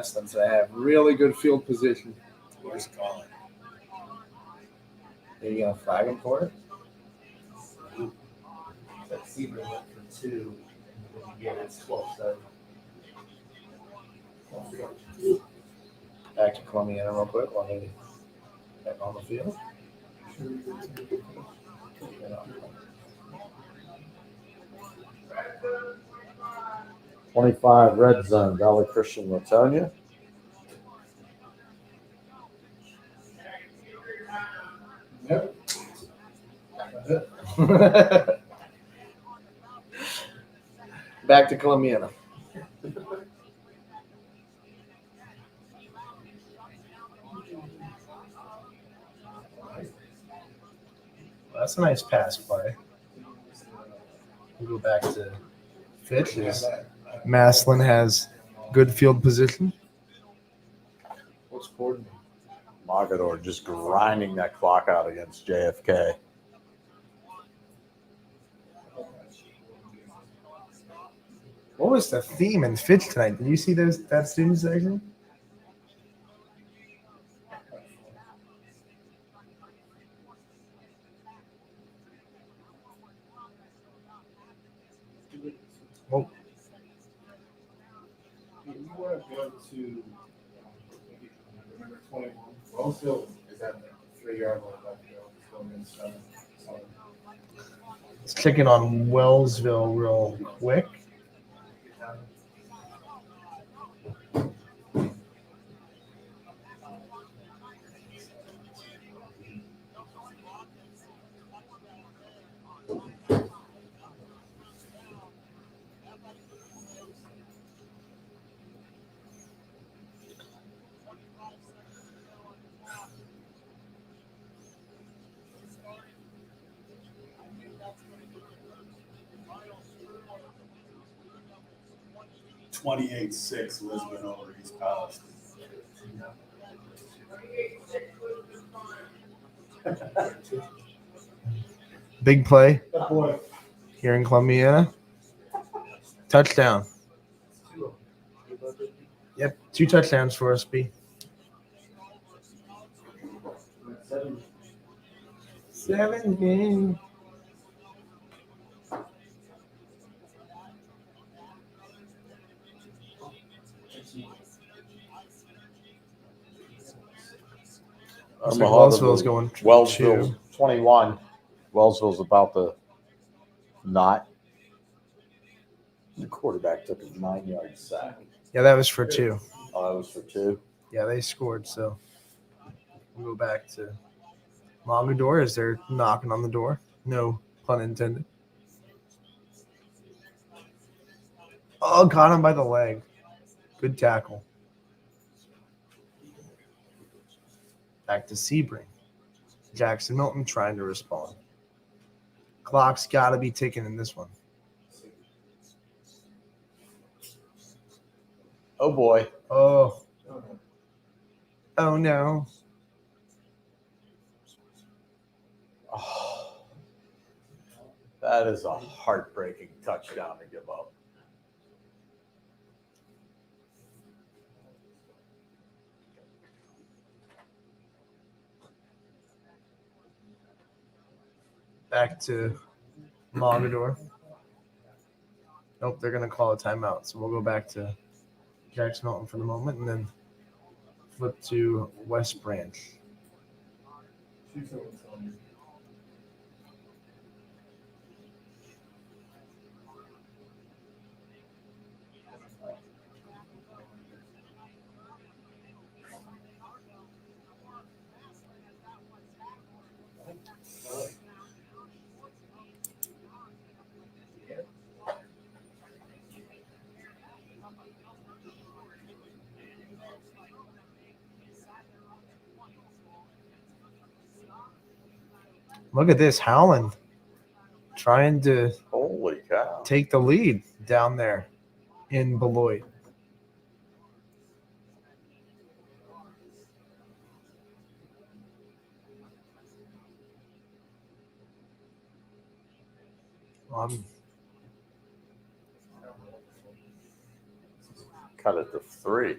I: Massillon, so they have really good field position.
S: Where's calling?
I: Are you gonna flag him for it?
A: That Seaver went for 2. And yeah, it's 12-7.
I: Back to Columbiana real quick while they get on the field.
F: 25 red zone, Valley Christian Latonia.
W: Yep.
I: Back to Columbiana. That's a nice pass play. We'll go back to Fitch's. Massillon has good field position.
F: What's Gordon? Mogador just grinding that clock out against JFK.
I: What was the theme in Fitch tonight? Did you see that student section? Oh.
W: You want to go to number 21. Wellsville is at the 3-yard line left field. It's going in 7.
I: Let's check in on Wellsville real quick.
H: $28-6 Lisbon over East Palestine.
I: Big play here in Columbiana. Touchdown. Yep, 2 touchdowns for us, B. 17. Wellsville's going
F: Wellsville's
I: 2.
F: 21. Wellsville's about to not. The quarterback took a 9-yard sack.
I: Yeah, that was for 2.
F: Oh, that was for 2.
I: Yeah, they scored, so we'll go back to Mogador as they're knocking on the door. No pun intended. Oh, got him by the leg. Good tackle. Back to Sebring. Jackson Milton trying to respond. Clock's got to be ticking in this one.
F: Oh, boy.
I: Oh. Oh, no.
F: Oh, that is a heartbreaking touchdown to give up.
I: Back to Mogador. Nope, they're going to call a timeout. So we'll go back to Jackson Milton for the moment and then flip to West Branch. Look at this, Howland trying to
F: Holy cow.
I: take the lead down there in Beloit.
F: Cut it to 3.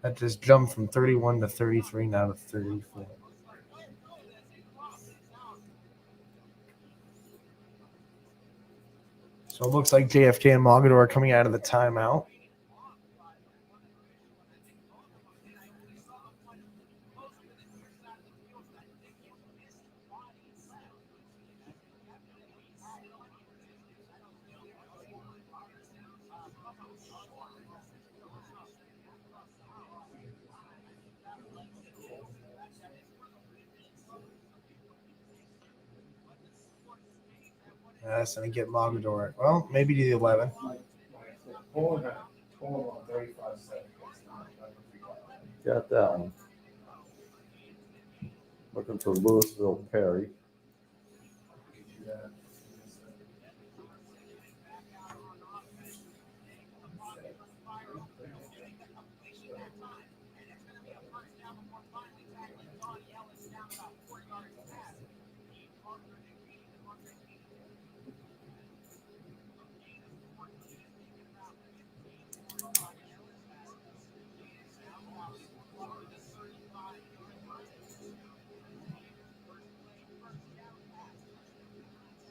I: That just jumped from 31 to 33, now to 34. So it looks like JFK and Mogador are coming out of the timeout. That's going to get Mogador. Well, maybe to the 11.
W: Pulling on 35 seconds.
F: Got that one. Looking for Louisville Perry.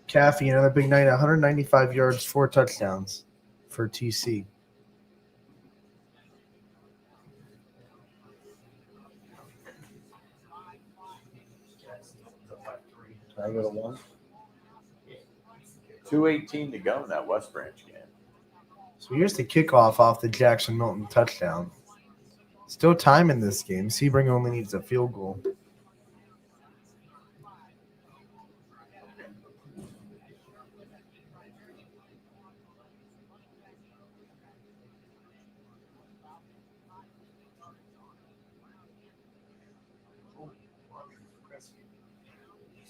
I: Caffey, another big night, 195 yards, 4 touchdowns for TC.
F: Can I go to 1? 2:18 to go in that West Branch game.
I: So here's the kickoff off the Jackson Milton touchdown. Still time in this game. Sebring only needs a field goal.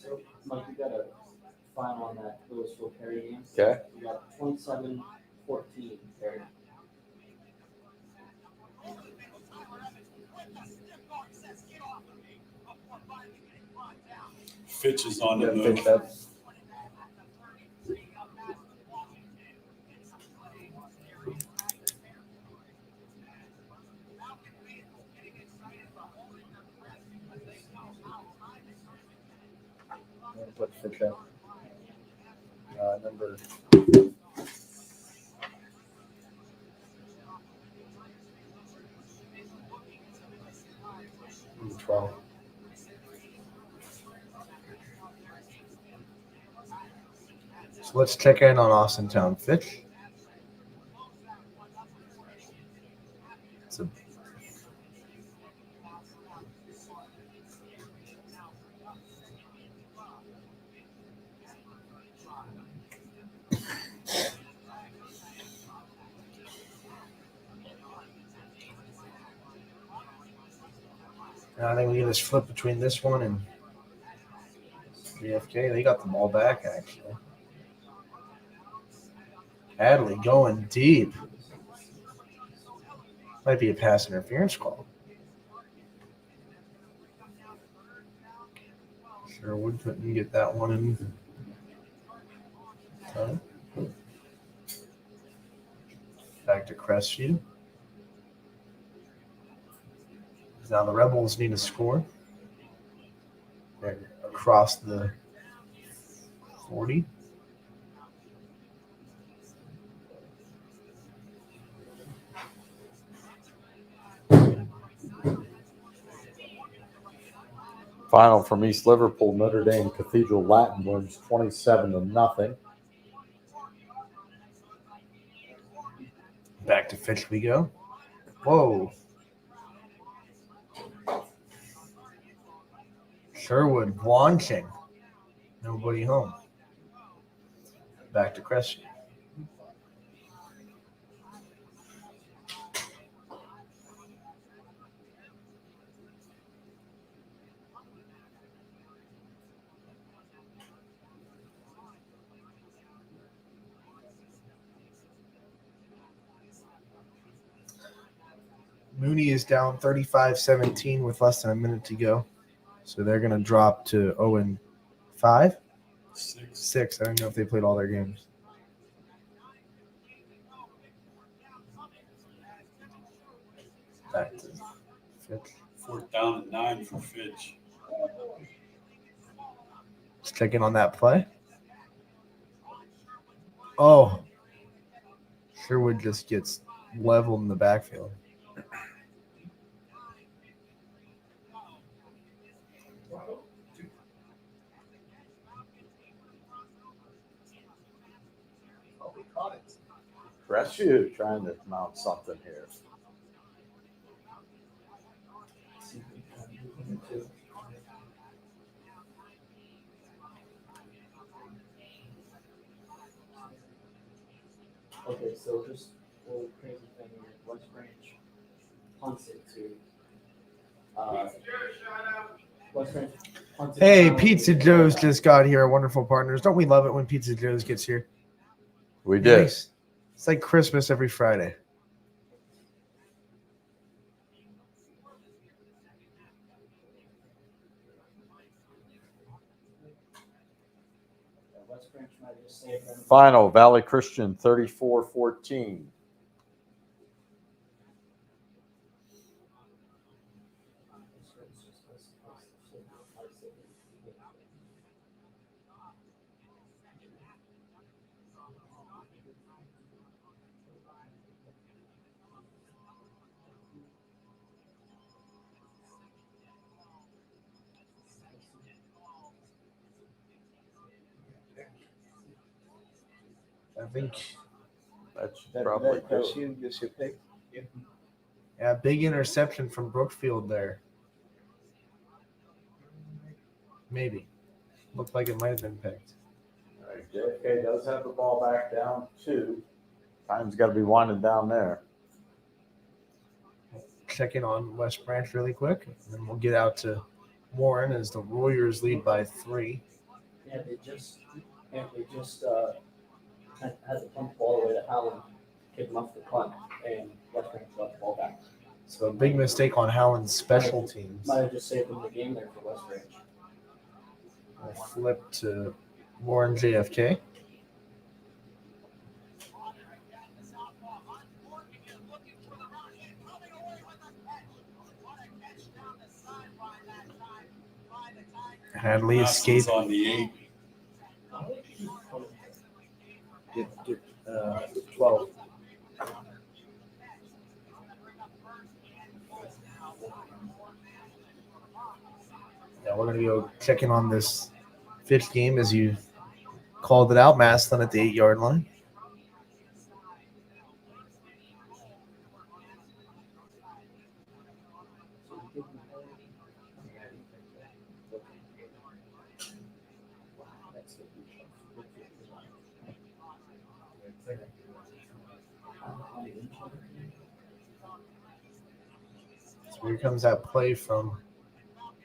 A: So, Mike, you got a final on that Louisville Perry game.
F: Okay.
A: You got 27-14 Perry.
H: Fitch is on the
F: Yeah,
H: move.
F: Fitch, that's
I: Put Fitch out. Number 12. So let's check in on Austintown. Fitch. It's a I think we can just flip between this one and JFK. They got the ball back, actually. Adley going deep. Might be a pass interference call. Sherwood couldn't get that one in time. Back to Crestview. Now the Rebels need to score. They're across the 40.
F: final from East Liverpool. Notre Dame Cathedral Latin wins 27-0.
I: Back to Fitch we go. Whoa. Sherwood launching. Nobody home. Back to Crestview. Mooney is down 35-17 with less than a minute to go. So they're going to drop to 0-5? 6. I don't know if they played all their games. Back to Fitch.
H: 4th down and 9 for Fitch.
I: Just checking on that play. Oh. Sherwood just gets leveled in the backfield.
F: Rescue trying to mount something here.
A: Okay, so just a little crazy thing here. West Branch punts it to West Branch punts it
I: Hey,
A: to
I: Pizza Joe's just got here. Our wonderful partners. Don't we love it when Pizza Joe's gets here?
F: We did.
I: Nice. It's like Christmas every Friday.
A: West Branch might have just saved them.
F: Final Valley Christian 34-14.
I: I think
F: That's probably good.
I: you gets your pick. Yeah, big interception from Brookfield there. Maybe. Looked like it might have been picked.
F: All right, JFK does have the ball back down 2. Time's got to be winding down there.
I: Check in on West Branch really quick, and then we'll get out to Warren as the Warriors lead by 3.
A: Yeah, they just had the punt all the way to Howland, kick them off the punt, and West Branch got the ball back.
I: So a big mistake on Howland's special teams.
A: Might have just saved them the game there for West Branch.
I: We'll flip to Warren JFK. Hadley escaped.
H: On the 8.
R: Get 12.
I: Yeah, we're gonna go check in on this Fitch game as you called it out. Maslin at the 8-yard line. So here comes that play from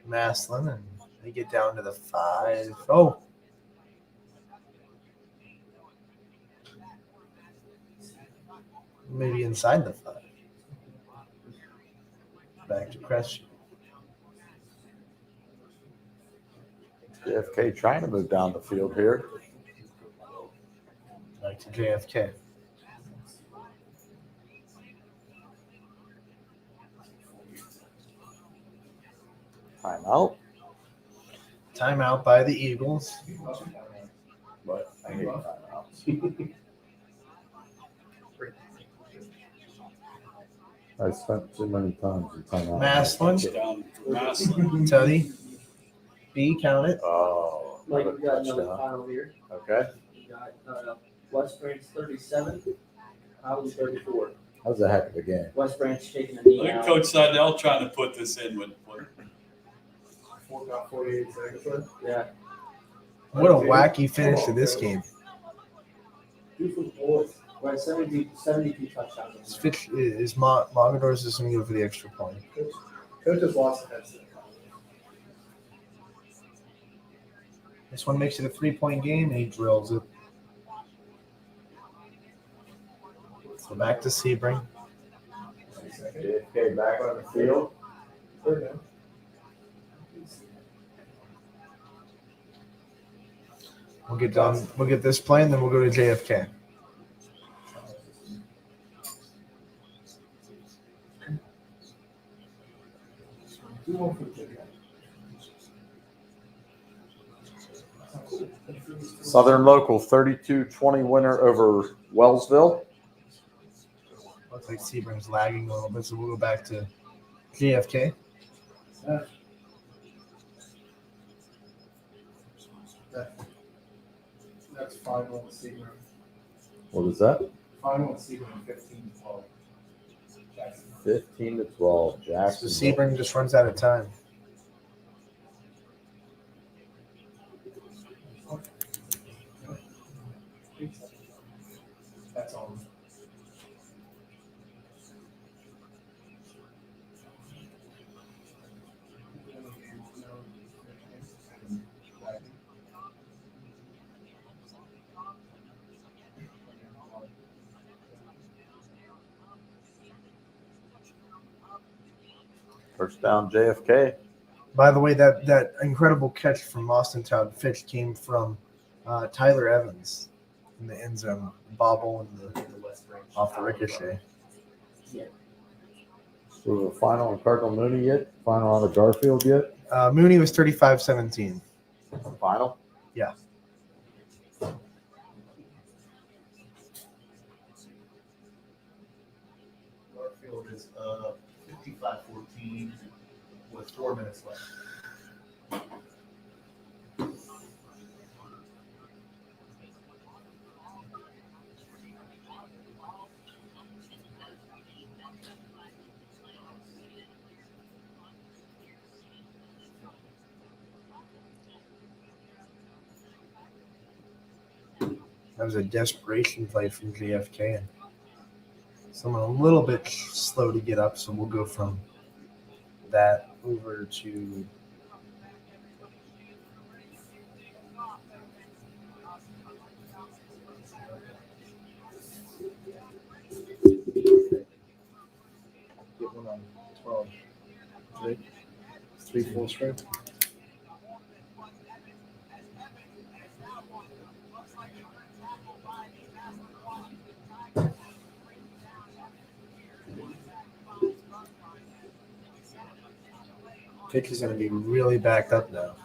I: Maslin, and they get down to the 5. Oh. Maybe inside the 5. Back to Crescent.
F: JFK trying to move down the field here.
I: Back to JFK.
F: Timeout.
I: Timeout by the Eagles.
F: But I hate timeouts.
N: I spent too many times in timeout.
I: Maslin. Tutty. B, count it.
F: Oh.
A: Like, we got another
F: touchdown.
A: final here.
F: Okay.
A: We got West Branch 37, Howland 34.
N: That was a heck of a game.
A: West Branch taking a knee
H: Look
A: out.
H: at Coach Seidel trying to put this in with
W: 48 seconds left.
A: Yeah.
I: What a wacky finish to this game.
A: 2 for the boys. We're at 72 touchdowns.
I: Fitch is Mogador's just going to go for the extra point.
W: Coach has lost the headset.
I: This one makes it a 3-point game, and he drills it. So back to Sebring.
F: JFK back on the field.
W: Third down.
I: We'll get done. We'll get this play, and then we'll go to JFK.
F: Southern Local 32-20 winner over Wellsville.
I: Looks like Sebring's lagging a little bit, so we'll go back to JFK.
W: That's final in Sebring.
N: What is that?
W: Final in Sebring, 15-12.
N: 15-12.
I: So
N: Jackson.
I: Sebring just runs out of time.
W: That's all.
F: First down, JFK.
I: By the way, that incredible catch from Austin Todd Fitch came from Tyler Evans in the end zone, bobble off the ricochet.
N: So the final on Cardinal Mooney yet? Final on the Garfield yet?
I: Mooney was 35-17.
F: Final?
I: Yeah.
W: Garfield is 55-14 with 4 minutes left.
I: That was a desperation play from JFK. And someone a little bit slow to get up, so we'll go from that over to get one on 12. Right? 3 full strength. Pitch is going to be really backed up now.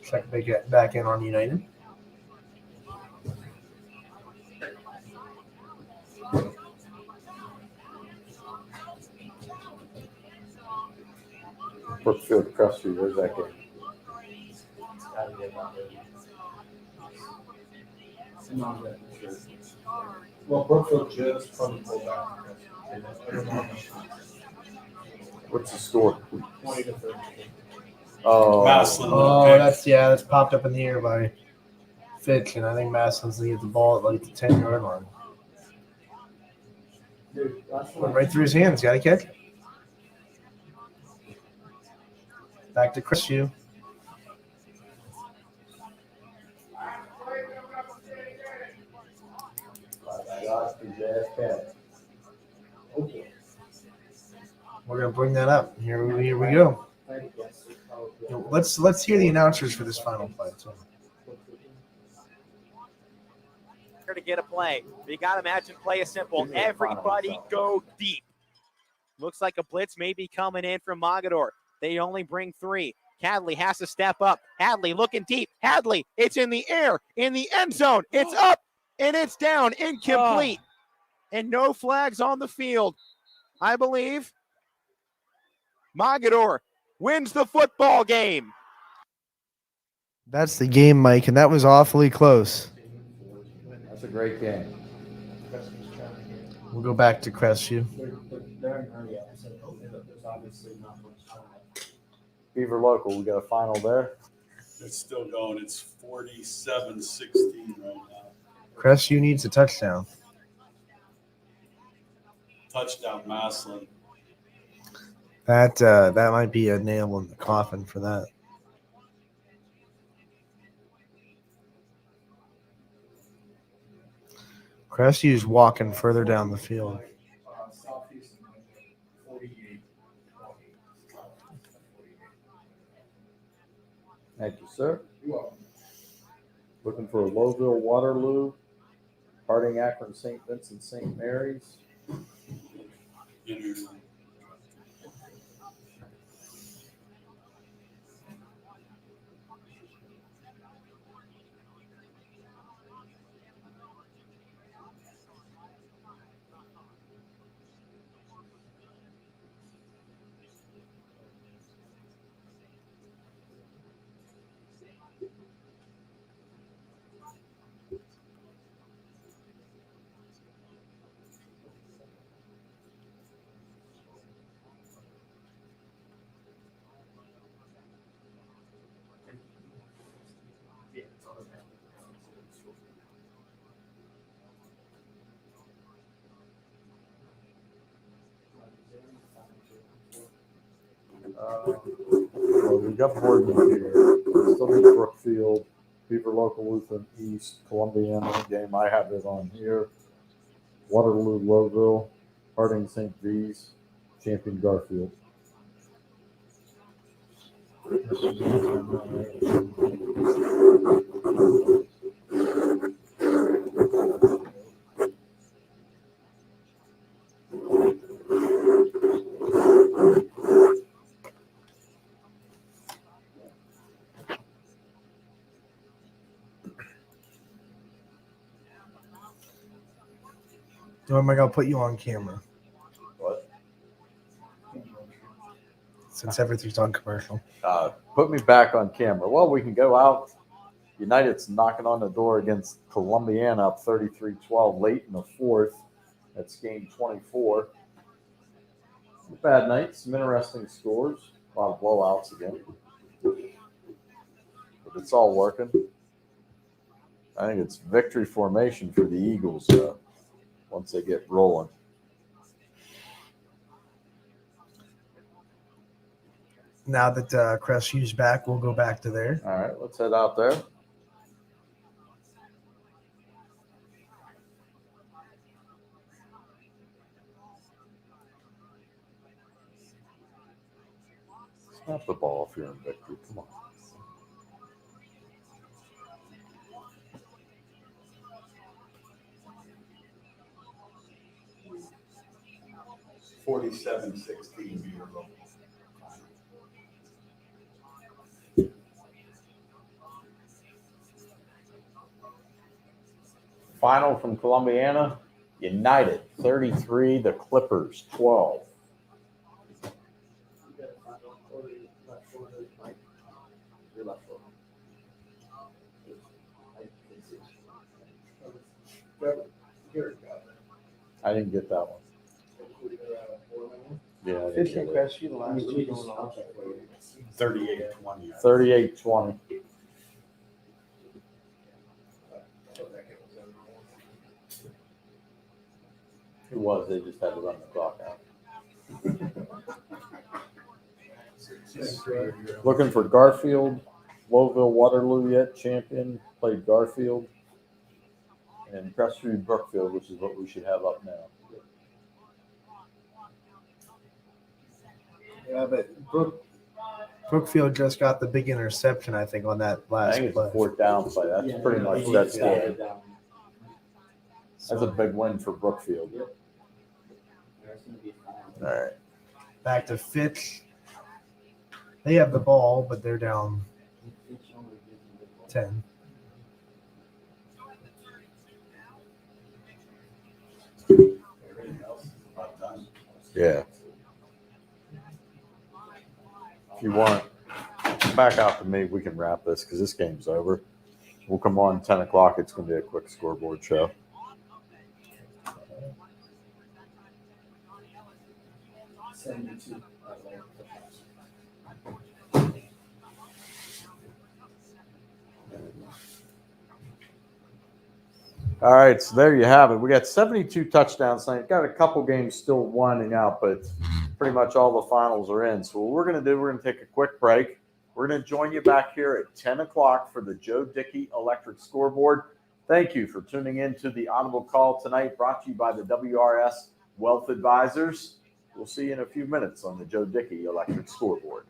I: Check back in on United.
N: Brookfield Crusty, where's that game?
W: Well, Brookfield just probably pulled back. I don't know how much.
N: What's the score?
W: 20-13.
N: Oh,
I: That's popped up in the air by Fitch, and I think Masslin's going to get the ball at like the 10-yard line. Went right through his hands. Got to catch it. Back to Chris Hugh. We're going to bring that up. Here we go. Let's hear the announcers for this final play.
K: To get a play. You got to imagine play is simple. Everybody go deep. Looks like a blitz may be coming in from Mogador. They only bring 3. Hadley has to step up. Hadley looking deep. Hadley, it's in the air, in the end zone. It's up, and it's down, incomplete. And no flags on the field. I believe Mogador wins the football game.
I: That's the game, Mike, and that was awfully close.
N: That's a great game.
I: We'll go back to Crestview.
F: Beaver Local, we got a final there.
H: It's still going. It's 47-16 right now.
I: Crestview needs a touchdown.
H: Touchdown, Maslin.
I: That might be a nail in the coffin for that. Cressy's walking further down the field.
W: Southeast 48.
N: Thank you, sir.
W: You're welcome.
N: Looking for Lowville, Waterloo, Harding, Akron, St. Vincent, St. Mary's. Well, we got Borden here. Still need Brookfield, Beaver Local Lutheran East, Columbiana game. I have it on here. Waterloo, Lowville, Harding, St. V's, Champion, Garfield.
I: Am I gonna put you on camera?
F: What?
I: Since everything's on commercial.
F: Put me back on camera. Well, we can go out. United's knocking on the door against Columbiana up 33-12 late in the fourth. That's game 24. Bad night. Some interesting scores. A lot of blowouts again. But it's all working. I think it's victory formation for the Eagles once they get rolling.
I: Now that Cressy's back, we'll go back to there.
F: All right, let's head out there. Snap the ball if you're in victory. Come on.
H: $47-16.
F: Final from Columbiana. United 33, the Clippers 12. I didn't get that one. Yeah, I didn't get it.
H: 38-20.
F: 38-20. It was. They just had to run the clock out. Looking for Garfield, Lowville, Waterloo yet. Champion played Garfield. And Crestview, Brookfield, which is what we should have up now.
I: Yeah, but Brookfield just got the big interception, I think, on that last
F: I think it's
I: play.
F: a fourth down play. That's pretty much that game. That's a big win for Brookfield. All right.
I: Back to Fitch. They have the ball, but they're down 10.
F: Yeah. If you want, back out to me. We can wrap this because this game's over. We'll come on 10 o'clock. It's going to be a quick scoreboard show. All right, so there you have it. We got 72 touchdowns tonight. Got a couple games still winding out, but pretty much all the finals are in. So what we're going to do, we're going to take a quick break. We're going to join you back here at 10 o'clock for the Joe Dickey Electric Scoreboard. Thank you for tuning in to the Audible Call tonight, brought to you by the WRS Wealth Advisors. We'll see you in a few minutes on the Joe Dickey Electric Scoreboard.